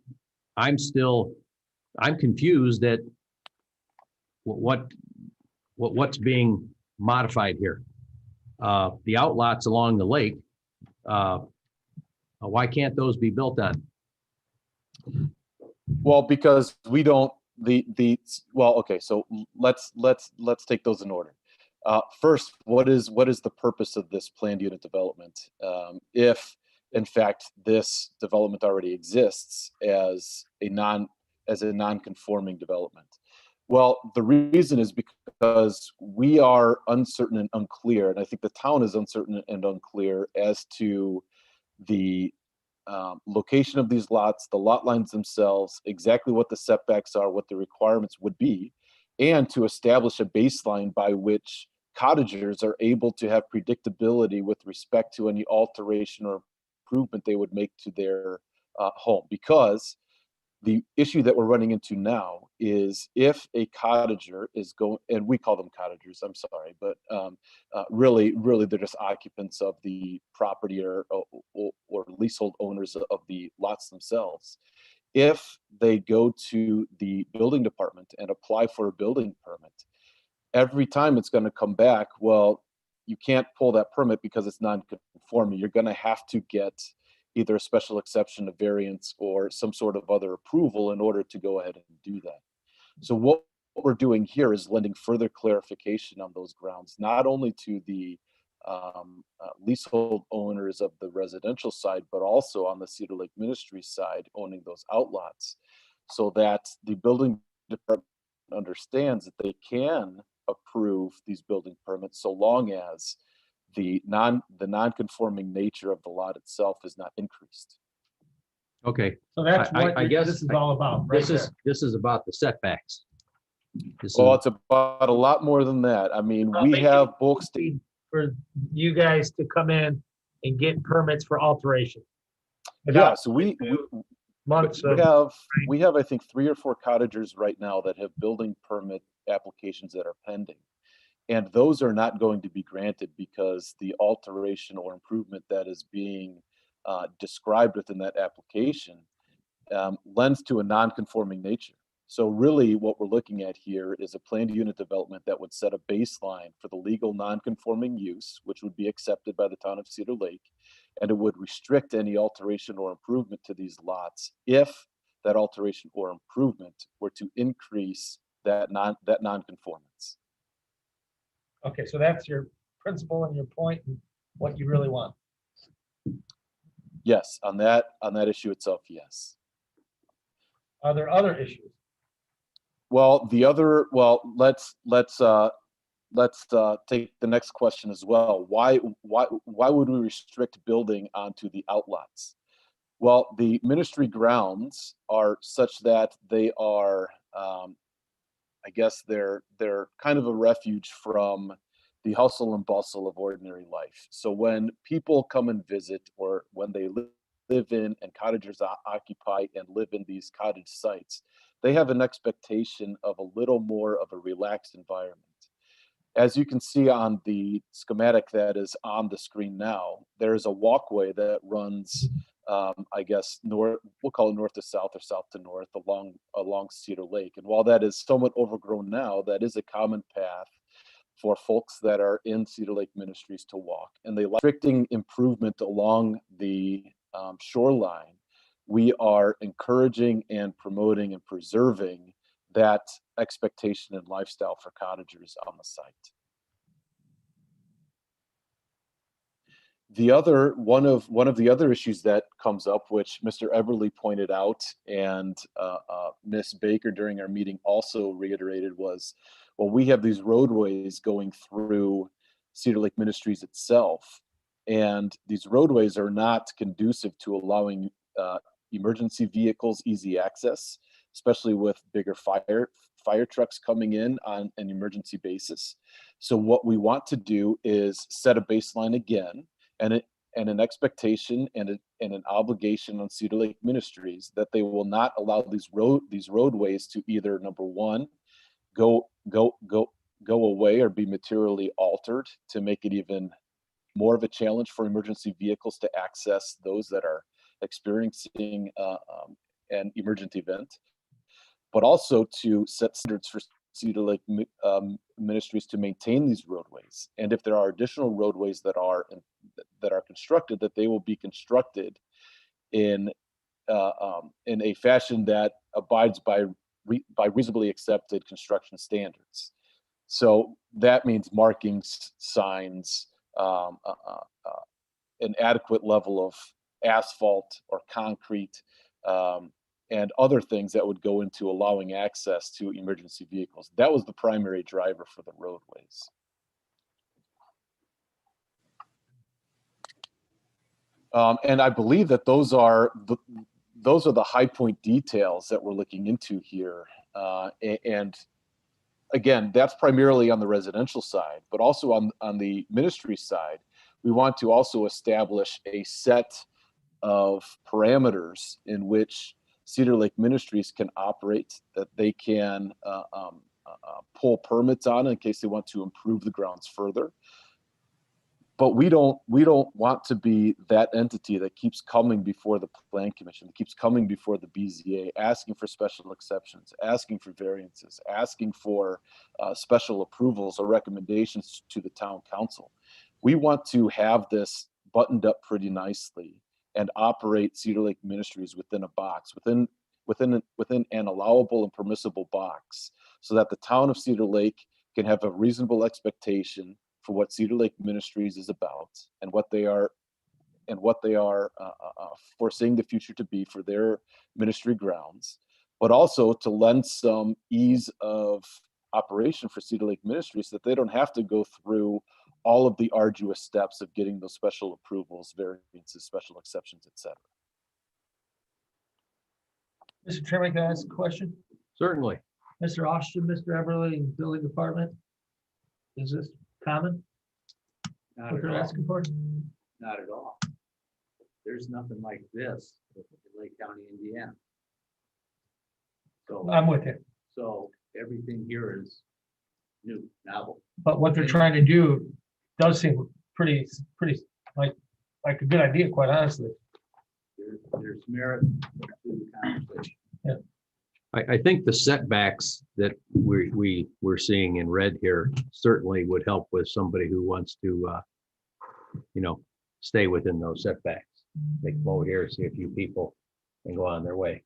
confused at what's being modified here. The outlots along the lake, why can't those be built on? Well, because we don't, okay, so let's take those in order. First, what is the purpose of this planned unit development? If in fact this development already exists as a non-conforming development. Well, the reason is because we are uncertain and unclear, and I think the town is uncertain and unclear as to the location of these lots, the lot lines themselves, exactly what the setbacks are, what the requirements would be, and to establish a baseline by which cottagers are able to have predictability with respect to any alteration or improvement they would make to their home. Because the issue that we're running into now is if a cottager is going, and we call them cottagers, I'm sorry, but really they're just occupants of the property or leasehold owners of the lots themselves. If they go to the building department and apply for a building permit, every time it's going to come back, well, you can't pull that permit because it's non-conforming. You're going to have to get either a special exception, a variance, or some sort of other approval in order to go ahead and do that. So what we're doing here is lending further clarification on those grounds, not only to the leasehold owners of the residential side, but also on the Cedar Lake Ministries side owning those outlots, so that the building department understands that they can approve these building permits so long as the non-conforming nature of the lot itself is not increased. Okay. So that's I what guess this is all about, right? This is about the setbacks. Well, it's about a lot more than that. I mean, we have bulk for you guys to come in and get permits for alteration. Yeah, so we Months we have I think 3 or 4 cottagers right now that have building permit applications that are pending. And those are not going to be granted because the alteration or improvement that is being described within that application lends to a non-conforming nature. So really what we're looking at here is a planned unit development that would set a baseline for the legal non-conforming use, which would be accepted by the town of Cedar Lake, and it would restrict any alteration or improvement to these lots if that alteration or improvement were to increase that non-conformance. Okay, so that's your principle and your point and what you really want. Yes, on that issue itself, yes. Are there other issues? Well, let's take the next question as well. Why would we restrict building onto the outlots? Well, the ministry grounds are such that they are, I guess they're kind of a refuge from the hustle and bustle of ordinary life. So when people come and visit, or when they live in and cottagers occupy and live in these cottage sites, they have an expectation of a little more of a relaxed environment. As you can see on the schematic that is on the screen now, there is a walkway that runs, I guess, north, we'll call it north to south or south to north along Cedar Lake. And while that is somewhat overgrown now, that is a common path for folks that are in Cedar Lake Ministries to walk. And they restricting improvement along the shoreline. We are encouraging and promoting and preserving that expectation and lifestyle for cottagers on the site. The other one of the other issues that comes up, which Mr. Everly pointed out, and Ms. Baker during our meeting also reiterated, was, well, we have these roadways going through Cedar Lake Ministries itself, and these roadways are not conducive to allowing emergency vehicles easy access, especially with bigger fire trucks coming in on an emergency basis. So what we want to do is set a baseline again, and an expectation and an obligation on Cedar Lake Ministries that they will not allow these roadways to either, number one, go away or be materially altered to make it even more of a challenge for emergency vehicles to access those that are experiencing an emergent event, but also to set standards for Cedar Lake Ministries to maintain these roadways. And if there are additional roadways that are constructed, that they will be constructed in a fashion that abides by reasonably accepted construction standards. So that means markings, signs, an adequate level of asphalt or concrete, and other things that would go into allowing access to emergency vehicles. That was the primary driver for the roadways. And I believe that those are the high point details that we're looking into here. And again, that's primarily on the residential side, but also on the ministry side, we want to also establish a set of parameters in which Cedar Lake Ministries can operate, that they can pull permits on in case they want to improve the grounds further. But we don't want to be that entity that keeps coming before the Plan Commission, that keeps coming before the BZA, asking for special exceptions, asking for variances, asking for special approvals or recommendations to the town council. We want to have this buttoned up pretty nicely and operate Cedar Lake Ministries within a box, within an allowable and permissible box, so that the town of Cedar Lake can have a reasonable expectation for what Cedar Lake Ministries is about and what they are foreseeing the future to be for their ministry grounds, but also to lend some ease of operation for Cedar Lake Ministries, so that they don't have to go through all of the arduous steps of getting those special approvals, variances, special exceptions, etc. Mr. Chairman, can I ask a question? Certainly. Mr. Austin, Mr. Everly, and Building Department, is this common? Not What at they're all. asking for? Not at all. There's nothing like this in Lake County, Indiana. So I'm with you. So everything here is new, novel. But what they're trying to do does seem pretty like a good idea, quite honestly. There's merit to the conversation. I think the setbacks that we're seeing in red here certainly would help with somebody who wants to, stay within those setbacks. They can go here, see a few people and go on their way.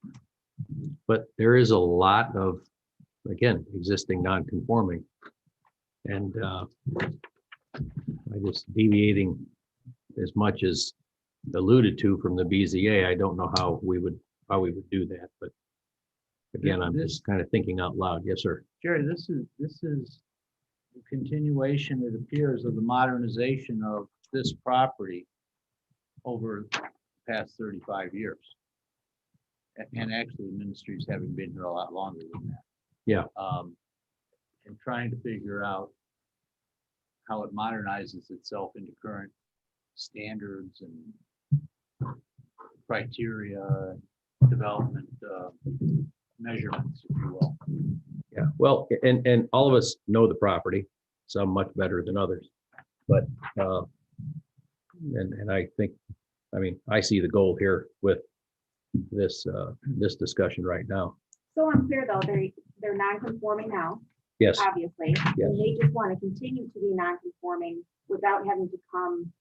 But there is a lot of, again, existing non-conforming. And I just deviating as much as alluded to from the BZA, I don't know how we would do that, but again, I'm just kind of thinking out loud. Yes, sir. Jerry, this is a continuation, it appears, of the modernization of this property over the past 35 years. And actually, the ministry's having been here a lot longer than that. Yeah. And trying to figure out how it modernizes itself into current standards and criteria, development measurements, if you will. Yeah, well, and all of us know the property, some much better than others. But, and I think, I see the goal here with this discussion right now. So I'm clear though, they're non-conforming now. Yes. Obviously, Yes. and they just want to continue to be non-conforming without having to come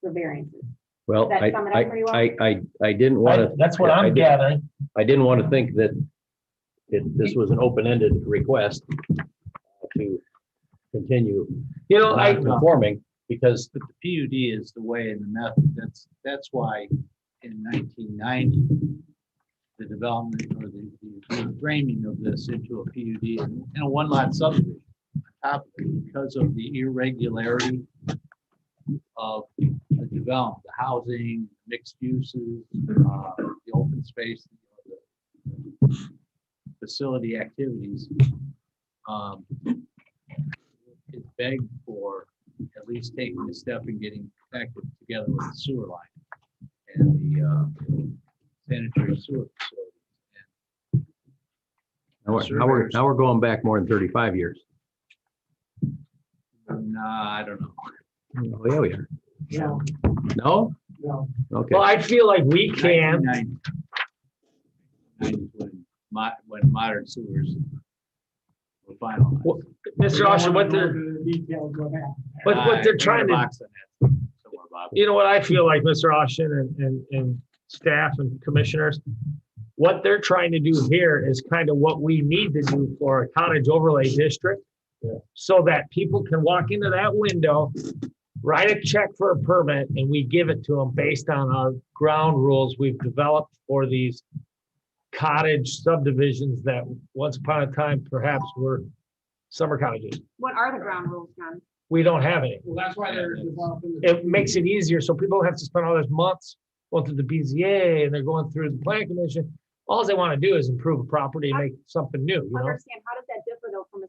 for variances. Well, Does that sum it up pretty well? I didn't want to. That's what I'm gathering. I didn't want to think that this was an open-ended request to continue non-conforming, because But the PUD is the way and the method. That's why in 1990, the development or the framing of this into a PUD and a one-lot subdivision on top of it, because of the irregularity of the development, the housing, mixed uses, the open space, the facility activities. It begged for at least taking a step and getting connected together with the sewer line and the sanitary sewer facility. now we're going back more than 35 years. Nah, I don't know. Oh, yeah, we are. No, No? no. Okay. Well, I feel like we can. 1990 when modern sewers were finalized. Well, Mr. Austin, what they're, Details of that. what they're trying to, you know what I feel like, Mr. Austin and staff and commissioners, what they're trying to do here is kind of what we need to do for a cottage overlay district. So that people can walk into that window, write a check for a permit, and we give it to them based on our ground rules we've developed for these cottage subdivisions that once upon a time perhaps were summer cottages. What are the ground rules, John? We don't have any. Well, that's why they're developing. It makes it easier, so people don't have to spend all those months going through the BZA and they're going through the plan commission. All they want to do is improve a property and make something new, you know? Understand, how does that differ though from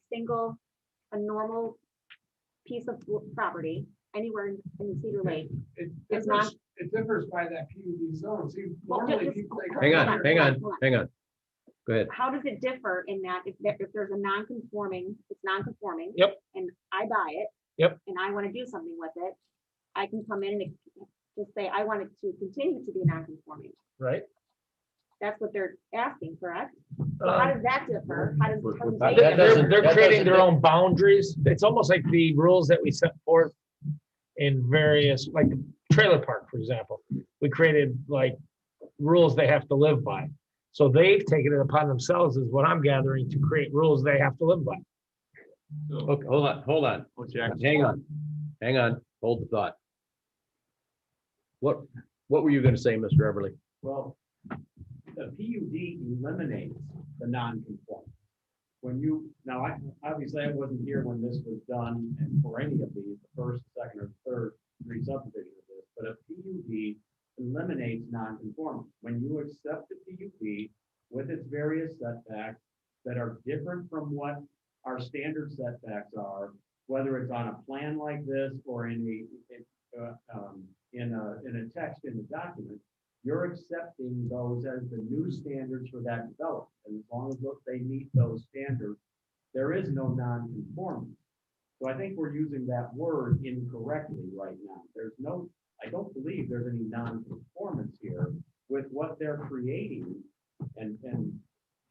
a normal piece of property anywhere in Cedar Lake? It's not. It differs by that PUD zone. See, Well, normally just- people. Hang on. Go ahead. How does it differ in that if there's a non-conforming, it's non-conforming? Yep. And I buy it. Yep. And I want to do something with it, I can come in and just say, I want it to continue to be non-conforming. Right? That's what they're asking, correct? So how does that differ? How does? They're creating their own boundaries. It's almost like the rules that we set forth in various, like the trailer park, for example. We created like rules they have to live by. So they've taken it upon themselves, is what I'm gathering, to create rules they have to live by. Okay, hold on. Hang on, hold the thought. What were you gonna say, Mr. Everly? Well, the PUD eliminates the non-conforming. When you, now, obviously I wasn't here when this was done and for any of these, the first, second, or third re-subdivision of this, but a PUD eliminates non-conforming. When you accept the PUD with its various setbacks that are different from what our standard setbacks are, whether it's on a plan like this or in a text in the document, you're accepting those as the new standards for that development. And as long as they meet those standards, there is no non-conformity. So I think we're using that word incorrectly right now. I don't believe there's any non-conformance here with what they're creating. And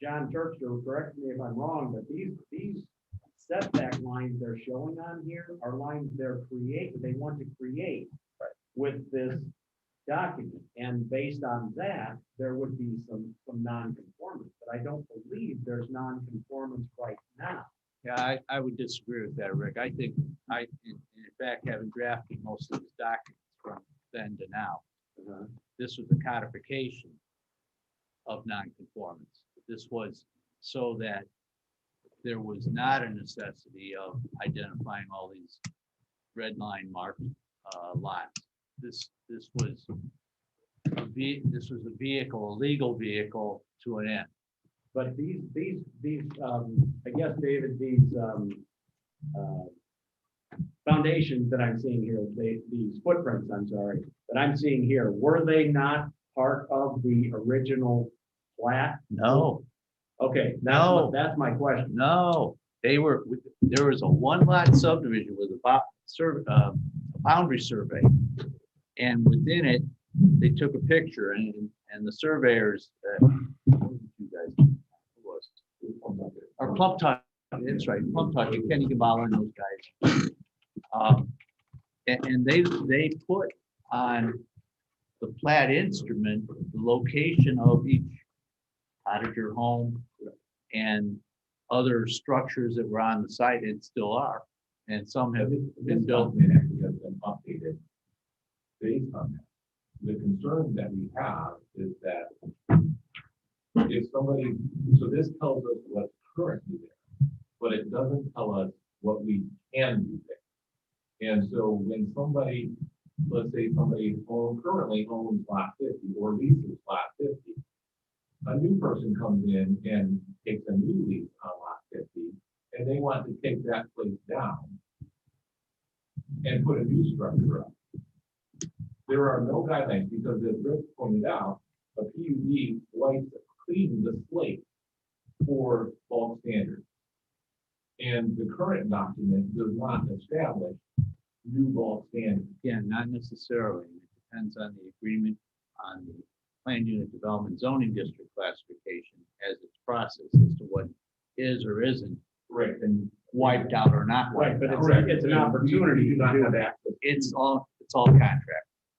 John Terpster, correct me if I'm wrong, but these setback lines they're showing on here are lines they want to create with this document. And based on that, there would be some non-conformance, but I don't believe there's non-conformance right now. Yeah, I would disagree with that, Rick. I think in fact, having drafted most of these documents from then to now, this was a codification of nonconformance. This was so that there was not a necessity of identifying all these red line marked lots. This was a vehicle, a legal vehicle to an end. But these, I guess, David, these foundations that I'm seeing here, these footprints, I'm sorry, that I'm seeing here, were they not part of the original plat? No. Okay, No. that's my question. No, there was a one lot subdivision with a boundary survey. And within it, they took a picture and the surveyors, you guys, or Plumtuck, that's right, Plumtuck, and Kenny Gabala and those guys. And they put on the plat instrument, the location of each cottager home and other structures that were on the site and still are. And some have been built. Updated based on that. The concern that we have is that if somebody, so this tells us what's currently there, but it doesn't tell us what we can do there. And so when somebody, let's say somebody currently owns lot 50 or leases lot 50, a new person comes in and takes a new lease on lot 50, and they want to take that place down and put a new structure up. There are no guidelines because, as Rick pointed out, a PUD likes to clean the slate for bulk standards. And the current document does not establish new bulk standards. Yeah, not necessarily. It depends on the agreement on the planned unit development zoning district classification as it's processed as to what is or isn't and wiped out or not Right, wiped but out. it's an opportunity to do that. It's all contract.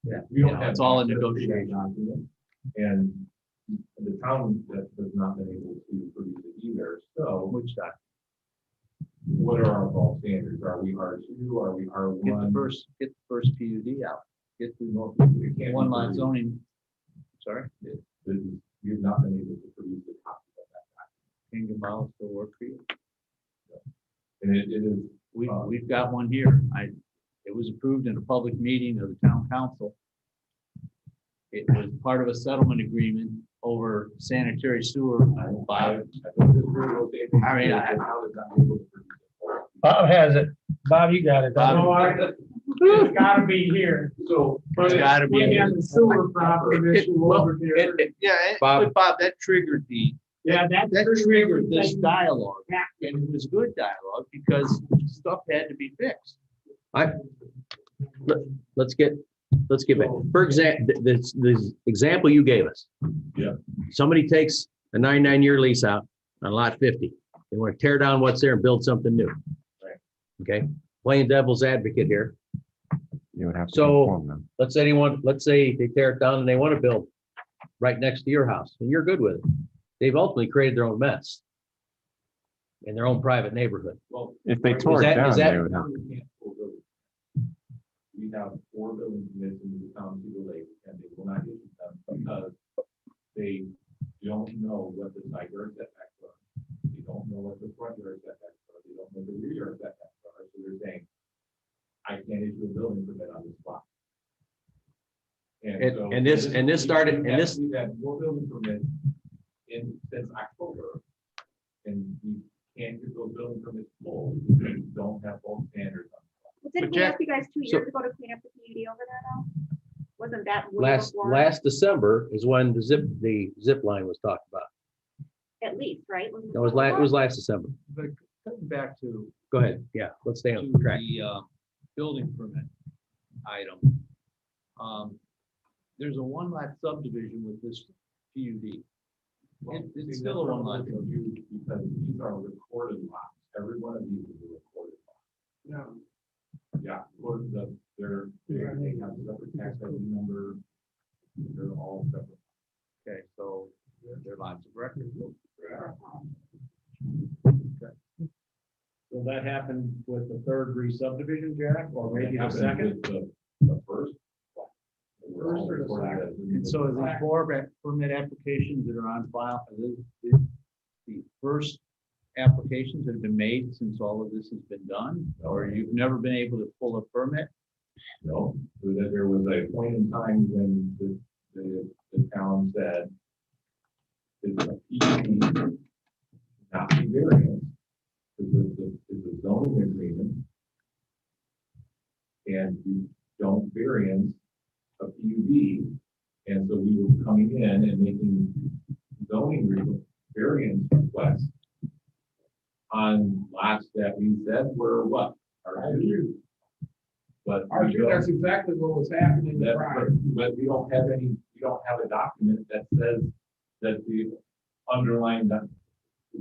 Yeah, we don't have. It's all a negotiation. document, and the town that has not been able to produce it either. So, Which document? what are our bulk standards? Are we R2? Are we R1? Get the first PUD out. Get the We can't one lot produce- zoning. Sorry, You've not been able to produce a copy of that King Gabala still work for you. document. And it is. We've got one here. It was approved in a public meeting of the town council. It was part of a settlement agreement over sanitary sewer. Bob, Bob has it. Bob, you got it. Bob. It's gotta be here. So. It's gotta be. We have the sewer property issue over here. Bob, that triggered Yeah, that triggered this dialogue. And it was good dialogue because stuff had to be fixed. Let's get back. For example, this example you gave us. Yeah. Somebody takes a 99-year lease out on lot 50. They want to tear down what's there and build something new. Right. Okay, playing devil's advocate here. You would have to So conform them. let's say they tear it down and they want to build right next to your house and you're good with it. They've ultimately created their own mess in their own private neighborhood. Well, If they Is tore it that- down, is that- they would have. We have 4 building permits in the town of Cedar Lake, and they will not issue them because they don't know what the side yard setbacks are. They don't know what the front yard setbacks are. They don't know the rear yard setbacks are. So they're saying, I can't issue a building permit on this lot. And- so and this started- and this- We've had 4 building permits since October. And we can't get those building permits full because we don't have full standards on. Didn't we Jack- ask you guys 2 so- years ago to clean up the PUD over there though? Wasn't that way before? Last December is when the zip line was talked about. At least, right? It was last December. Cutting back to Go ahead. Yeah, let's stay on to track. the building permit item. There's a one lot subdivision with this PUD. It's still a one lot. Because these are recorded lots. Every one of these is a recorded lot. Yeah, or they have separate tax ID number. They're all separate. Okay, so they're lots of record. So that happened with the third re-subdivision, Jack, or maybe the second? The first. First or the second? And so is these four permit applications that are on file, are the first applications that have been made since all of this has been done? Or you've never been able to pull a permit? No, there was a point in time when the town said it's a PUD, not a variance. It's a zoning agreement. And you don't variance a PUD. And so we were coming in and making zoning variance requests on lots that we said were what? R2. But That's exactly what was happening. but we don't have a document that says that the underlying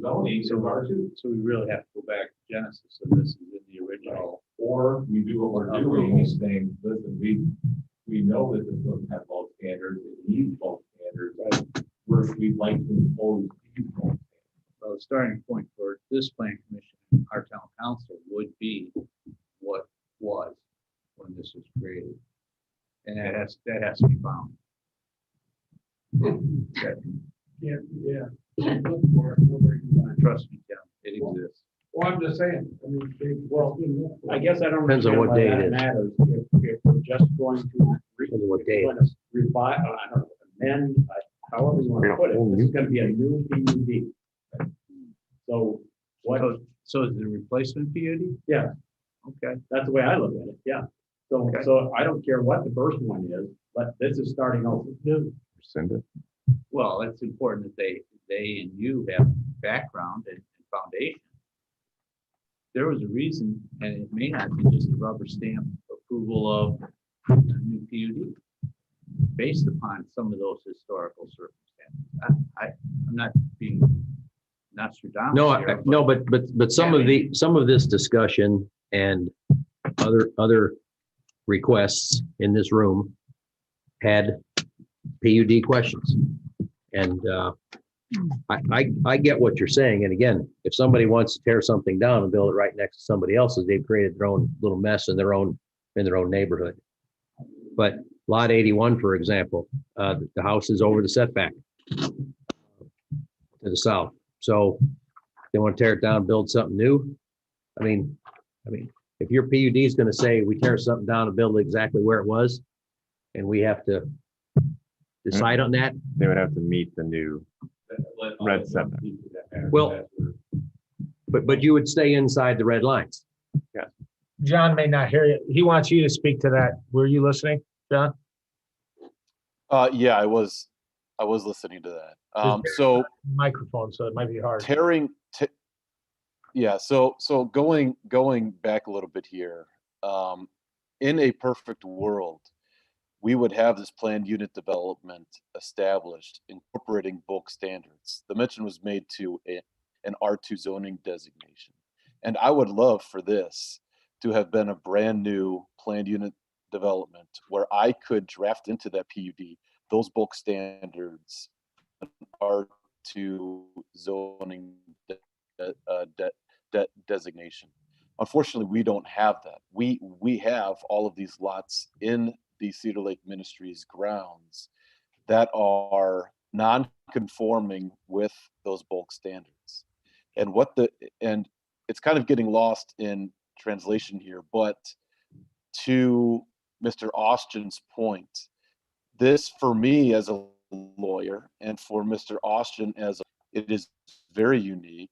zoning is R2. So we really have to go back to Genesis, so this is in the original. Or we do what we're doing, is saying, listen, we know that this doesn't have bulk standards, it needs bulk standards, we'd like to impose these bulk standards. Well, the starting point for this plan commission, and our town council, would be what was when this was created. And that has to be found. Yeah. Look for it, nobody can find it. Trust me, Tim, it exists. Well, I'm just saying, I mean, well, I guess I don't. Depends on understand what why day that it is. Matters if we're just going to. Depends on what day it is. Revise, I don't know, amend, however you want to put it, this is gonna be a new PUD. So what? So is it a replacement PUD? Yeah. Okay, that's the way I look at it, yeah. So, so I don't care what the first one is, but this is starting over new. Send it. Well, it's important that they and you have background and foundation. There was a reason, and it may not be just a rubber stamp approval of a new PUD based upon some of those historical circumstances. I'm not being Nostradamus No, here, no, but some of this discussion and other requests in this room had PUD questions. And I get what you're saying. And again, if somebody wants to tear something down and build it right next to somebody else's, they've created their own little mess in their own neighborhood. But lot 81, for example, the house is over the setback to the south. So they want to tear it down, build something new. I mean, if your PUD is going to say we tear something down and build it exactly where it was, and we have to decide on that. They would have to meet the new red setback. Well, but you would stay inside the red lines. Yeah. John may not hear you. He wants you to speak to that. Were you listening, John? Yeah, I was listening to that. So Microphone, so it might be hard. Yeah, so going back a little bit here, in a perfect world, we would have this planned unit development established, incorporating bulk standards. The mention was made to an R2 zoning designation. And I would love for this to have been a brand new planned unit development where I could draft into that PUD those bulk standards, R2 zoning designation. Unfortunately, we don't have that. We have all of these lots in the Cedar Lake Ministries grounds that are non-conforming with those bulk standards. And it's kind of getting lost in translation here, but to Mr. Austin's point, this for me as a lawyer and for Mr. Austin it is very unique.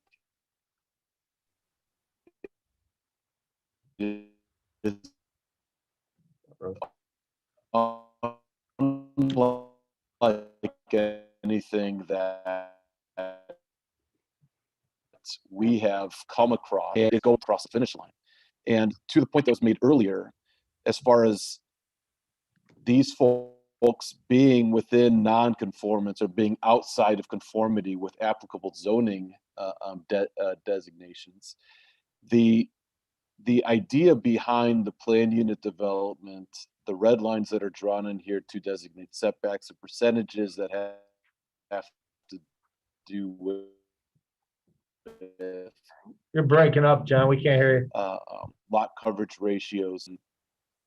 It is unlike anything that we have come across and go across the finish line. And to the point that was made earlier, as far as these folks being within non-conformance or being outside of conformity with applicable zoning designations, the idea behind the plan unit development, the red lines that are drawn in here to designate setbacks and percentages that have to do with You're breaking up, John. We can't hear you. lot coverage ratios. And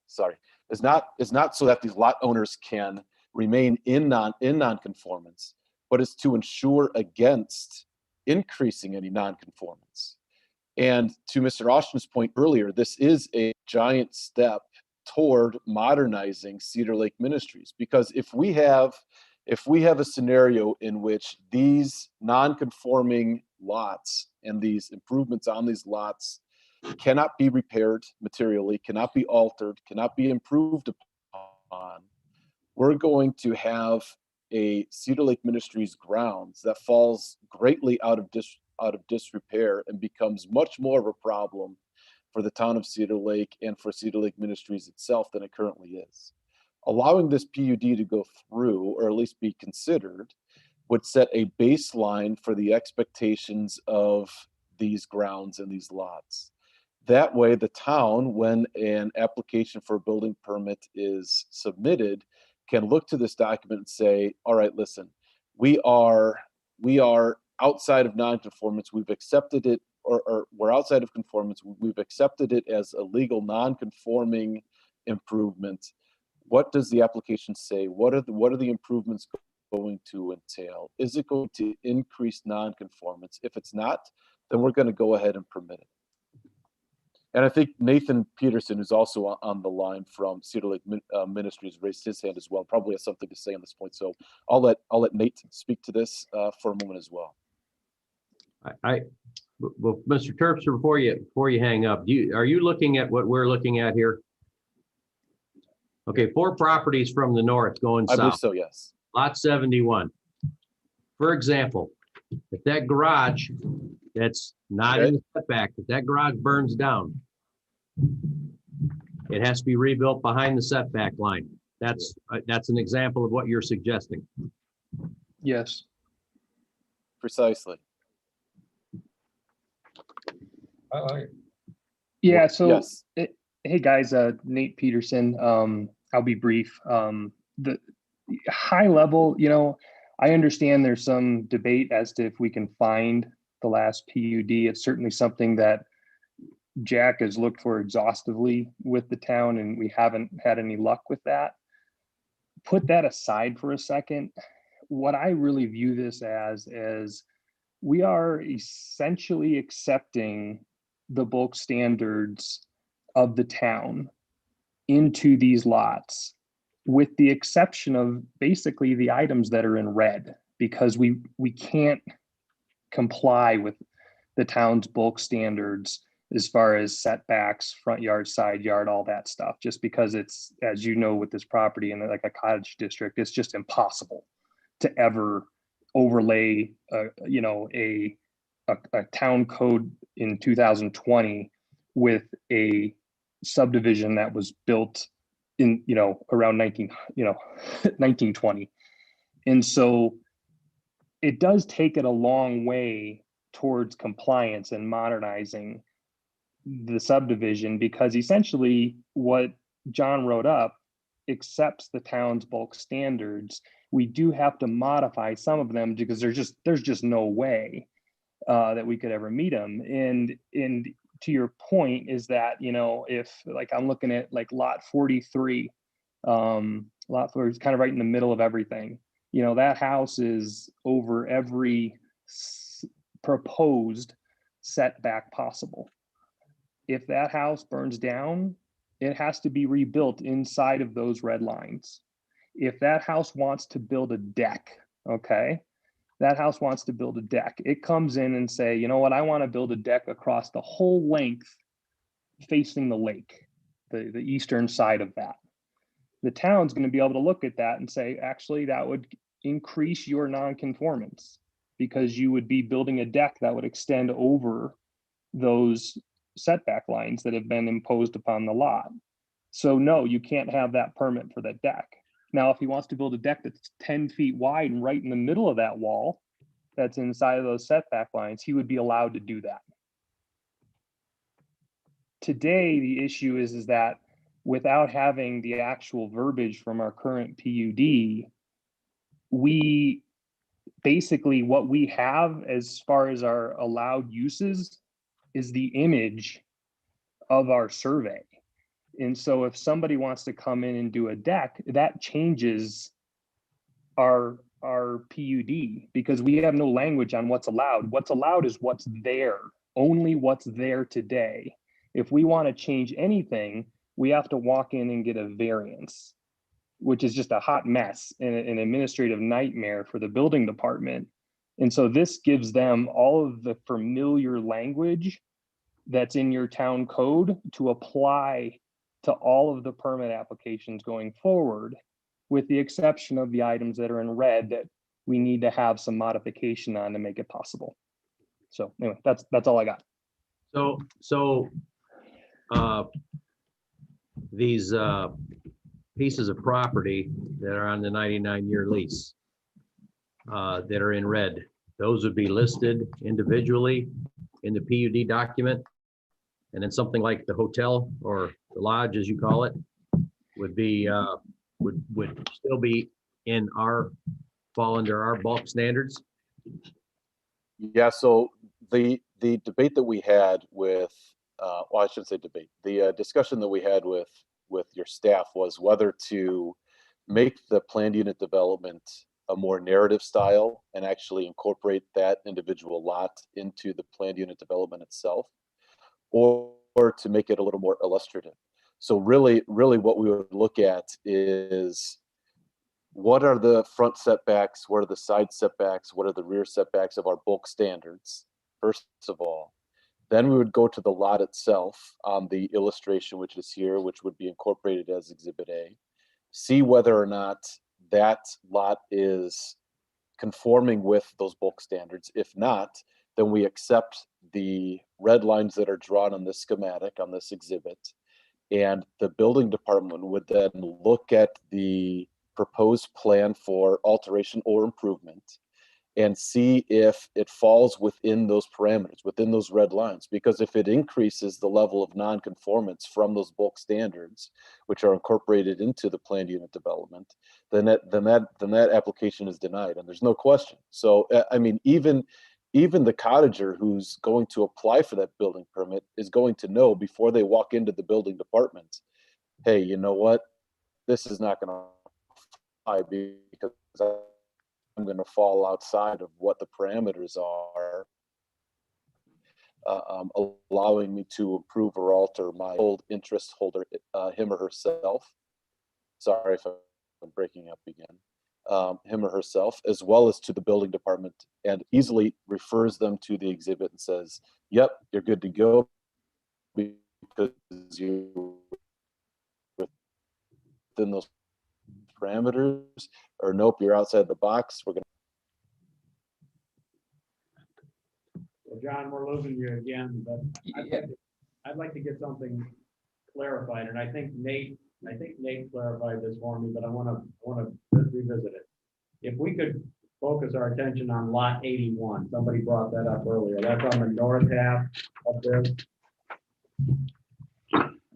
sorry, it's not so that these lot owners can remain in non-conformance, but it's to ensure against increasing any non-conformance. And to Mr. Austin's point earlier, this is a giant step toward modernizing Cedar Lake Ministries, because if we have a scenario in which these non-conforming lots and these improvements on these lots cannot be repaired materially, cannot be altered, cannot be improved upon, we're going to have a Cedar Lake Ministries grounds that falls greatly out of disrepair and becomes much more of a problem for the town of Cedar Lake and for Cedar Lake Ministries itself than it currently is. Allowing this PUD to go through, or at least be considered, would set a baseline for the expectations of these grounds and these lots. That way, the town, when an application for a building permit is submitted, can look to this document and say, all right, listen, we are outside of non-conformance. We've accepted it, or we're outside of conformance. We've accepted it as a legal non-conforming improvement. What does the application say? What are the improvements going to entail? Is it going to increase non-conformance? If it's not, then we're going to go ahead and permit it. And I think Nathan Peterson, who's also on the line from Cedar Lake Ministries, raised his hand as well. Probably has something to say on this point. So I'll let Nate speak to this for a moment as well. Well, Mr. Terpster, before you hang up, are you looking at what we're looking at here? Okay, 4 properties from the north going south. I believe so, yes. Lot 71. For example, if that garage that's not in the setback, if that garage burns down, it has to be rebuilt behind the setback line. That's an example of what you're suggesting. Yes. Precisely. Yeah, so Yes. hey guys, Nate Peterson. I'll be brief. The high level, I understand there's some debate as to if we can find the last PUD. It's certainly something that Jack has looked for exhaustively with the town, and we haven't had any luck with that. Put that aside for a second. What I really view this as is we are essentially accepting the bulk standards of the town into these lots, with the exception of basically the items that are in red, because we can't comply with the town's bulk standards as far as setbacks, front yard, side yard, all that stuff, just because it's, as you know, with this property in like a cottage district, it's just impossible to ever overlay a town code in 2020 with a subdivision that was built in around 1920. And so it does take it a long way towards compliance and modernizing the subdivision, because essentially what John wrote up accepts the town's bulk standards. We do have to modify some of them because there's just no way that we could ever meet them. And to your point is that, if like I'm looking at like lot 43, lot 4 is kind of right in the middle of everything. That house is over every proposed setback possible. If that house burns down, it has to be rebuilt inside of those red lines. If that house wants to build a deck, okay, that house wants to build a deck, it comes in and say, you know what, I want to build a deck across the whole length facing the lake, the eastern side of that. The town's going to be able to look at that and say, actually, that would increase your non-conformance. because you would be building a deck that would extend over those setback lines that have been imposed upon the lot. So no, you can't have that permit for that deck. Now, if he wants to build a deck that's 10 feet wide and right in the middle of that wall, that's inside of those setback lines, he would be allowed to do that. Today, the issue is that without having the actual verbiage from our current PUD, we basically, what we have as far as our allowed uses is the image of our survey. And so if somebody wants to come in and do a deck, that changes our PUD, because we have no language on what's allowed. What's allowed is what's there, only what's there today. If we want to change anything, we have to walk in and get a variance, which is just a hot mess and an administrative nightmare for the building department. And so this gives them all of the familiar language that's in your town code to apply to all of the permit applications going forward, with the exception of the items that are in red that we need to have some modification on to make it possible. So anyway, that's all I got. So these pieces of property that are on the 99-year lease that are in red, those would be listed individually in the PUD document. And then something like the hotel or the lodge, as you call it, would be would still be in fall under our bulk standards. Yeah, so the debate that we had with, well, I shouldn't say debate, the discussion that we had with your staff was whether to make the planned unit development a more narrative style and actually incorporate that individual lot into the planned unit development itself, or to make it a little more illustrative. So really what we would look at is, what are the front setbacks, what are the side setbacks, what are the rear setbacks of our bulk standards, first of all. Then we would go to the lot itself on the illustration, which is here, which would be incorporated as Exhibit A. See whether or not that lot is conforming with those bulk standards. If not, then we accept the red lines that are drawn on this schematic, on this exhibit. And the building department would then look at the proposed plan for alteration or improvement and see if it falls within those parameters, within those red lines. Because if it increases the level of non-conformance from those bulk standards, which are incorporated into the planned unit development, then that application is denied, and there's no question. So I mean, even the cottager who's going to apply for that building permit is going to know before they walk into the building department, hey, you know what? This is not going to fly because I'm going to fall outside of what the parameters are, allowing me to improve or alter my old interest holder, him or herself. Sorry if I'm breaking up again. Him or herself, as well as to the building department, and easily refers them to the exhibit and says, yep, you're good to go because you're within those parameters, or nope, you're outside the box. We're going to. Well, John, we're losing you again, but I'd like to get something clarified, and I think Nate clarified this for me, but I want to revisit it. If we could focus our attention on lot 81, somebody brought that up earlier. That's on the north half of this.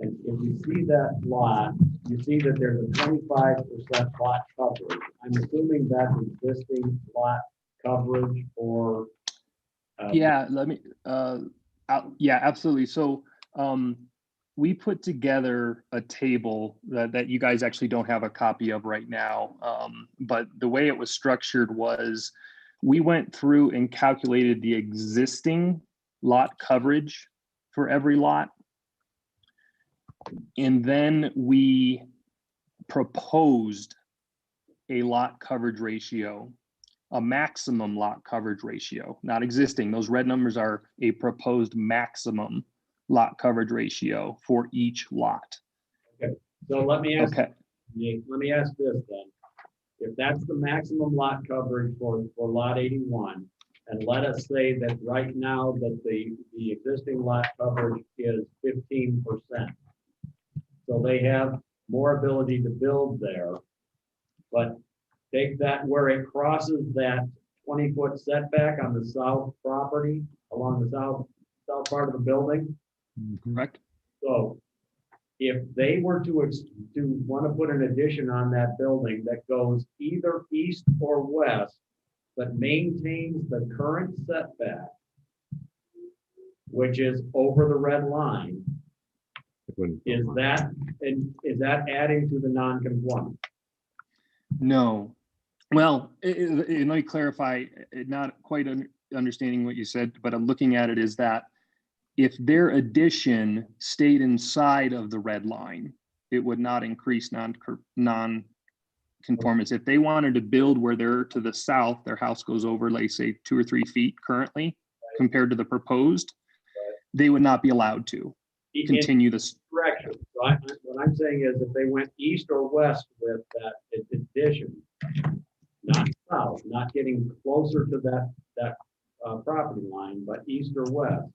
And if you see that lot, you see that there's a 25% lot coverage. I'm assuming that's existing lot coverage or. Yeah, let me, yeah, absolutely. So we put together a table that you guys actually don't have a copy of right now. But the way it was structured was we went through and calculated the existing lot coverage for every lot. And then we proposed a lot coverage ratio, a maximum lot coverage ratio, not existing. Those red numbers are a proposed maximum lot coverage ratio for each lot. Okay, so let me ask this then. If that's the maximum lot coverage for lot 81, And let us say that right now that the existing lot coverage is 15%. So they have more ability to build there. But take that where it crosses that 20-foot setback on the south property, along the south part of the building. Correct. So if they were to want to put an addition on that building that goes either east or west, but maintains the current setback, which is over the red line, is that adding to the non-conforming? No. Well, let me clarify, not quite understanding what you said, but I'm looking at it is that if their addition stayed inside of the red line, it would not increase non-conformance. If they wanted to build where they're to the south, their house goes over, like say 2 or 3 feet currently compared to the proposed, they would not be allowed to continue this. Correction. So what I'm saying is if they went east or west with that addition, not south, not getting closer to that property line, but east or west,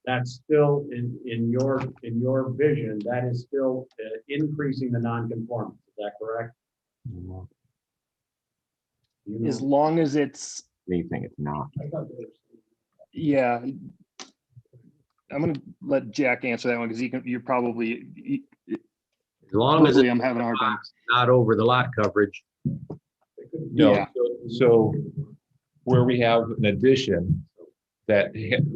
that's still in your vision, that is still increasing the non-conformance. Is that correct? As long as it's, They think it's not. yeah. I'm gonna let Jack answer that one because you're probably, As long as hopefully it's I'm having a hard time. not over the lot coverage. No, Yeah. so where we have an addition that,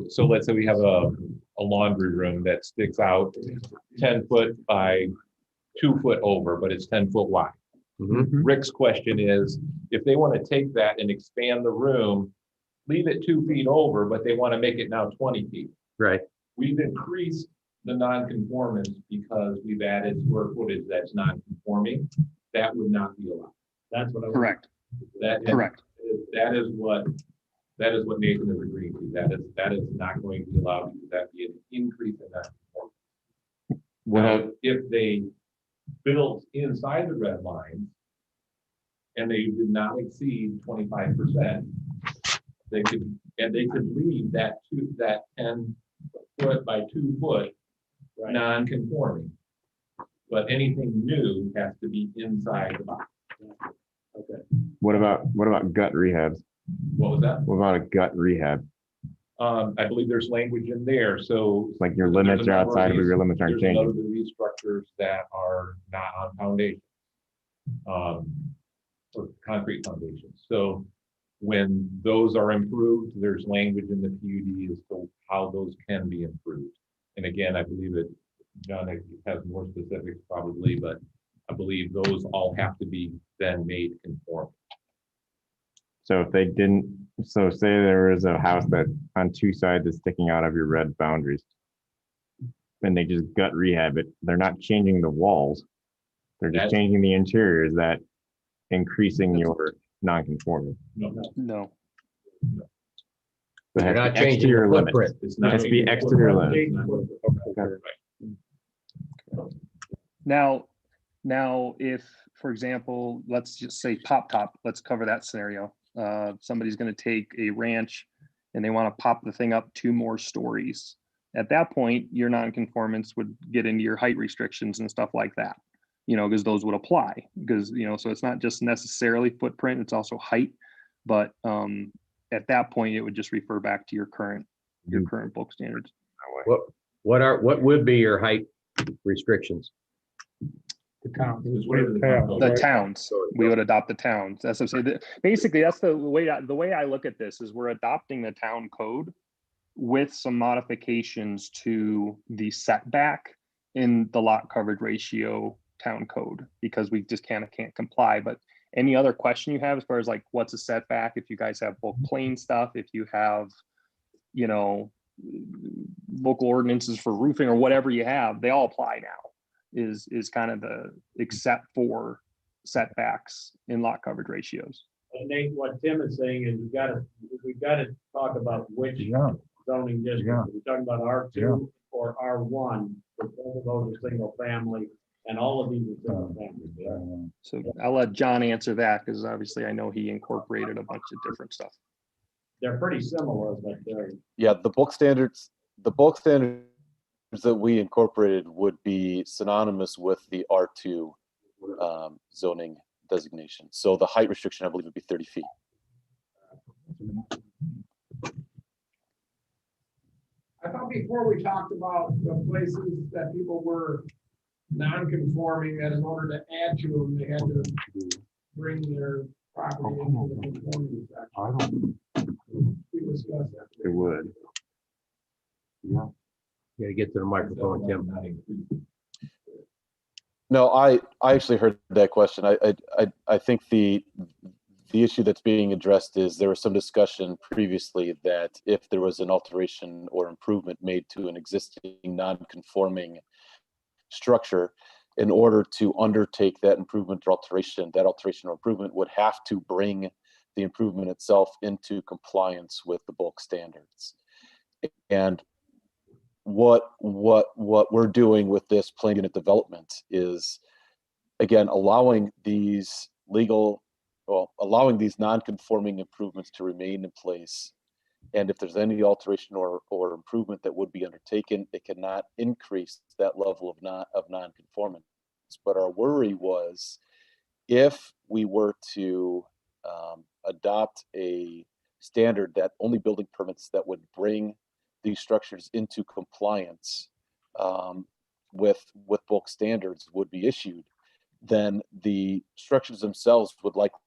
so let's say we have a laundry room that sticks out 10 foot by 2 foot over, but it's 10 foot wide. Rick's question is, if they want to take that and expand the room, leave it 2 feet over, but they want to make it now 20 feet. Right. We've increased the non-conformance because we've added square footage that's non-conforming. That would not be allowed. That's what I was. Correct. Correct. That is what Nathan is agreeing to. That is not going to be allowed, because that'd be an increase in that. Now, if they built inside the red line and they did not exceed 25%, they could leave that 10 foot by 2 foot non-conforming. But anything new has to be inside the box. Okay. What about gut rehabs? What was that? What about a gut rehab? I believe there's language in there, so. It's like your limits are outside of your limits aren't There's a number changing. of these structures that are not on foundation. Or concrete foundations. So when those are improved, there's language in the PUD as to how those can be improved. And again, I believe that John has more specifics probably, but I believe those all have to be then made conform. So if they didn't, so say there was a house that on 2 sides is sticking out of your red boundaries, and they just gut rehab it, they're not changing the walls. They're just changing the interior. Is that increasing your non-conforming? No. You're not changing your footprint. It has to be exterior limits. Now, if, for example, let's just say pop top, let's cover that scenario. Somebody's going to take a ranch and they want to pop the thing up 2 more stories. At that point, your non-conformance would get into your height restrictions and stuff like that, because those would apply, because, so it's not just necessarily footprint, it's also height. But at that point, it would just refer back to your current bulk standards. What would be your height restrictions? The towns, we would adopt the towns. That's what I'm saying. Basically, that's the way I look at this is we're adopting the town code with some modifications to the setback in the lot coverage ratio town code, because we just can't comply. But any other question you have as far as like what's a setback, if you guys have bulk plain stuff, if you have, local ordinances for roofing or whatever you have, they all apply now. Is kind of the except for setbacks in lot coverage ratios. And Nate, what Tim is saying is we've got to talk about which zoning district. We're talking about R2 or R1, because both of those are single family, and all of these are single family. So I'll let John answer that, because obviously I know he incorporated a bunch of different stuff. they're pretty similar, but they're, Yeah, the bulk standards that we incorporated would be synonymous with the R2 zoning designation. So the height restriction, I believe, would be 30 feet. I thought before we talked about the places that people were non-conforming, that in order to add to them, they had to bring their property into the conformity section. We discussed that. It would. Yeah. You gotta get to the microphone, Tim. No, I actually heard that question. I think the issue that's being addressed is there was some discussion previously that if there was an alteration or improvement made to an existing non-conforming structure, in order to undertake that improvement or alteration, that alteration or improvement would have to bring the improvement itself into compliance with the bulk standards. And what we're doing with this planned unit development is, again, allowing these non-conforming improvements to remain in place. And if there's any alteration or improvement that would be undertaken, it cannot increase that level of non-conformance. But our worry was, if we were to adopt a standard that only building permits that would bring these structures into compliance with bulk standards would be issued, then the structures themselves would likely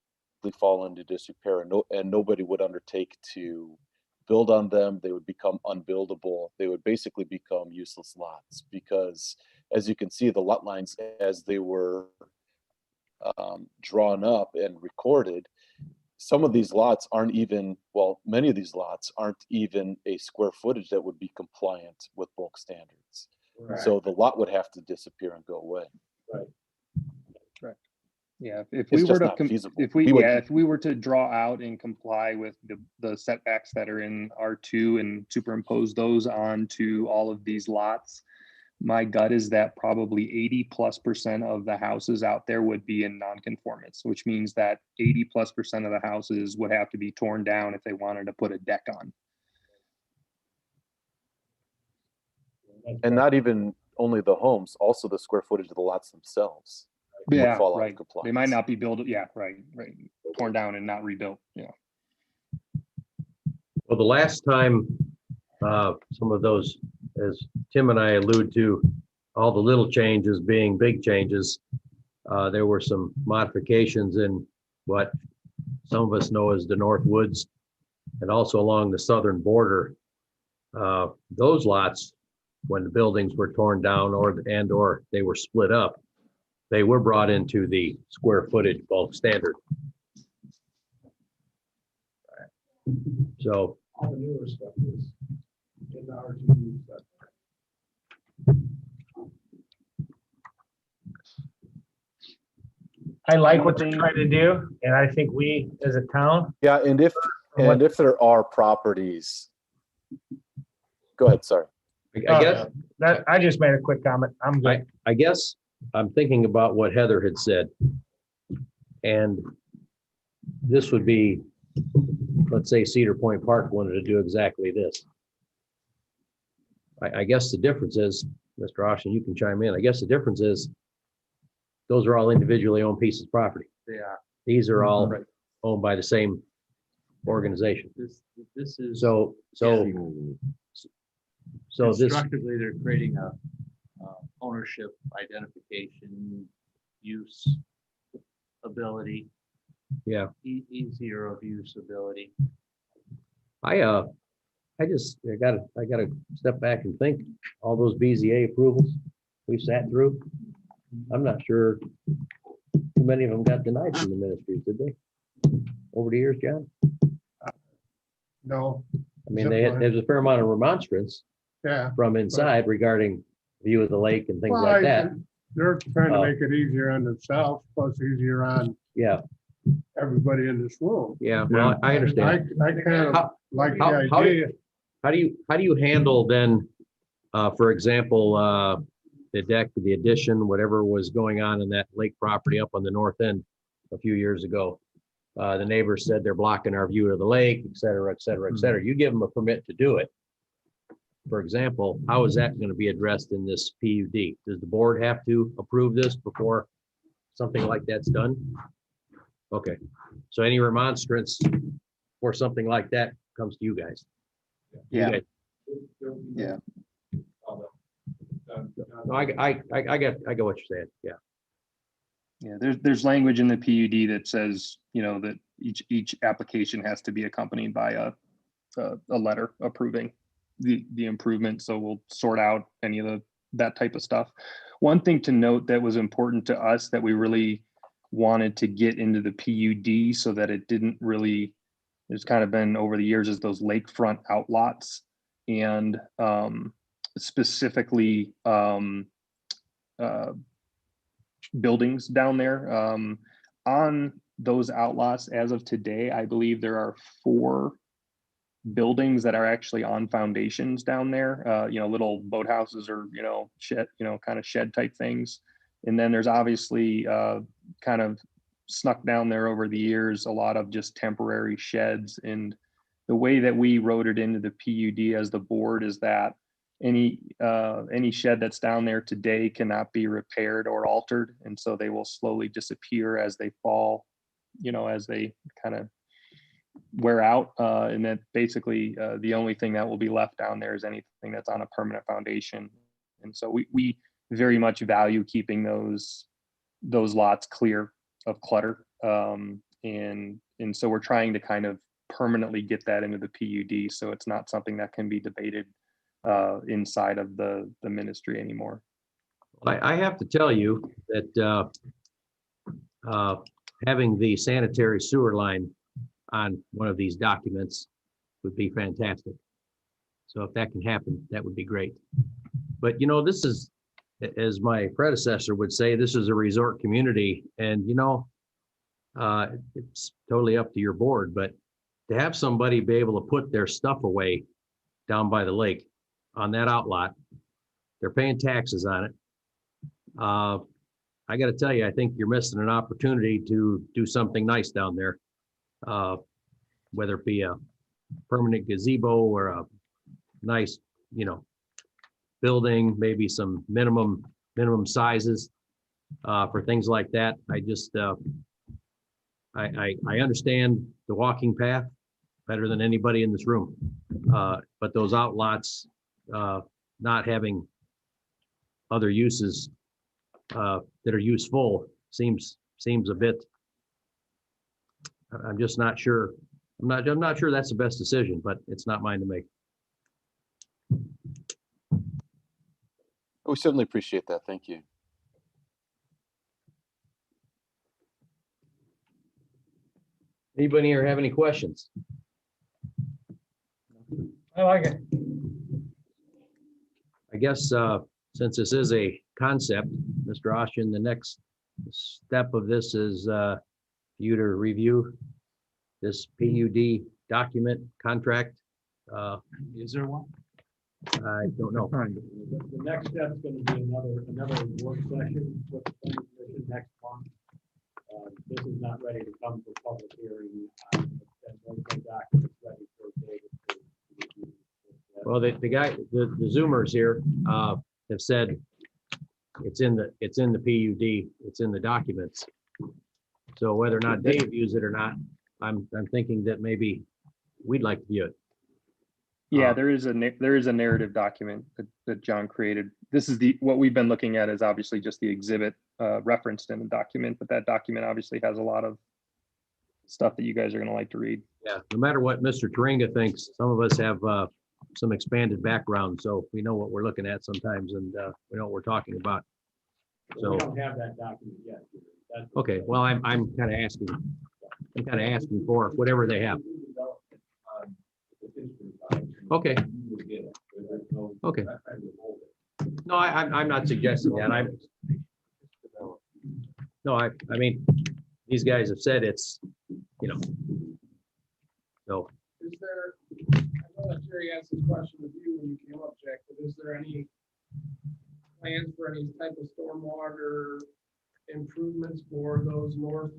fall into disrepair, and nobody would undertake to build on them. They would become unbuildable. They would basically become useless lots, because as you can see, the lot lines as they were drawn up and recorded, some of these lots aren't even, well, many of these lots aren't even a square footage that would be compliant with bulk standards. Right. So the lot would have to disappear and go away. Right. Correct. Yeah, if It's we were just to, not feasible. if we were to draw out and comply with the setbacks that are in R2 and superimpose those onto all of these lots, my gut is that probably 80+% of the houses out there would be in non-conformance, which means that 80+% of the houses would have to be torn down if they wanted to put a deck on. And not even only the homes, also the square footage of the lots themselves would Yeah, fall out of right. compliance. They might not be built. Yeah, right. Torn down and not rebuilt. Yeah. Well, the last time, some of those, as Tim and I allude to, all the little changes being big changes, there were some modifications in what some of us know as the North Woods and also along the southern border. Those lots, when the buildings were torn down or they were split up, they were brought into the square footage bulk standard. So All the newer stuff is in the R2 stuff. I like what they're trying to do, and I think we, as a town. Yeah, and if there are properties, go ahead, sorry. I guess I just made a quick comment. I'm good. I guess I'm thinking about what Heather had said. And this would be, let's say Cedar Point Park wanted to do exactly this. I guess the difference is, Mr. Austin, you can chime in. I guess the difference is those are all individually owned pieces of property. They are. These are all owned by the same organization. This is. So this, Constructively, they're creating a ownership, identification, use ability. Yeah. Easier of use ability. I gotta step back and think, all those BZA approvals we sat through, I'm not sure too many of them got denied from the ministries, did they? Over the years, John? No. I mean, there's a fair amount of remonstrance Yeah. from inside regarding view of the lake and things Well, like that. They're trying to make it easier on themselves, plus easier on Yeah, everybody in this room. yeah, well, I understand. I kind of like the How idea. do you handle then, for example, the deck, the addition, whatever was going on in that lake property up on the north end a few years ago? the neighbors said they're blocking our view of the lake, et cetera, et cetera, et cetera. You give them a permit to do it. For example, how is that going to be addressed in this PUD? Does the board have to approve this before something like that's done? Okay, so any remonstrance or something like that comes to you guys? You Yeah. guys- Yeah. No, I get what you're saying, yeah. Yeah, there's language in the PUD that says, you know, that each application has to be accompanied by a letter approving the improvement. So we'll sort out any of that type of stuff. One thing to note that was important to us that we really wanted to get into the PUD so that it didn't really, there's kind of been over the years is those lakefront outlots and specifically buildings down there. On those outlots as of today, I believe there are 4 buildings that are actually on foundations down there, you know, little boathouses or, you know, shed, you know, kind of shed type things. And then there's obviously kind of snuck down there over the years, a lot of just temporary sheds. And the way that we wrote it into the PUD as the board is that any shed that's down there today cannot be repaired or altered. And so they will slowly disappear as they fall, you know, as they kind of wear out. And that basically the only thing that will be left down there is anything that's on a permanent foundation. And so we very much value keeping those lots clear of clutter. And so we're trying to kind of permanently get that into the PUD. So it's not something that can be debated inside of the ministry anymore. I have to tell you that having the sanitary sewer line on one of these documents would be fantastic. So if that can happen, that would be great. But you know, this is, as my predecessor would say, this is a resort community, and you know, it's totally up to your board, but to have somebody be able to put their stuff away down by the lake on that outlot, they're paying taxes on it. I got to tell you, I think you're missing an opportunity to do something nice down there. Whether it be a permanent gazebo or a nice, you know, building, maybe some minimum sizes for things like that. I just, I understand the walking path better than anybody in this room. But those outlots, not having other uses that are useful seems a bit, I'm just not sure. I'm not sure that's the best decision, but it's not mine to make. We certainly appreciate that. Thank you. Anybody here have any questions? I like it. I guess since this is a concept, Mr. Ostian, the next step of this is you to review this PUD document contract. Is there one? I don't know. The next step is going to be another work session with the planning commission next month. This is not ready to come for public hearing. And those documents ready for David to review. Well, the Zoomers here have said it's in the PUD, it's in the documents. So whether or not Dave views it or not, I'm thinking that maybe we'd like to view it. Yeah, there is a narrative document that John created. This is what we've been looking at is obviously just the exhibit referenced in the document, but that document obviously has a lot of stuff that you guys are going to like to read. Yeah, no matter what Mr. Turinga thinks, some of us have some expanded background, so we know what we're looking at sometimes, and we know what we're talking about. So we don't have that document yet. Okay, well, I'm kind of asking. I'm kind of asking for whatever they have. Okay. Okay. No, I'm not suggesting that. I mean, these guys have said it's, you know, so. Is there, I know that Jerry asked this question of you when you came up, Jack, but is there any plans for any type of stormwater improvements for those north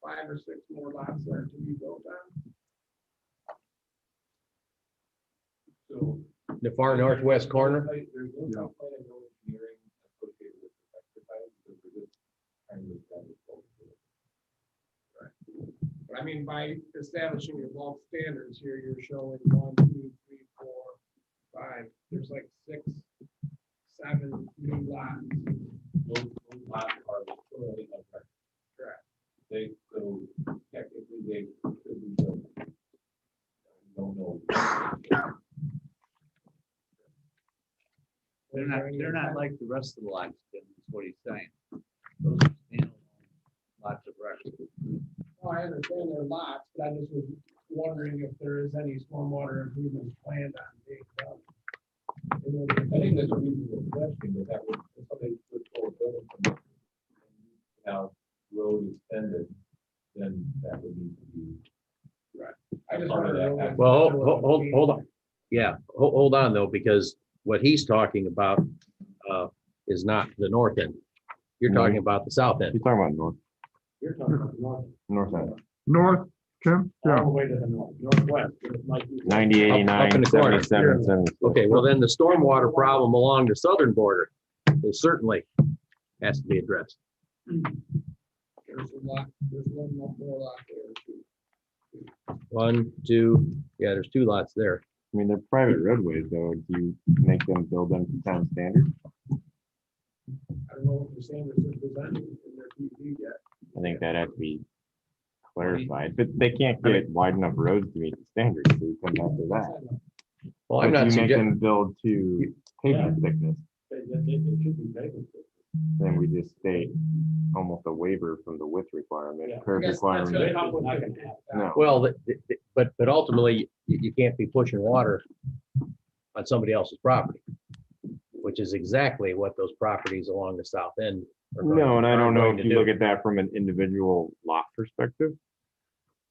5 or 6 more lots there to be built on. So. The far northwest corner. There's no site plan and no engineering associated with this exercise, because we're just trying to establish both. But I mean, by establishing your bulk standards here, you're showing 1, 2, 3, 4, 5. There's like 6, 7 new lots. Those lots are totally upright. Correct. They, so technically they could be built. Don't know. They're not like the rest of the lots, Tim, is what he's saying. Those are standalone lots of record. Well, I understand they're lots, but I just was wondering if there is any stormwater improvements planned on being done. I think that's a reasonable question, but that would, if somebody put forward building permit, now road extended, then that would need to be. Right. I just Part of wanted to that. know. Well, hold on. Yeah, hold on though, because what he's talking about is not the north end. You're talking about the south end. You're talking about north, You're talking about north, north end, North, Tim? all Yeah. the way to the northwest. It might be- 90, Up 89, in the corner. 77, 76. Okay, well then the stormwater problem along the southern border is certainly has to be addressed. There's a lot, there's one more lot there too. 1, 2, yeah, there's 2 lots there. I mean, they're private roadways, though. Do you make them build them to town standard? I don't know what the standards are presented in their PUD yet. I think that has to be clarified, but they can't get wide enough roads to meet the standards, so you come back to that. Well, I'm But not you make suggesting, them build to pavement thickness, It should be vacant. then we just state almost a waiver from the width requirement, Yeah. curve I guess that's gonna requirement. come with Not the- gonna happen. No, well, but ultimately, you can't be pushing water on somebody else's property, which is exactly what those properties along the south end are going- no, and I are don't know going if to you do. look at that from an individual lot perspective.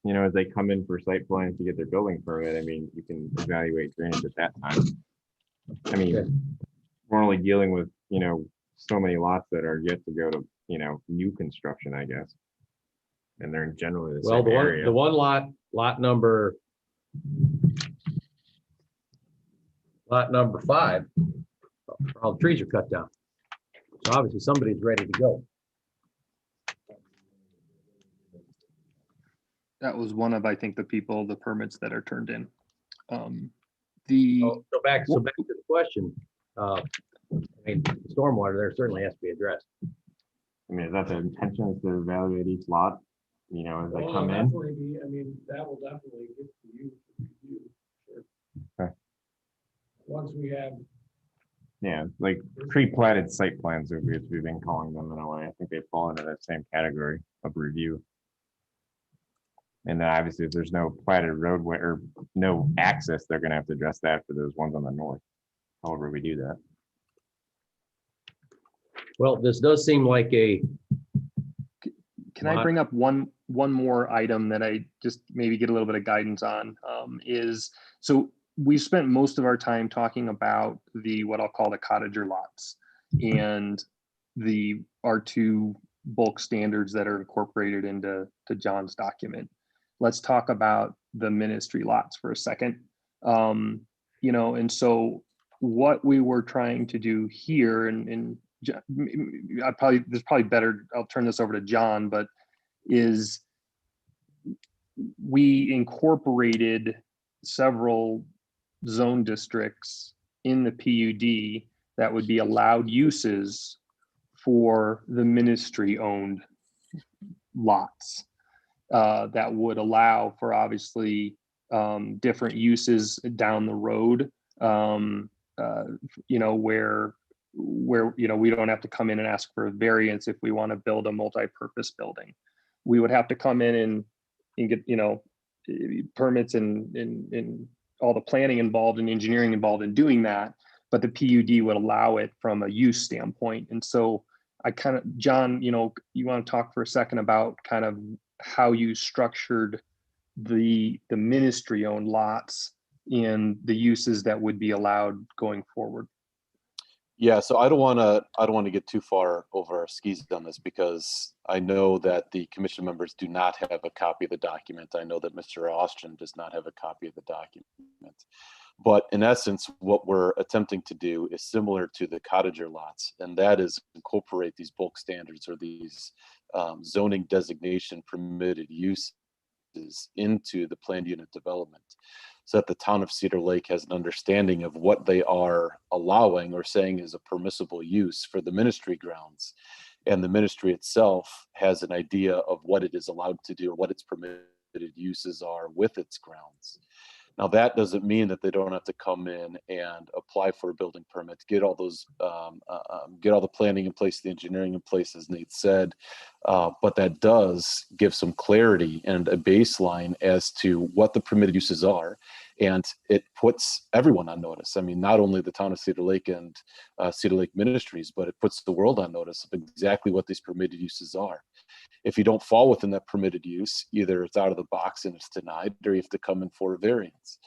You know, as they come in for site plans to get their building permit, I mean, you can evaluate drainage at that time. I mean, we're only dealing with, you know, so many lots that are yet to go to, you know, new construction, I guess. And they're generally the Well, same the area. one lot number 5, all the trees are cut down. So obviously somebody's ready to go. That was one of, I think, the permits that are turned in. The, So back to the question. I mean, stormwater there certainly has to be addressed. I mean, is that the intention, is to evaluate each lot, you know, as they Well, come it'll in? definitely be, I mean, that will definitely get to you to review. Sure. Okay. Once we have, Yeah, like pre-platted site plans, as we've been calling them in a way. I think they fall into that same category of review. And then obviously, if there's no platted roadway or no access, they're gonna have to address that for those ones on the north. However we do that. Well, this does seem like a, can I bring up one more item that I just maybe get a little bit of guidance on? Is, so we spent most of our time talking about what I'll call the cottager lots and the R2 bulk standards that are incorporated into John's document. Let's talk about the ministry lots for a second. You know, and so what we were trying to do here, and there's probably better, I'll turn this over to John, but is we incorporated several zone districts in the PUD that would be allowed uses for the ministry owned lots. That would allow for obviously different uses down the road, you know, where you know, we don't have to come in and ask for a variance if we want to build a multi-purpose building. We would have to come in and get, you know, permits and all the planning involved and engineering involved in doing that, but the PUD would allow it from a use standpoint. And so I kind of, John, you know, you want to talk for a second about kind of how you structured the ministry owned lots and the uses that would be allowed going forward. Yeah, so I don't want to get too far over our skis on this because I know that the commission members do not have a copy of the document. I know that Mr. Austin does not have a copy of the document. But in essence, what we're attempting to do is similar to the cottager lots, and that is incorporate these bulk standards or these zoning designation permitted uses into the planned unit development, so that the town of Cedar Lake has an understanding of what they are allowing or saying is a permissible use for the ministry grounds. And the ministry itself has an idea of what it is allowed to do or what its permitted uses are with its grounds. Now, that doesn't mean that they don't have to come in and apply for a building permit, get all those, get all the planning in place, the engineering in place, as Nate said. But that does give some clarity and a baseline as to what the permitted uses are. And it puts everyone on notice. I mean, not only the town of Cedar Lake and Cedar Lake Ministries, but it puts the world on notice of exactly what these permitted uses are. If you don't fall within that permitted use, either it's out of the box and it's denied, or you have to come in for a variance.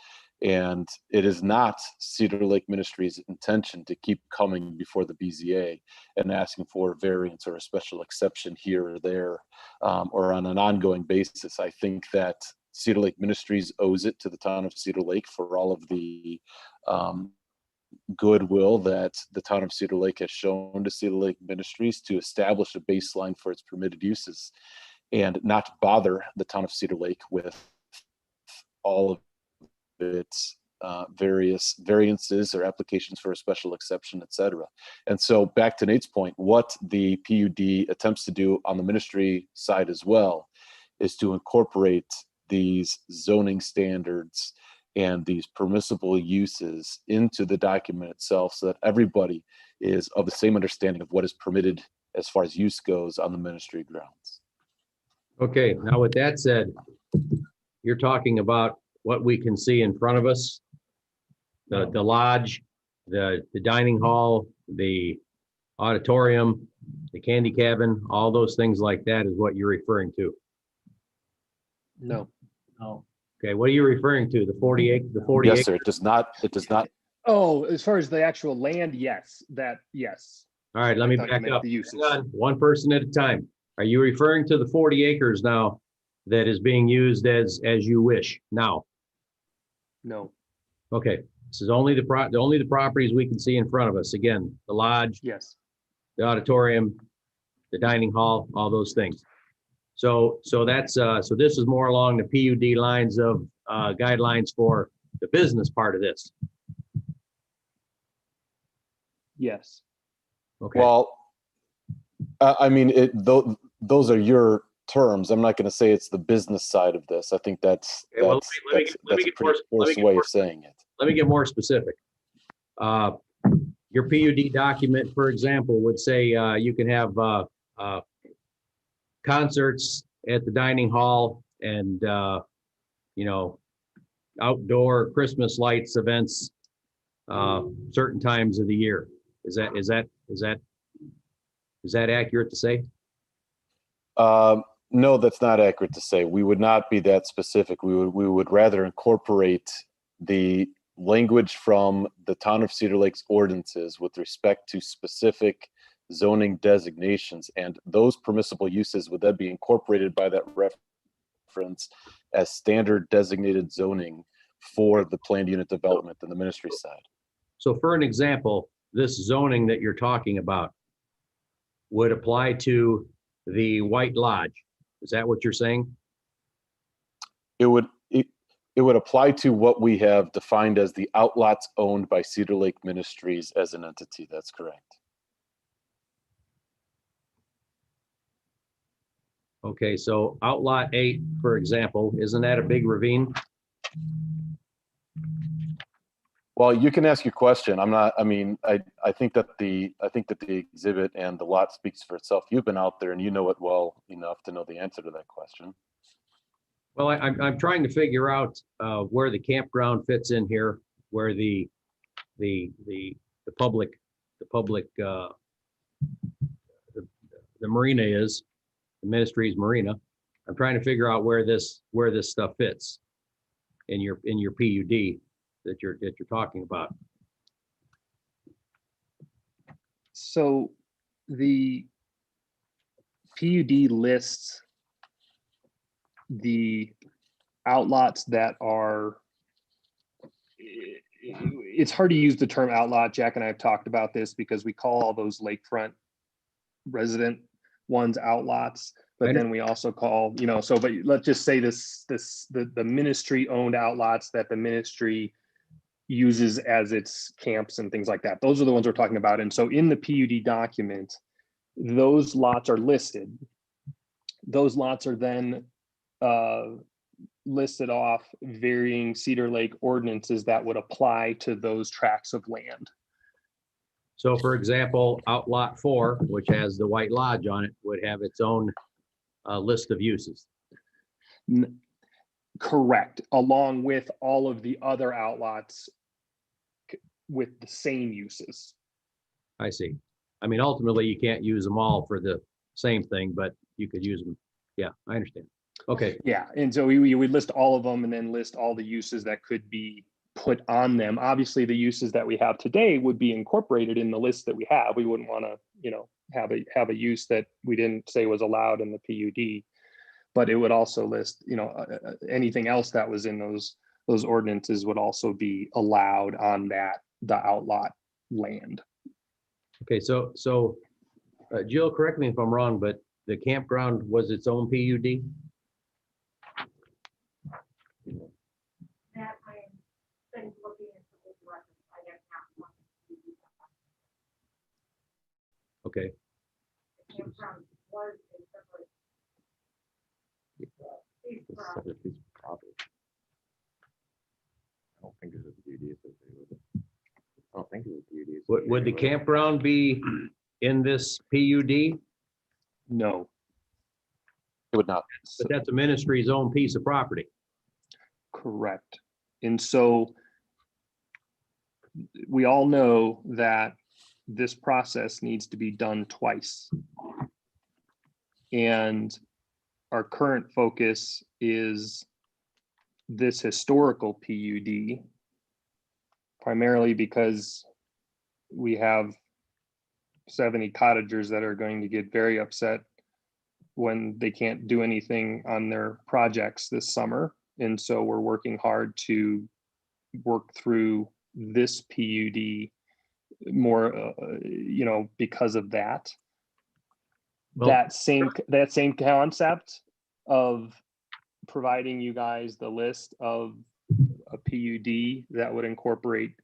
And it is not Cedar Lake Ministries' intention to keep coming before the BZA and asking for a variance or a special exception here or there, or on an ongoing basis. I think that Cedar Lake Ministries owes it to the town of Cedar Lake for all of the goodwill that the town of Cedar Lake has shown to Cedar Lake Ministries to establish a baseline for its permitted uses, and not to bother the town of Cedar Lake with all of its various variances or applications for a special exception, etc. And so back to Nate's point, what the PUD attempts to do on the ministry side as well is to incorporate these zoning standards and these permissible uses into the document itself, so that everybody is of the same understanding of what is permitted as far as use goes on the ministry grounds. Okay, now with that said, you're talking about what we can see in front of us, the lodge, the dining hall, the auditorium, the candy cabin, all those things like that is what you're referring to. No. No. Okay, what are you referring to? The 40 Yes, sir. It does not. Oh, as far as the actual land, yes, yes. All right, let me I thought you back meant up. the uses. Hang on, one person at a time. Are you referring to the 40 acres now that is being used as you wish now? No. Okay, this is only the properties we can see in front of us. Again, the lodge, Yes. the auditorium, the dining hall, all those things. So that's so this is more along the PUD lines of guidelines for the business part of this. Yes. Okay. Well, I mean, those are your terms. I'm not going to say it's the business side of this. I think that's Okay, well, that's a pretty coarse way of saying it. Let me get more specific. Your PUD document, for example, would say you can have concerts at the dining hall and outdoor Christmas lights events certain times of the year. Is that accurate to say? No, that's not accurate to say. We would not be that specific. We would rather incorporate the language from the town of Cedar Lake's ordinances with respect to specific zoning designations, and those permissible uses would then be incorporated by that reference as standard designated zoning for the planned unit development and the ministry side. So for an example, this zoning that you're talking about would apply to the White Lodge. Is that what you're saying? It would apply to what we have defined as the outlots owned by Cedar Lake Ministries as an entity. That's correct. Okay, so Outlot 8, for example, isn't that a big ravine? Well, you can ask your question. I think that the exhibit and the lot speaks for itself. You've been out there and you know it well enough to know the answer to that question. Well, I'm trying to figure out where the campground fits in here, where the public the marina is, the ministry's marina. I'm trying to figure out where this stuff fits in your PUD that you're talking about. So the PUD lists the outlots that are, it's hard to use the term outlot. Jack and I have talked about this because we call all those lakefront resident ones outlots, but then we also call, but let's just say the ministry owned outlots that the ministry uses as its camps and things like that. Those are the ones we're talking about. And so in the PUD document, those lots are listed. Those lots are then listed off varying Cedar Lake ordinances that would apply to those tracts of land. So for example, Outlot 4, which has the White Lodge on it, would have its own list of uses. Correct, along with all of the other outlots with the same uses. I see. I mean, ultimately, you can't use them all for the same thing, but you could use them. Yeah, I understand. Okay. Yeah, and so we would list all of them and then list all the uses that could be put on them. Obviously, the uses that we have today would be incorporated in the list that we have. We wouldn't want to, have a use that we didn't say was allowed in the PUD, but it would also list, anything else that was in those ordinances would also be allowed on the outlot land. Okay, so Jill, correct me if I'm wrong, but the campground was its own PUD? That I've been looking at the records, I have not. Okay, The campground was a separate piece of property. Separate piece of property. I don't think there's a PUD associated with it. I don't think there's a PUD. would the campground be in this PUD? No. It would not. But that's a ministry's own piece of property. Correct. And so we all know that this process needs to be done twice. And our current focus is this historical PUD, primarily because we have 70 cottagers that are going to get very upset when they can't do anything on their projects this summer. And so we're working hard to work through this PUD more, because of that. Well, that same concept of providing you guys the list of a PUD that would incorporate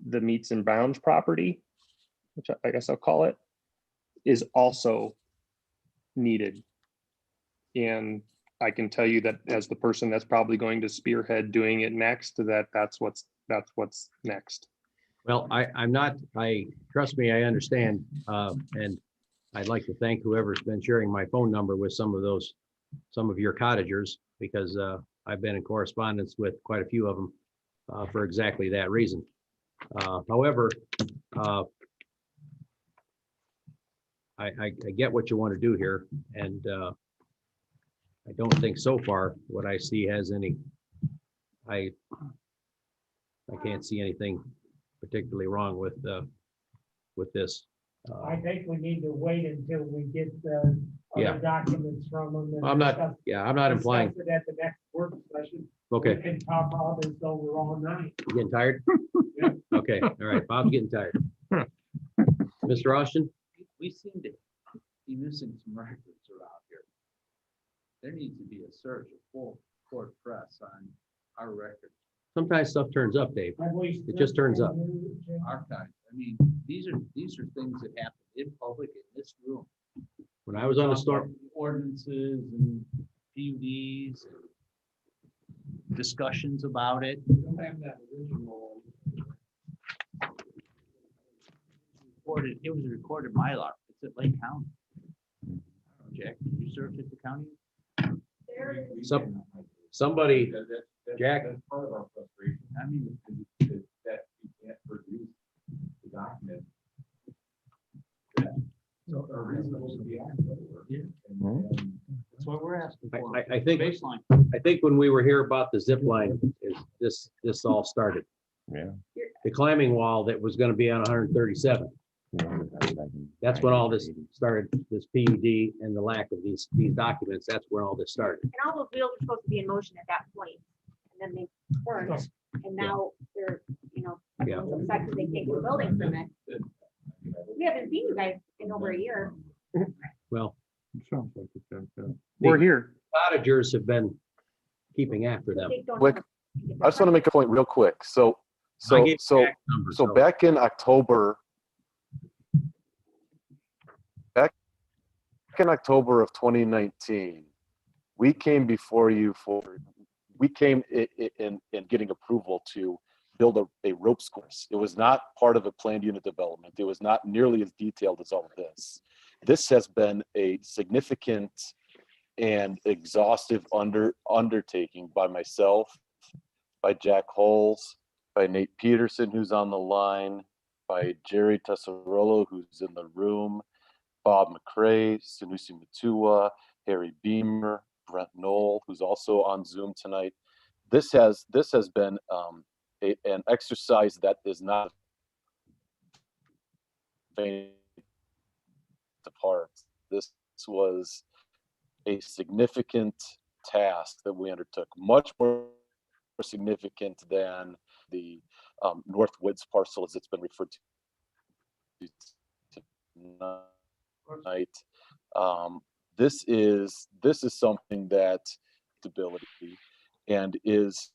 the meets and bounds property, which I guess I'll call it, is also needed. And I can tell you that as the person that's probably going to spearhead doing it next, that's what's next. Well, trust me, I understand. And I'd like to thank whoever's been sharing my phone number with some of your cottagers, because I've been in correspondence with quite a few of them for exactly that reason. However, I get what you want to do here, and I don't think so far what I see has any, I can't see anything particularly wrong with this. I think we need to wait until we get the Yeah. other documents from them. and I'm not discuss implying. it at the next work session. Okay. We can talk all this over all night. You getting tired? Okay, all right, Bob's getting tired. Mr. Austin? We seem to be missing some records around here. There needs to be a search, a full court press on our records. Sometimes stuff turns up, Dave. It just turns up. Archives. I mean, these are things that happen in public in this room. When I was on the storm, Ordinances and PUDs and discussions about it. We don't have that original. It was a recorded Mylar. It's at Lake County. I don't know, Jack, did you search at the county? somebody, That's Jack. part of our frustration. I mean, that you can't produce the document. So a reasonable to be asked over. Yeah. And That's what we're asking for. I think, Baseline. I think when we were here about the zip line, this all started. Yeah. The climbing wall that was gonna be on 137. That's when all this started, this PUD and the lack of these documents, that's where all this started. And all those wheels were supposed to be in motion at that point, and then they weren't, and now they're, Yeah. upset because they can't get a building permit. We haven't seen you guys in over a year. Well, Sounds like it, yeah. We're here. cottagers have been keeping after them. They don't Quick, have I just want to make a point real quick. So, I gave so exact numbers, so- back in October of 2019, we came before you we came in getting approval to build a ropes course. It was not part of a planned unit development. It was not nearly as detailed as all of this. This has been a significant and exhaustive undertaking by myself, by Jack Holes, by Nate Peterson, who's on the line, by Jerry Tessarolo, who's in the room, Bob McCray, Sanusi Matua, Harry Beamer, Brent Knoll, who's also on Zoom tonight. This has been an exercise that is not apart. This was a significant task that we undertook, much more significant than the North Woods parcel, as it's been referred to tonight. This is something that stability and is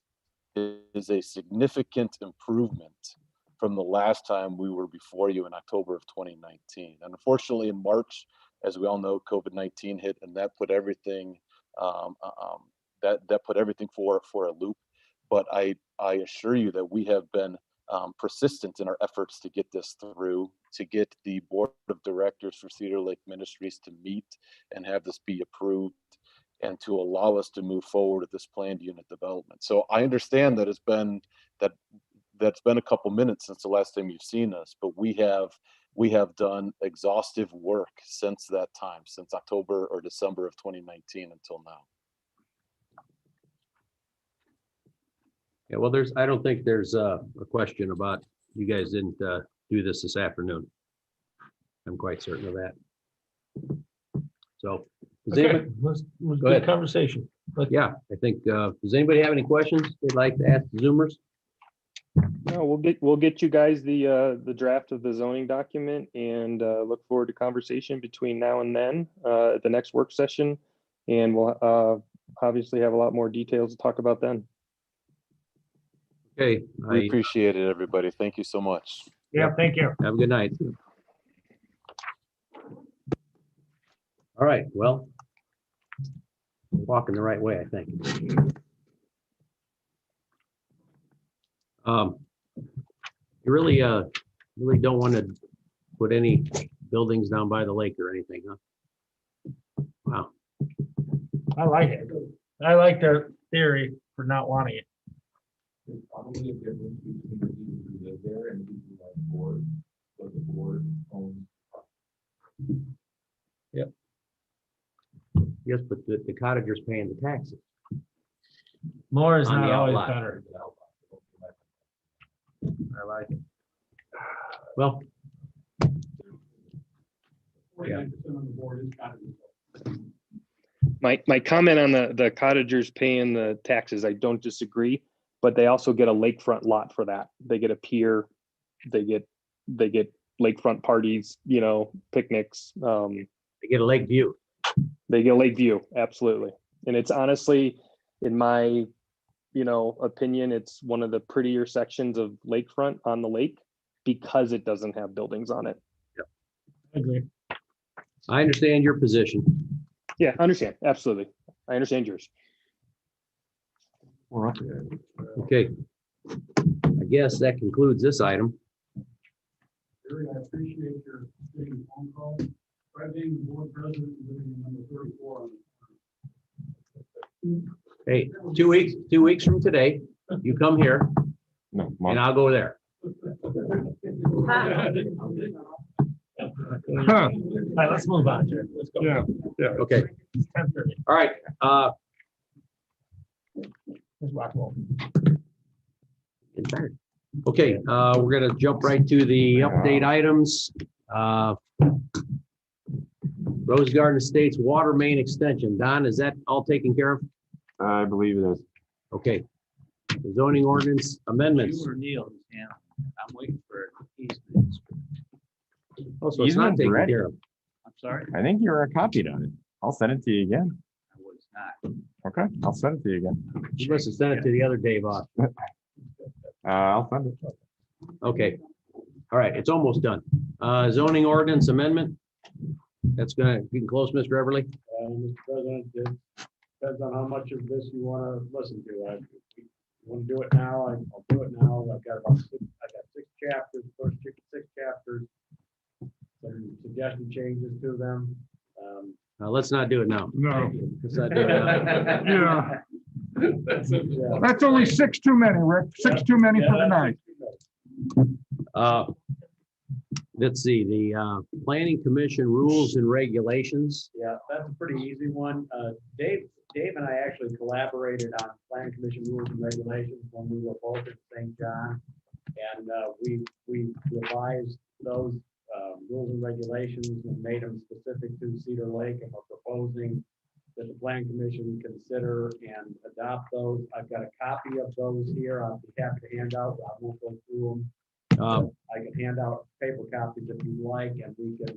a significant improvement from the last time we were before you in October of 2019. And unfortunately, in March, as we all know, COVID-19 hit, and that put everything that put everything for a loop. But I assure you that we have been persistent in our efforts to get this through, to get the board of directors for Cedar Lake Ministries to meet and have this be approved, and to allow us to move forward with this planned unit development. So I understand that that's been a couple minutes since the last time you've seen us, but we have done exhaustive work since that time, since October or December of 2019 until now. Yeah, well, I don't think there's a question about you guys didn't do this afternoon. I'm quite certain of that. So, does Okay, anybody, was Go good ahead. conversation. yeah, I think, does anybody have any questions they'd like to ask the Zoomers? No, we'll get you guys the draft of the zoning document, and look forward to conversation between now and then at the next work session. And we'll obviously have a lot more details to talk about then. Okay, We appreciate it, everybody. Thank you so much. Yeah, thank you. have a good night. All right, well, walking the right way, I think. You really don't want to put any buildings down by the lake or anything, huh? Wow. I like it. I like their theory for not wanting it. There's probably a difference between people who live there and people like board, but the board owns. Yep. Yes, but the cottagers paying the taxes. More is On not the always outlot. better. I like it. Well, 49% on the board is gotta be. My comment on the cottagers paying the taxes, I don't disagree, but they also get a lakefront lot for that. They get a pier, they get lakefront parties, picnics. they get a lake view. They get a lake view, absolutely. And it's honestly, in my, opinion, it's one of the prettier sections of lakefront on the lake because it doesn't have buildings on it. I agree. I understand your position. Yeah, I understand. Absolutely. I understand yours. Okay. I guess that concludes this item. Jerry, I appreciate your taking phone call. Try being the board president and living in number 34 on Hey, 2 weeks from today, you come here No, and I'll go there. All right, let's move on, Jerry. Let's go. Yeah. Okay. It's 10:30. All right. Let's rock and roll. Okay, we're gonna jump right to the update items. Rose Garden Estates water main extension. Don, is that all taken care of? I believe it is. Okay. The zoning ordinance amendments. You or Neil, yeah, I'm waiting for easement. Oh, so it's not Easement's taken ready. care of. I'm sorry, I think you were copied on it. I'll send it to you again. I was not. Okay, I'll send it to you again. You must have sent it to the other Dave off. I'll send it. Okay. All right, it's almost done. Zoning ordinance amendment. That's gonna, you can close, Mr. Everly. Mr. President, it depends on how much of this you want to listen to. If you want to do it now, I'll do it now. I've got six chapters, first six chapters. Some suggested changes to them. Let's not do it now. No. Let's not do it now. Yeah, Yeah. that's only six too many, Rick. Six too many for the night. Let's see, the planning commission rules and regulations. Yeah, that's a pretty easy one. Dave and I actually collaborated on planning commission rules and regulations when we were both at St. John. And we revised those rules and regulations and made them specific to Cedar Lake, and we're proposing that the planning commission consider and adopt those. I've got a copy of those here. I'll be happy to hand out. I won't go through them. I can hand out paper copies if you like, and we can,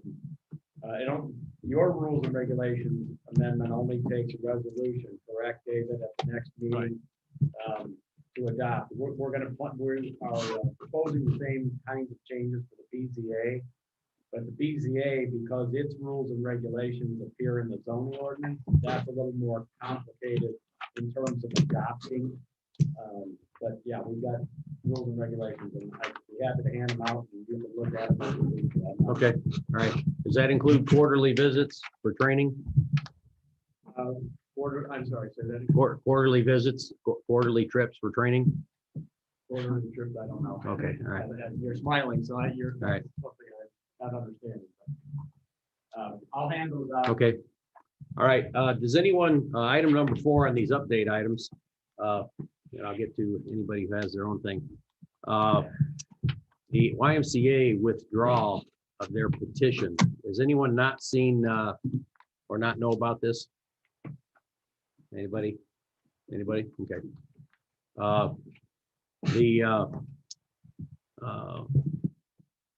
your rules and regulations amendment only takes a resolution, correct, David, at the next meeting, to adopt. We are proposing the same kinds of changes for the BZA, but the BZA, because its rules and regulations appear in the zoning ordinance, that's a little more complicated in terms of adopting. But yeah, we've got rules and regulations, and I'd be happy to hand them out and you can look at them. Okay, all right. Does that include quarterly visits for training? I'm sorry, say that. Quarterly visits, quarterly trips for training? Quarterly trips, I don't know. Okay, all right. You're smiling, so you're. All right. Not understanding. I'll hand those out. Okay. All right. Does anyone, item number 4 on these update items, and I'll get to anybody who has their own thing. The YMCA withdrawal of their petition. Has anyone not seen or not know about this? Anybody? Anybody? Okay.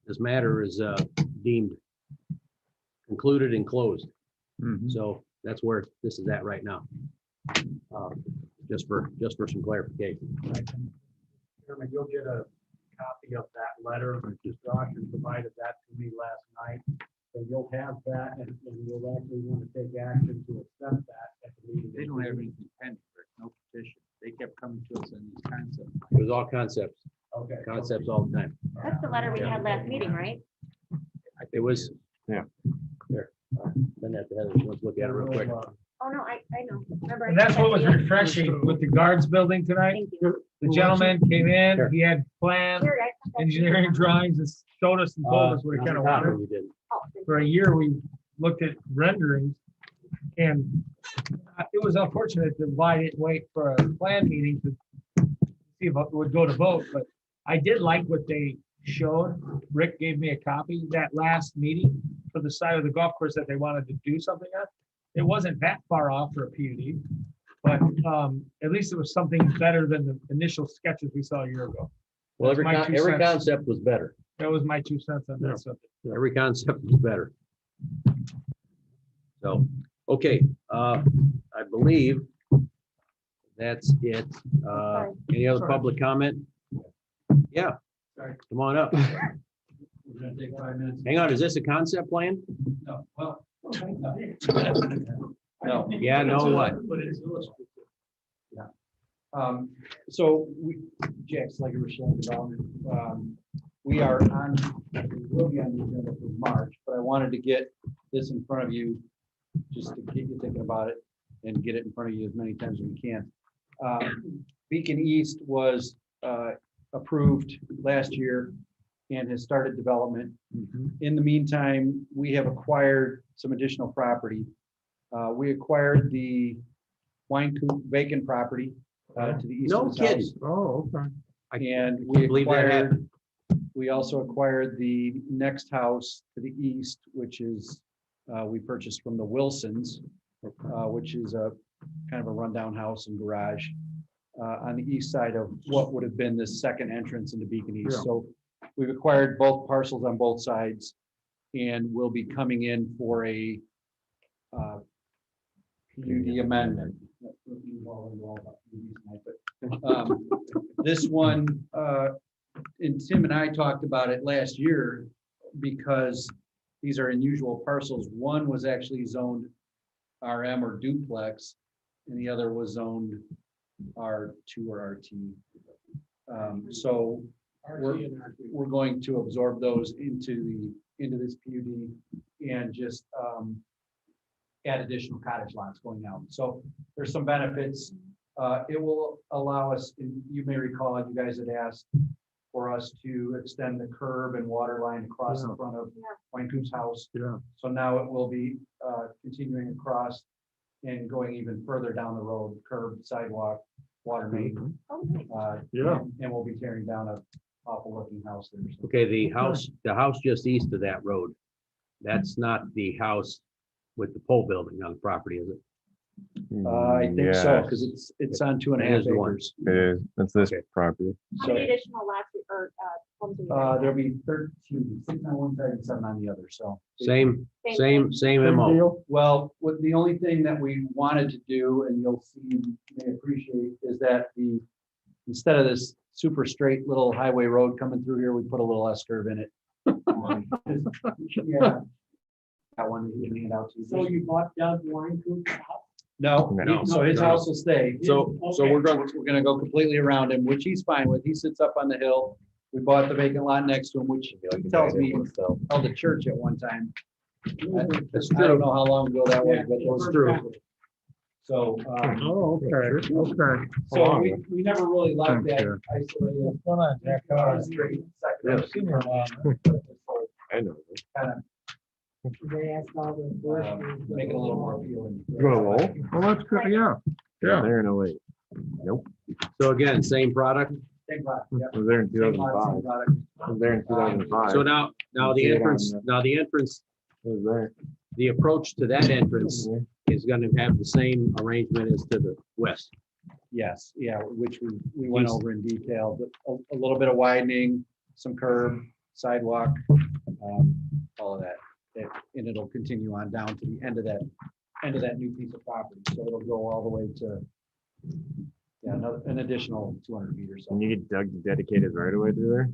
This matter is deemed concluded and closed. So that's where this is at right now. Just for some clarification. Chairman, you'll get a copy of that letter. Josh provided that to me last night. So you'll have that, and you'll actually want to take action to accept that at the meeting. They don't have anything pending, Rick, no petition. They kept coming to us in these concepts. It was all concepts. Okay. Concepts all the time. That's the letter we had last meeting, right? It was, yeah. There. Then at the head, let's look at it real quick. Oh, no, I know. Remember. And that's what was refreshing with the guards building tonight. Thank you. The gentleman came in, he had plans, Here, I sent that to you. engineering drawings, and showed us and told us what he kind of wanted. You did. Oh, thank For a year, we looked at renderings, and it was unfortunate that I didn't wait for a plan meeting to see if it would go to vote, but I did like what they showed. Rick gave me a copy that last meeting for the side of the golf course that they wanted to do something on. It wasn't that far off for a PUD, but at least it was something better than the initial sketches we saw a year ago. Well, That's my two every cents. concept was better. That was my 2 cents on that subject. Every concept was better. So, okay, I believe that's it. Any other public comment? Yeah, Sorry. come on up. We're gonna take 5 minutes. Hang on, is this a concept plan? No, well. No. Yeah, no what? But it's illustrative. So Jack Slager, Rochelle Development, we are on, we will be on the agenda for March, but I wanted to get this in front of you just to get you thinking about it and get it in front of you as many times as we can. Beacon East was approved last year and has started development. In the meantime, we have acquired some additional property. We acquired the Wine Coop vacant property to the east No of his kidding. house. Oh, okay. And can't we believe that acquired We also acquired the next house to the east, which is, we purchased from the Wilsons, which is a kind of a rundown house and garage on the east side of what would have been the second entrance into Beacon East. Yeah. So we've acquired both parcels on both sides and we'll be coming in for a PUD amendment. This one, and Tim and I talked about it last year because these are unusual parcels. One was actually zoned RM or duplex, and the other was zoned R2 or RT. So we're going to absorb those into this PUD and just add additional cottage lots going out. So there's some benefits. It will allow us, and you may recall, you guys had asked for us to extend the curb and water line across the front of Wine Coop's house. Yeah. So now it will be continuing across and going even further down the road, curb, sidewalk, water main. Yeah. And we'll be tearing down a awful looking house there. So Okay, the house just east of that road, that's not the house with the pole building on the property, is it? I think so, because it's on 2.5 It is the one. acres. It is, that's this property. How So many additional lots or homes are you gonna there'll be 13, 6 on one side and 7 on the other, so. Same Same MO. Well, what the only thing that we wanted to do, and you'll see, you may appreciate, is that instead of this super straight little highway road coming through here, we put a little S curve in it. Yeah. That one we can hand out to you. So you bought Doug Wine Coop's house? No, No. so his house will stay. So Okay. we're gonna go completely around him, which he's fine with. He sits up on the hill. We bought the vacant lot next to him, which he tells me held a church at one time. I don't know how long ago that was, but it was true. So, Oh, okay, okay. so we never really liked Thanks, that Jack. isolated. Come on, Jack. Straight Yeah. second. I know. Kind of They asked all the make it a little more appealing. You want to roll? Well, that's good, yeah. Yeah. There in 08. Nope. So again, same product. Same product, yeah. I was there in Same lot, 2005. same product. I was there in 2005. So now You the see it on entrance, I was there. the approach to that entrance is gonna have the same arrangement as to the west. Yes, yeah, which we went over in detail, but a little bit of widening, some curb, sidewalk, all of that. And it'll continue on down to the end of that new piece of property. So it'll go all the way to, an additional 200 feet or so. Can you get Doug to dedicate his right away through there?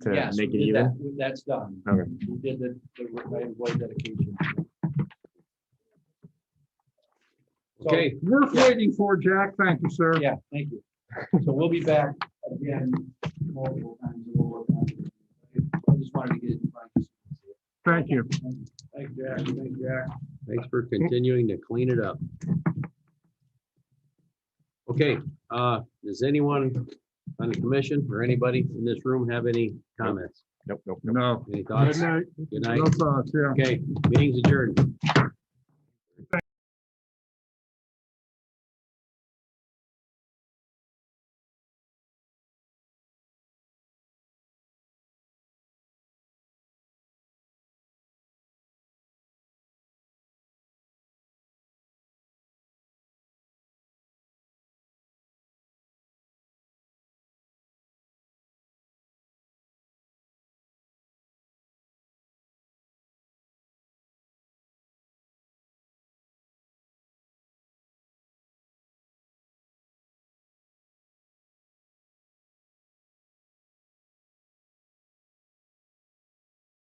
To Yes, make it we did even? that. That's done. Okay. We did the right of way dedication. So, Okay, Worth waiting for, Jack. Thank you, sir. yeah, thank you. So we'll be back again multiple times. And we'll work on it. I just wanted to get it in front of you. Thank you. Thank you, Jack. Thank you, Jack. thanks for continuing to clean it up. Okay, does anyone on the commission or anybody in this room have any comments? Nope. No. Any Good thoughts? night. Good night. No thoughts, yeah. Okay, meeting's adjourned.